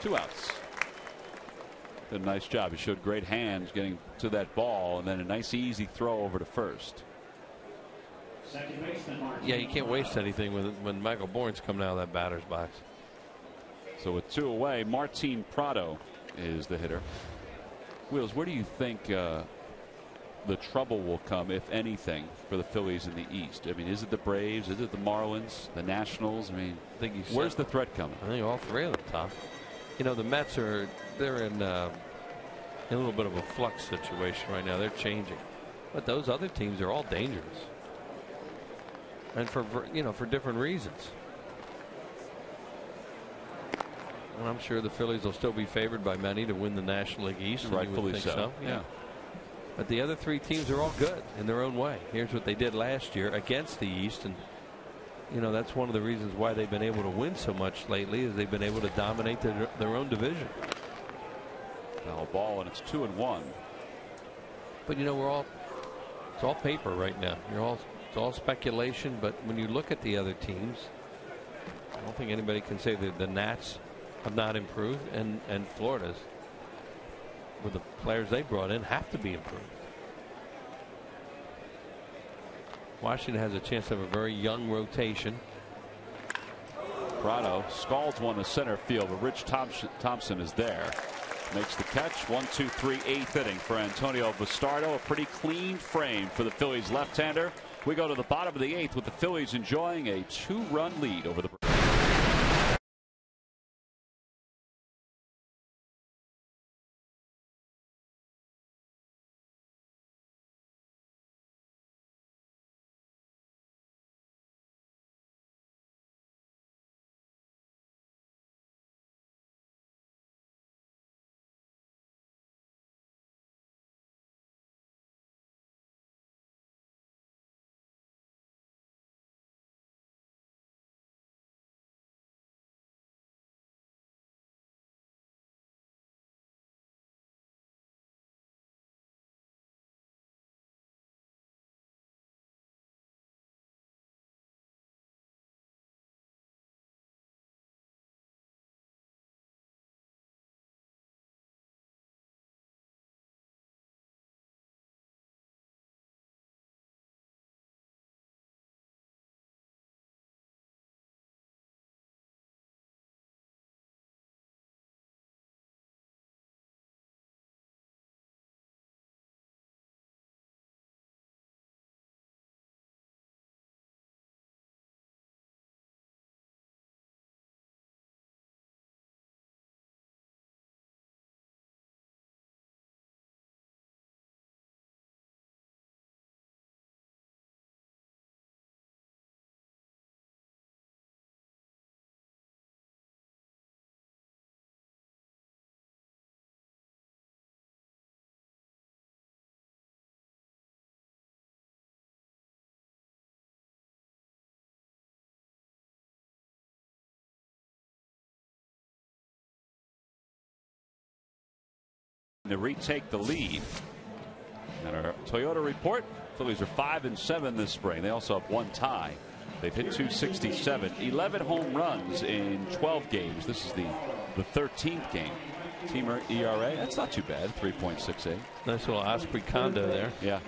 2 outs. Did a nice job. He showed great hands getting to that ball, and then a nice easy throw over to first. Yeah, you can't waste anything when Michael Bourne's coming out of that batter's box. So with 2 away, Martin Prado is the hitter. Wheels, where do you think the trouble will come, if anything, for the Phillies in the East? I mean, is it the Braves? Is it the Marlins? The Nationals? I mean, where's the threat coming? I think all 3 of them, Tom. You know, the Mets they're in a little bit of a flux situation right now. They're changing, but those other teams are all dangerous, and for different reasons. And I'm sure the Phillies will still be favored by many to win the National League East. Rightfully so. Yeah. But the other three teams are all good in their own way. Here's what they did last year against the East, and that's one of the reasons why they've been able to win so much lately, is they've been able to dominate their own division. Foul ball, and it's 2-1. But it's all paper right now. It's all speculation. But when you look at the other teams, I don't think anybody can say that the Nats have not improved, and Florida's, with the players they brought in, have to be improved. Washington has a chance to have a very young rotation. Prado scalds one to center field, but Rich Thompson is there. Makes the catch. 1-2-3, 8th inning for Antonio Bastardo. A pretty clean frame for the Phillies left-hander. We go to the bottom of the 8th with the Phillies enjoying a 2-run lead over the to retake the lead. And our Toyota report, Phillies are 5-7 this spring. They also have one tie. They've hit 267, 11 home runs in 12 games. This is the 13th game. Team ERA, that's not too bad, 3.68. Nice little Osprey condo there. Yeah.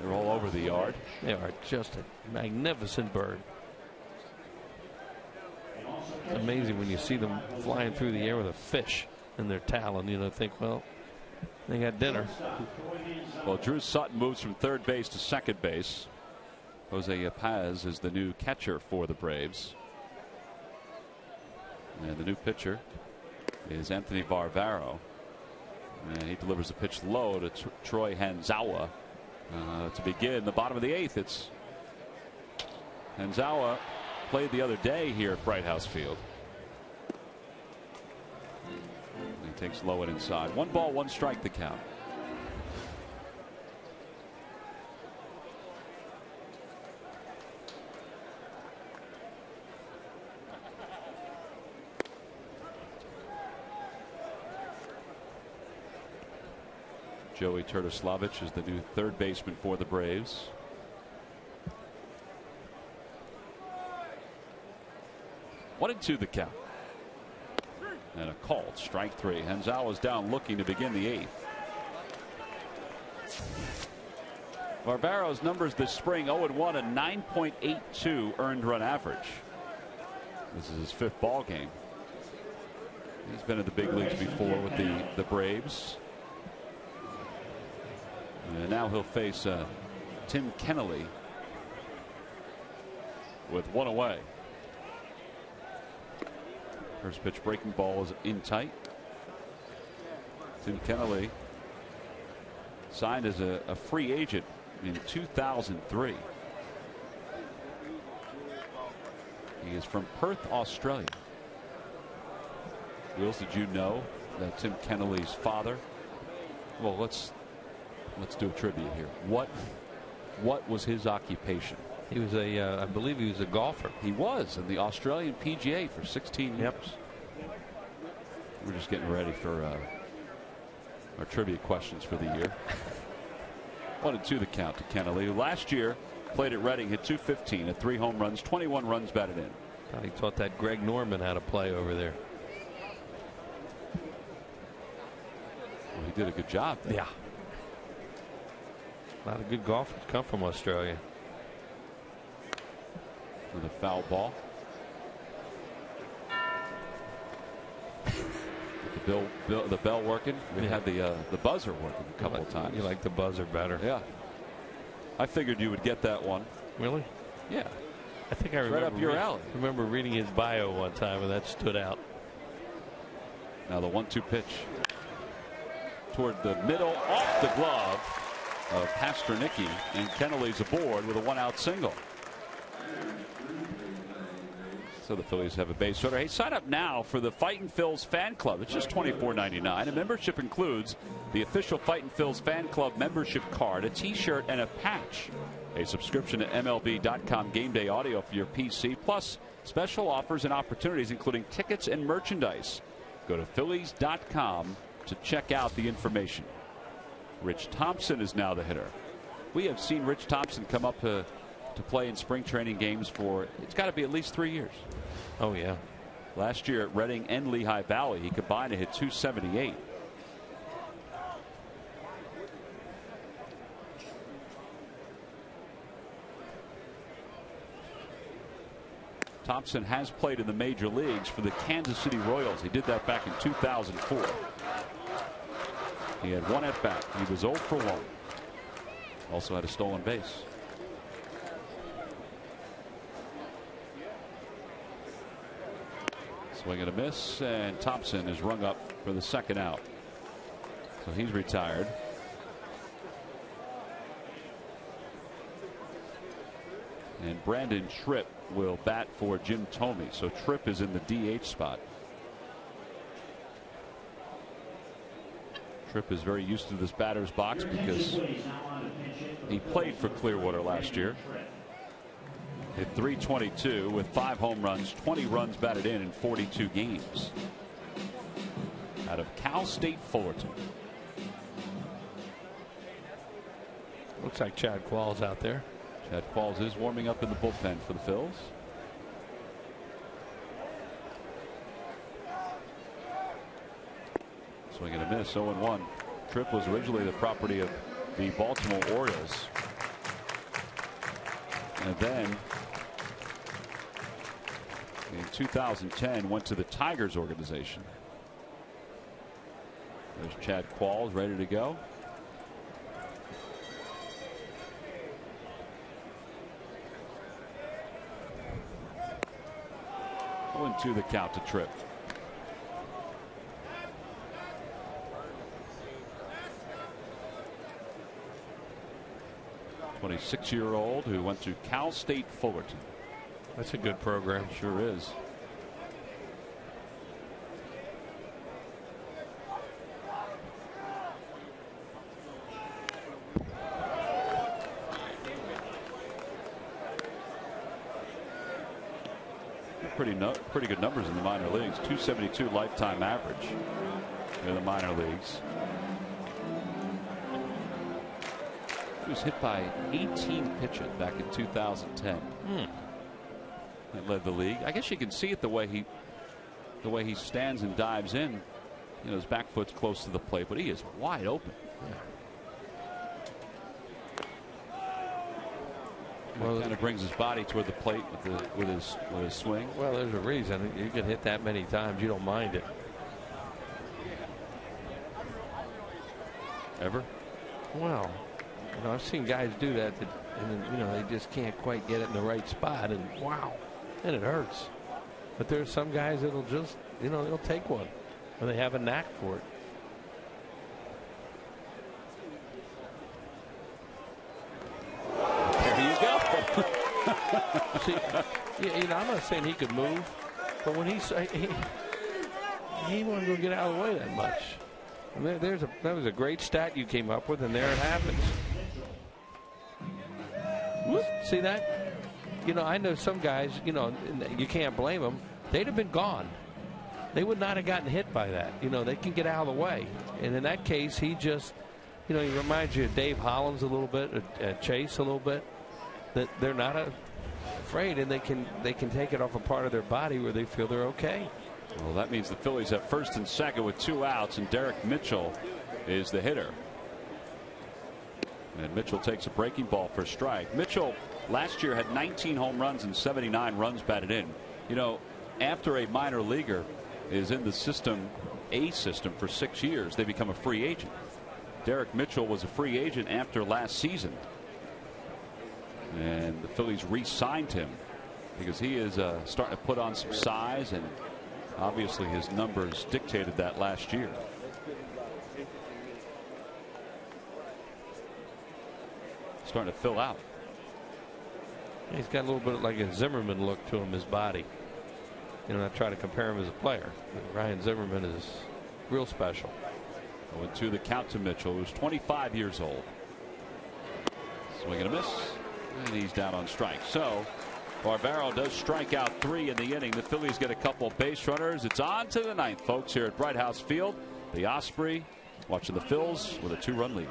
They're all over the yard. They are just a magnificent bird. It's amazing when you see them flying through the air with a fish in their talon. Think, well, they got dinner. Well, Drew Sutton moves from third base to second base. Jose Paz is the new catcher for the Braves. And the new pitcher is Anthony Varvaro. And he delivers a pitch low to Troy Hanzawa. To begin the bottom of the 8th, it's Hanzawa played the other day here at Bright House Field. He takes low and inside. 1 ball, 1 strike the count. Joey Turtislavich is the new third baseman for the Braves. One and 2 the count. And a called strike 3. Hanzawa's down looking to begin the 8th. Varvaro's numbers this spring: 0-1, a 9.82 earned run average. This is his 5th ball game. He's been in the big leagues before with the Braves. And now he'll face Tim Kennelly with 1 away. First pitch breaking ball is in tight. Tim Kennelly signed as a free agent in 2003. He is from Perth, Australia. Wills, did you know that Tim Kennelly's father? Well, let's do a trivia here. What was his occupation? He was I believe he was a golfer. He was in the Australian PGA for 16 years. Yep. We're just getting ready for our trivia questions for the year. 1-2 the count to Kennelly, who last year played at Reading, hit .215 at 3 home runs, 21 runs batted in. He taught that Greg Norman how to play over there. Well, he did a good job there. Yeah. A lot of good golfers come from Australia. With a foul ball. The bell working. We had the buzzer working a couple of times. You like the buzzer better? Yeah. I figured you would get that one. Really? Yeah. I think I remember right up your alley. Remember reading his bio one time, and that stood out. Now the 1-2 pitch toward the middle, off the glove of Pasternicki, and Kennelly's aboard with a 1-out single. So the Phillies have a base runner. Hey, sign up now for the Fightin' Phils fan club. It's just $24.99. A membership includes the official Fightin' Phils fan club membership card, a t-shirt, and a patch. A subscription to MLB.com game day audio for your PC, plus special offers and opportunities, including tickets and merchandise. Go to Phillies.com to check out the information. Rich Thompson is now the hitter. We have seen Rich Thompson come up to play in spring training games for, it's got to be at least 3 years. Oh, yeah. Last year at Reading and Lehigh Valley, he combined to hit .278. Thompson has played in the major leagues for the Kansas City Royals. He did that back in 2004. He had 1 at bat. He was 0 for 1. Also had a stolen base. Swing and a miss, and Thompson is rung up for the 2nd out. So he's retired. And Brandon Tripp will bat for Jim Thome. So Tripp is in the DH spot. Tripp is very used to this batter's box because he played for Clearwater last year. Hit .322 with 5 home runs, 20 runs batted in 42 games. Out of Cal State Fullerton. Looks like Chad Qualls out there. Chad Qualls is warming up in the bullpen for the Phils. Swing and a miss, 0-1. Tripp was originally the property of the Baltimore Orioles. And then in 2010 went to the Tigers organization. There's Chad Qualls ready to go. To the count to Tripp. '26-year-old who went to Cal State Fullerton. That's a good program. Sure is. Pretty good numbers in the minor leagues. .272 lifetime average in the minor leagues. He was hit by 18 pitches back in 2010. That led the league. I guess you can see it the way he stands and dives in. You know, his back foot's close to the plate, but he is wide open. Yeah. Well, kind of brings his body toward the plate with his swing. Well, there's a reason. You can hit that many times, you don't mind it. Ever? Well, you know, I've seen guys do that, and you know, they just can't quite get it in the right spot, and wow, and it hurts. But there's some guys that'll just, you know, they'll take one, and they have a knack for it. See, you know, I'm not saying he could move, but when he wasn't going to get out of the way that much. And that was a great stat you came up with, and there it happens. Whoop, see that? You know, I know some guys, you know, you can't blame them. They'd have been gone. They would not have gotten hit by that. You know, they can get out of the way. And in that case, he just, you know, he reminds you of Dave Hollins a little bit, Chase a little bit, that they're not afraid, and they can take it off a part of their body where they feel they're okay. Well, that means the Phillies have first and second with 2 outs, and Derek Mitchell is the hitter. And Mitchell takes a breaking ball for a strike. Mitchell last year had 19 home runs and 79 runs batted in. You know, after a minor leaguer is in the system, A system, for 6 years, they become a free agent. Derek Mitchell was a free agent after last season, and the Phillies re-signed him because he is starting to put on some size, and obviously his numbers dictated that last year. Starting to fill out. He's got a little bit like a Zimmerman look to him, his body. You know, I try to compare him as a player. Ryan Zimmerman is real special. 0-2 the count to Mitchell, who's 25 years old. Swing and a miss, and he's down on strike. So Barbaro does strike out 3 in the inning. The Phillies get a couple base runners. It's on to the 9th, folks, here at Bright House Field. The Osprey watching the Phils with a 2-run lead.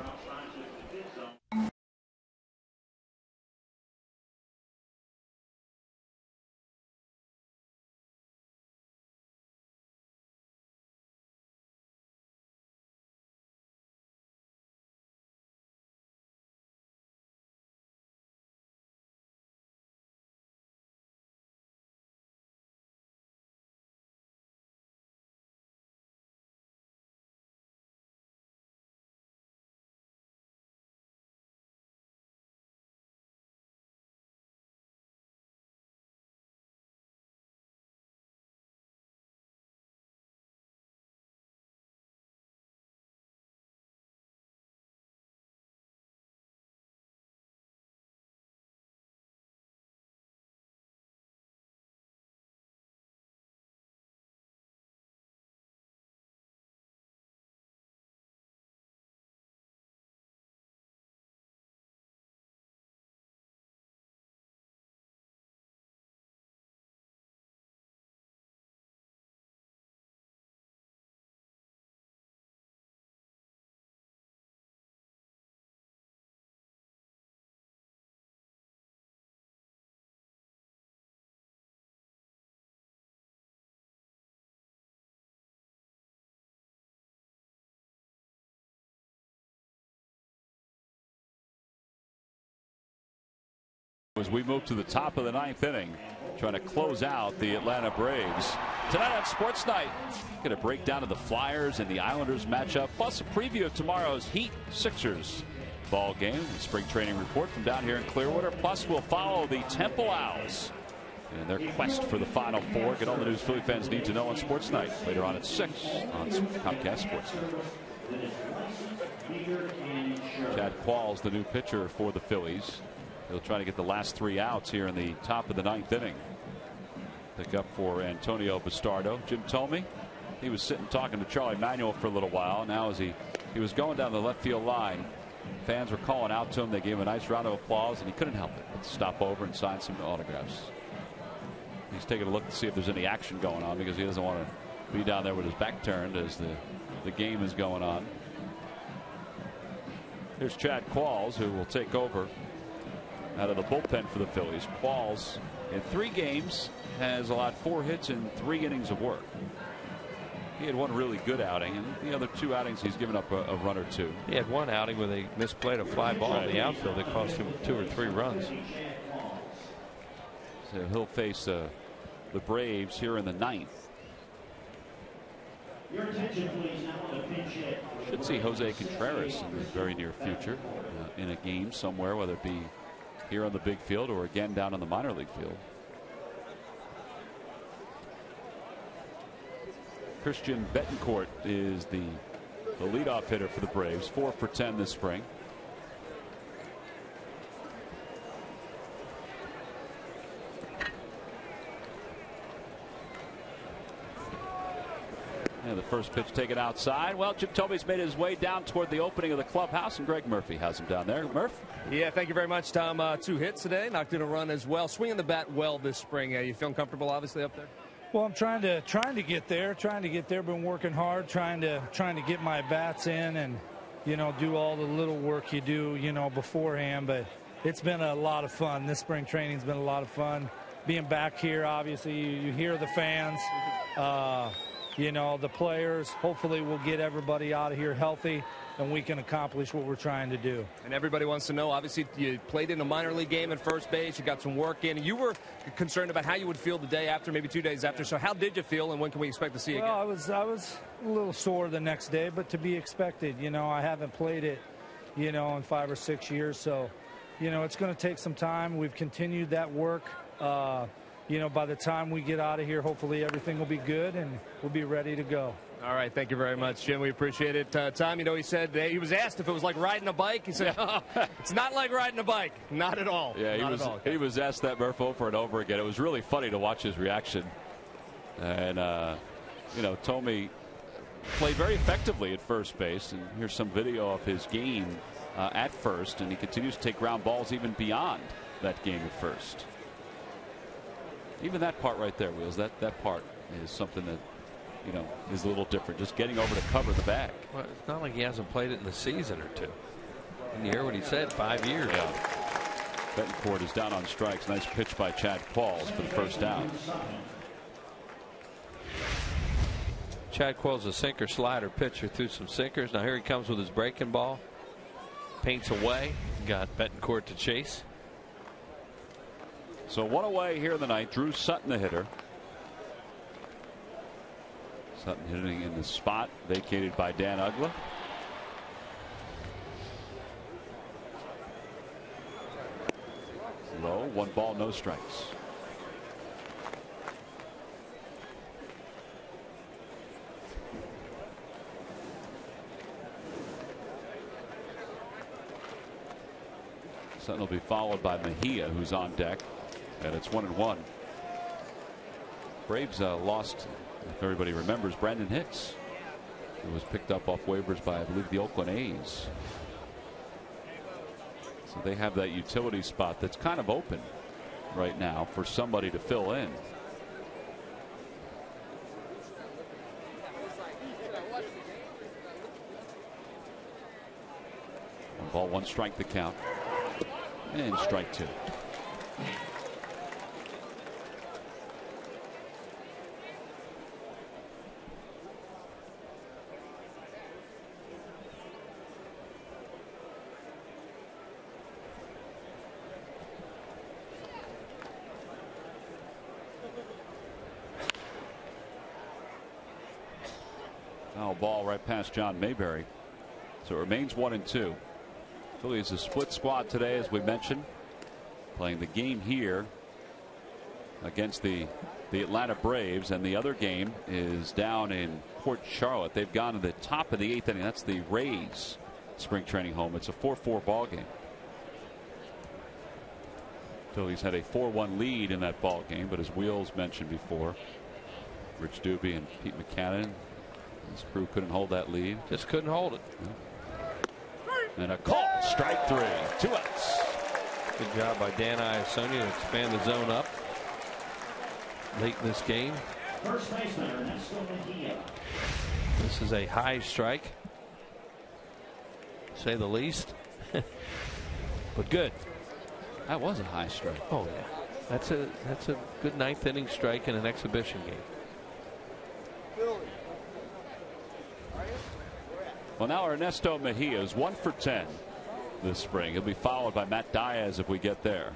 As we move to the top of the 9th inning, trying to close out the Atlanta Braves. Tonight on Sports Night, going to break down of the Flyers and the Islanders matchup, plus a preview of tomorrow's Heat Sixers ball game. The spring training report from down here in Clearwater. Plus, we'll follow the Temple Owls in their quest for the Final Four. Get all the news Philly fans need to know on Sports Night later on at 6 on Comcast Sports Night. Chad Qualls, the new pitcher for the Phillies. He'll try to get the last 3 outs here in the top of the 9th inning. Pick up for Antonio Bastardo. Jim told me he was sitting talking to Charlie Manuel for a little while. Now as he was going down the left field line, fans were calling out to him. They gave him a nice round of applause, and he couldn't help it but stop over and sign some autographs. He's taking a look to see if there's any action going on, because he doesn't want to be down there with his back turned as the game is going on. Here's Chad Qualls, who will take over out of the bullpen for the Phillies. Qualls in 3 games has allowed 4 hits in 3 innings of work. He had 1 really good outing, and the other 2 outings he's given up a run or 2. He had 1 outing where they misplayed a fly ball in the outfield that cost him 2 or 3 runs. So he'll face the Braves here in the 9th. Your attention, please. Now on the pinch hit. Should see Jose Contreras in the very near future in a game somewhere, whether it be here on the big field or again down on the minor league field. Christian Betancourt is the leadoff hitter for the Braves, 4 for 10 this spring. And the first pitch taken outside. Well, Jim Toby's made his way down toward the opening of the clubhouse, and Greg Murphy has him down there. Murph? Yeah, thank you very much, Tom. 2 hits today, knocked in a run as well. Swinging the bat well this spring. You feeling comfortable, obviously, up there? Well, I'm trying to get there. Been working hard, trying to get my bats in, and do all the little work you do, beforehand. But it's been a lot of fun. This spring training's been a lot of fun. Being back here, obviously, you hear the fans. The players. Hopefully we'll get everybody out of here healthy and we can accomplish what we're trying to do. And everybody wants to know, obviously, you played in a minor league game at first base. You got some work in. You were concerned about how you would feel the day after, maybe 2 days after. So how did you feel, and when can we expect to see you again? I was a little sore the next day, but to be expected. I haven't played it, in 5 or 6 years. So, it's going to take some time. We've continued that work. By the time we get out of here, hopefully everything will be good and we'll be ready to go. All right. Thank you very much, Jim. We appreciate it. Tom, he said he was asked if it was like riding a bike. He said, oh, it's not like riding a bike. Not at all. Yeah, he was asked that, Murph, over and over again. It was really funny to watch his reaction. And, Tommy played very effectively at first base. And here's some video of his game at first. And he continues to take ground balls even beyond that game at first. Even that part right there, Wheels, that part is something that, is a little different. Just getting over to cover the bag. Well, it's not like he hasn't played it in a season or two. And you hear what he said, 5 years. Yeah. Betancourt is down on strikes. Nice pitch by Chad Qualls for the first down. Chad Qualls, a sinker slider pitcher, threw some sinkers. Now here he comes with his breaking ball. Paints away. Got Betancourt to chase. So one away here in the ninth. Drew Sutton, the hitter. Sutton hitting in the spot vacated by Dan Uggla. Low, 1 ball, no strikes. Sutton will be followed by Mejia, who's on deck. And it's 1-1. Braves lost, if everybody remembers, Brandon Hicks, who was picked up off waivers by, I believe, the Oakland A's. So they have that utility spot that's kind of open right now for somebody to fill in. 1 ball, 1 strike the count. And strike 2. Foul ball right past John Mayberry. So it remains 1-2. Phillies a split squad today, as we mentioned, playing the game here against the Atlanta Braves, and the other game is down in Port Charlotte. They've gone to the top of the 8th inning. That's the Rays spring training home. It's a 4-4 ball game. Phillies had a 4-1 lead in that ball game, but as Wheels mentioned before, Rich Doobie and Pete McCannon, his crew couldn't hold that lead. Just couldn't hold it. Yeah. And a call, strike 3, 2 outs. Good job by Dan Iassoni to expand the zone up late in this game. First baseman Ernesto Mejia. This is a high strike, say the least, but good. That was a high strike. Oh yeah, that's a good 9th inning strike in an exhibition game. Well, now Ernesto Mejia is 1 for 10 this spring. He'll be followed by Matt Diaz if we get there.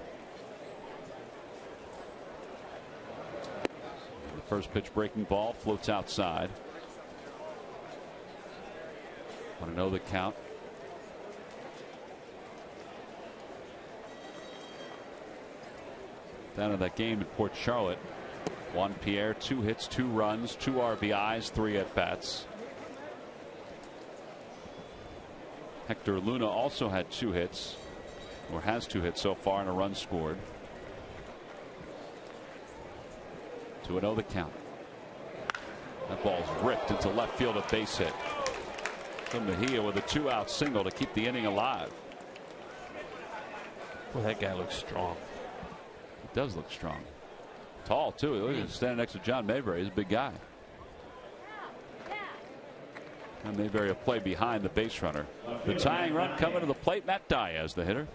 The first pitch breaking ball floats outside. Want to know the count. Down in that game in Port Charlotte, Juan Pierre, 2 hits, 2 runs, 2 RBIs, 3 at bats. Hector Luna also had 2 hits, or has 2 hits so far, and a run scored. 2-0 the count. That ball's ripped into left field, a base hit. So Mejia with a 2-out single to keep the inning alive. Well, that guy looks strong. He does look strong. Tall, too. Look at him standing next to John Mayberry. He's a big guy. And Mayberry will play behind the base runner. The tying run coming to the plate. Matt Diaz, the hitter.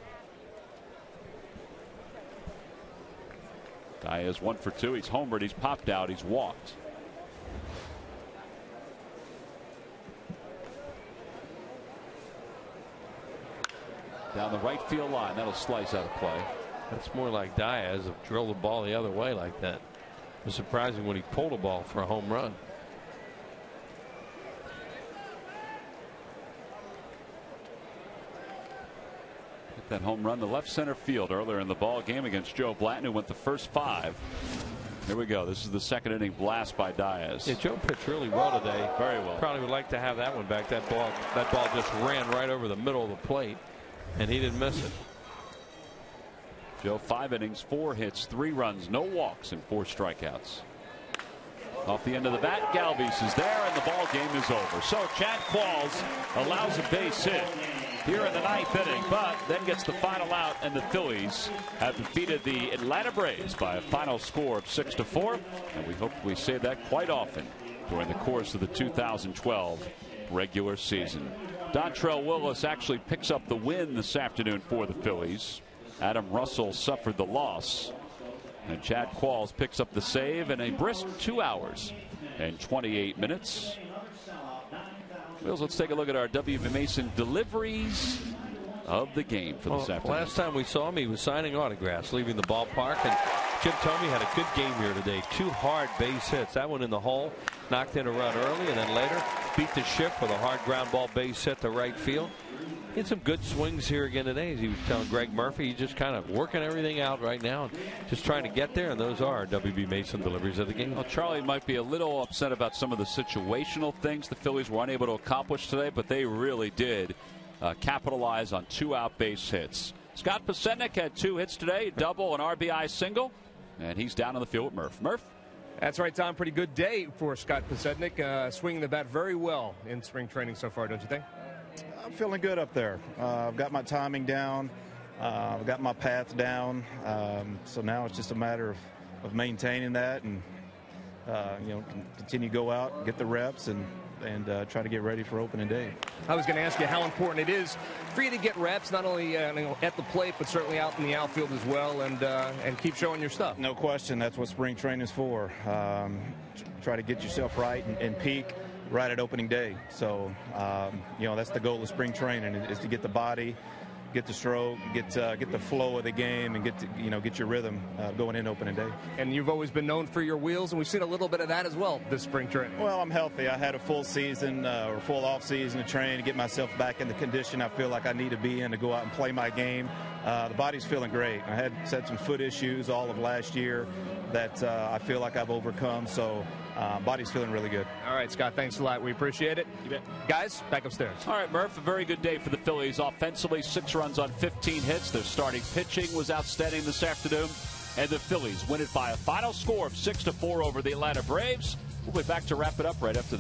Diaz 1 for 2. He's homered. He's popped out. He's walked. Down the right field line. That'll slice out of play. That's more like Diaz have drilled the ball the other way like that. It was surprising when he pulled a ball for a home run. Hit that home run to left center field earlier in the ball game against Joe Blanton, who went the first 5. Here we go. This is the second inning blast by Diaz. Yeah, Joe pitched really well today. Very well. Probably would like to have that one back. That ball just ran right over the middle of the plate, and he didn't miss it. Joe, 5 innings, 4 hits, 3 runs, no walks, and 4 strikeouts. Off the end of the bat, Galvis is there, and the ball game is over. So Chad Qualls allows a base hit here in the 9th inning, but then gets the final out, and the Phillies have defeated the Atlanta Braves by a final score of 6-4, and we hope we say that quite often during the course of the 2012 regular season. Dontrell Willis actually picks up the win this afternoon for the Phillies. Adam Russell suffered the loss, and Chad Qualls picks up the save in a brisk 2 hours and 28 minutes. Wills, let's take a look at our W.B. Mason deliveries of the game for this afternoon. Last time we saw him, he was signing autographs, leaving the ballpark, and Jim Thome had a good game here today. 2 hard base hits. That one in the hole, knocked in a run early, and then later beat the shift with a hard ground ball base hit to right field. He had some good swings here again today. As he was telling Greg Murphy, he's just kind of working everything out right now and just trying to get there, and those are W.B. Mason deliveries of the game. Well, Charlie might be a little upset about some of the situational things the Phillies were unable to accomplish today, but they really did capitalize on 2-out base hits. Scott Podsednik had 2 hits today, a double, an RBI single, and he's down on the field with Murph. Murph? That's right, Tom. Pretty good day for Scott Podsednik. Swinging the bat very well in spring training so far, don't you think? I'm feeling good up there. I've got my timing down. I've got my path down. So now it's just a matter of maintaining that and continue to go out, get the reps, and try to get ready for opening day. I was going to ask you how important it is for you to get reps, not only at the plate, but certainly out in the outfield as well, and keep showing your stuff. No question. That's what spring training is for. Try to get yourself right and peak right at opening day. So, that's the goal of spring training is to get the body, get the stroke, get the flow of the game, and get your rhythm going in opening day. And you've always been known for your wheels, and we've seen a little bit of that as well this spring training. Well, I'm healthy. I had a full season or full off season to train to get myself back in the condition I feel like I need to be in to go out and play my game. The body's feeling great. I had some foot issues all of last year that I feel like I've overcome. So. Body's feeling really good. All right, Scott, thanks a lot. We appreciate it. You bet. Guys, back upstairs. All right, Murph, a very good day for the Phillies. Offensively, 6 runs on 15 hits. Their starting pitching was outstanding this afternoon. And the Phillies win it by a final score of 6-4 over the Atlanta Braves. We'll be back to wrap it up right after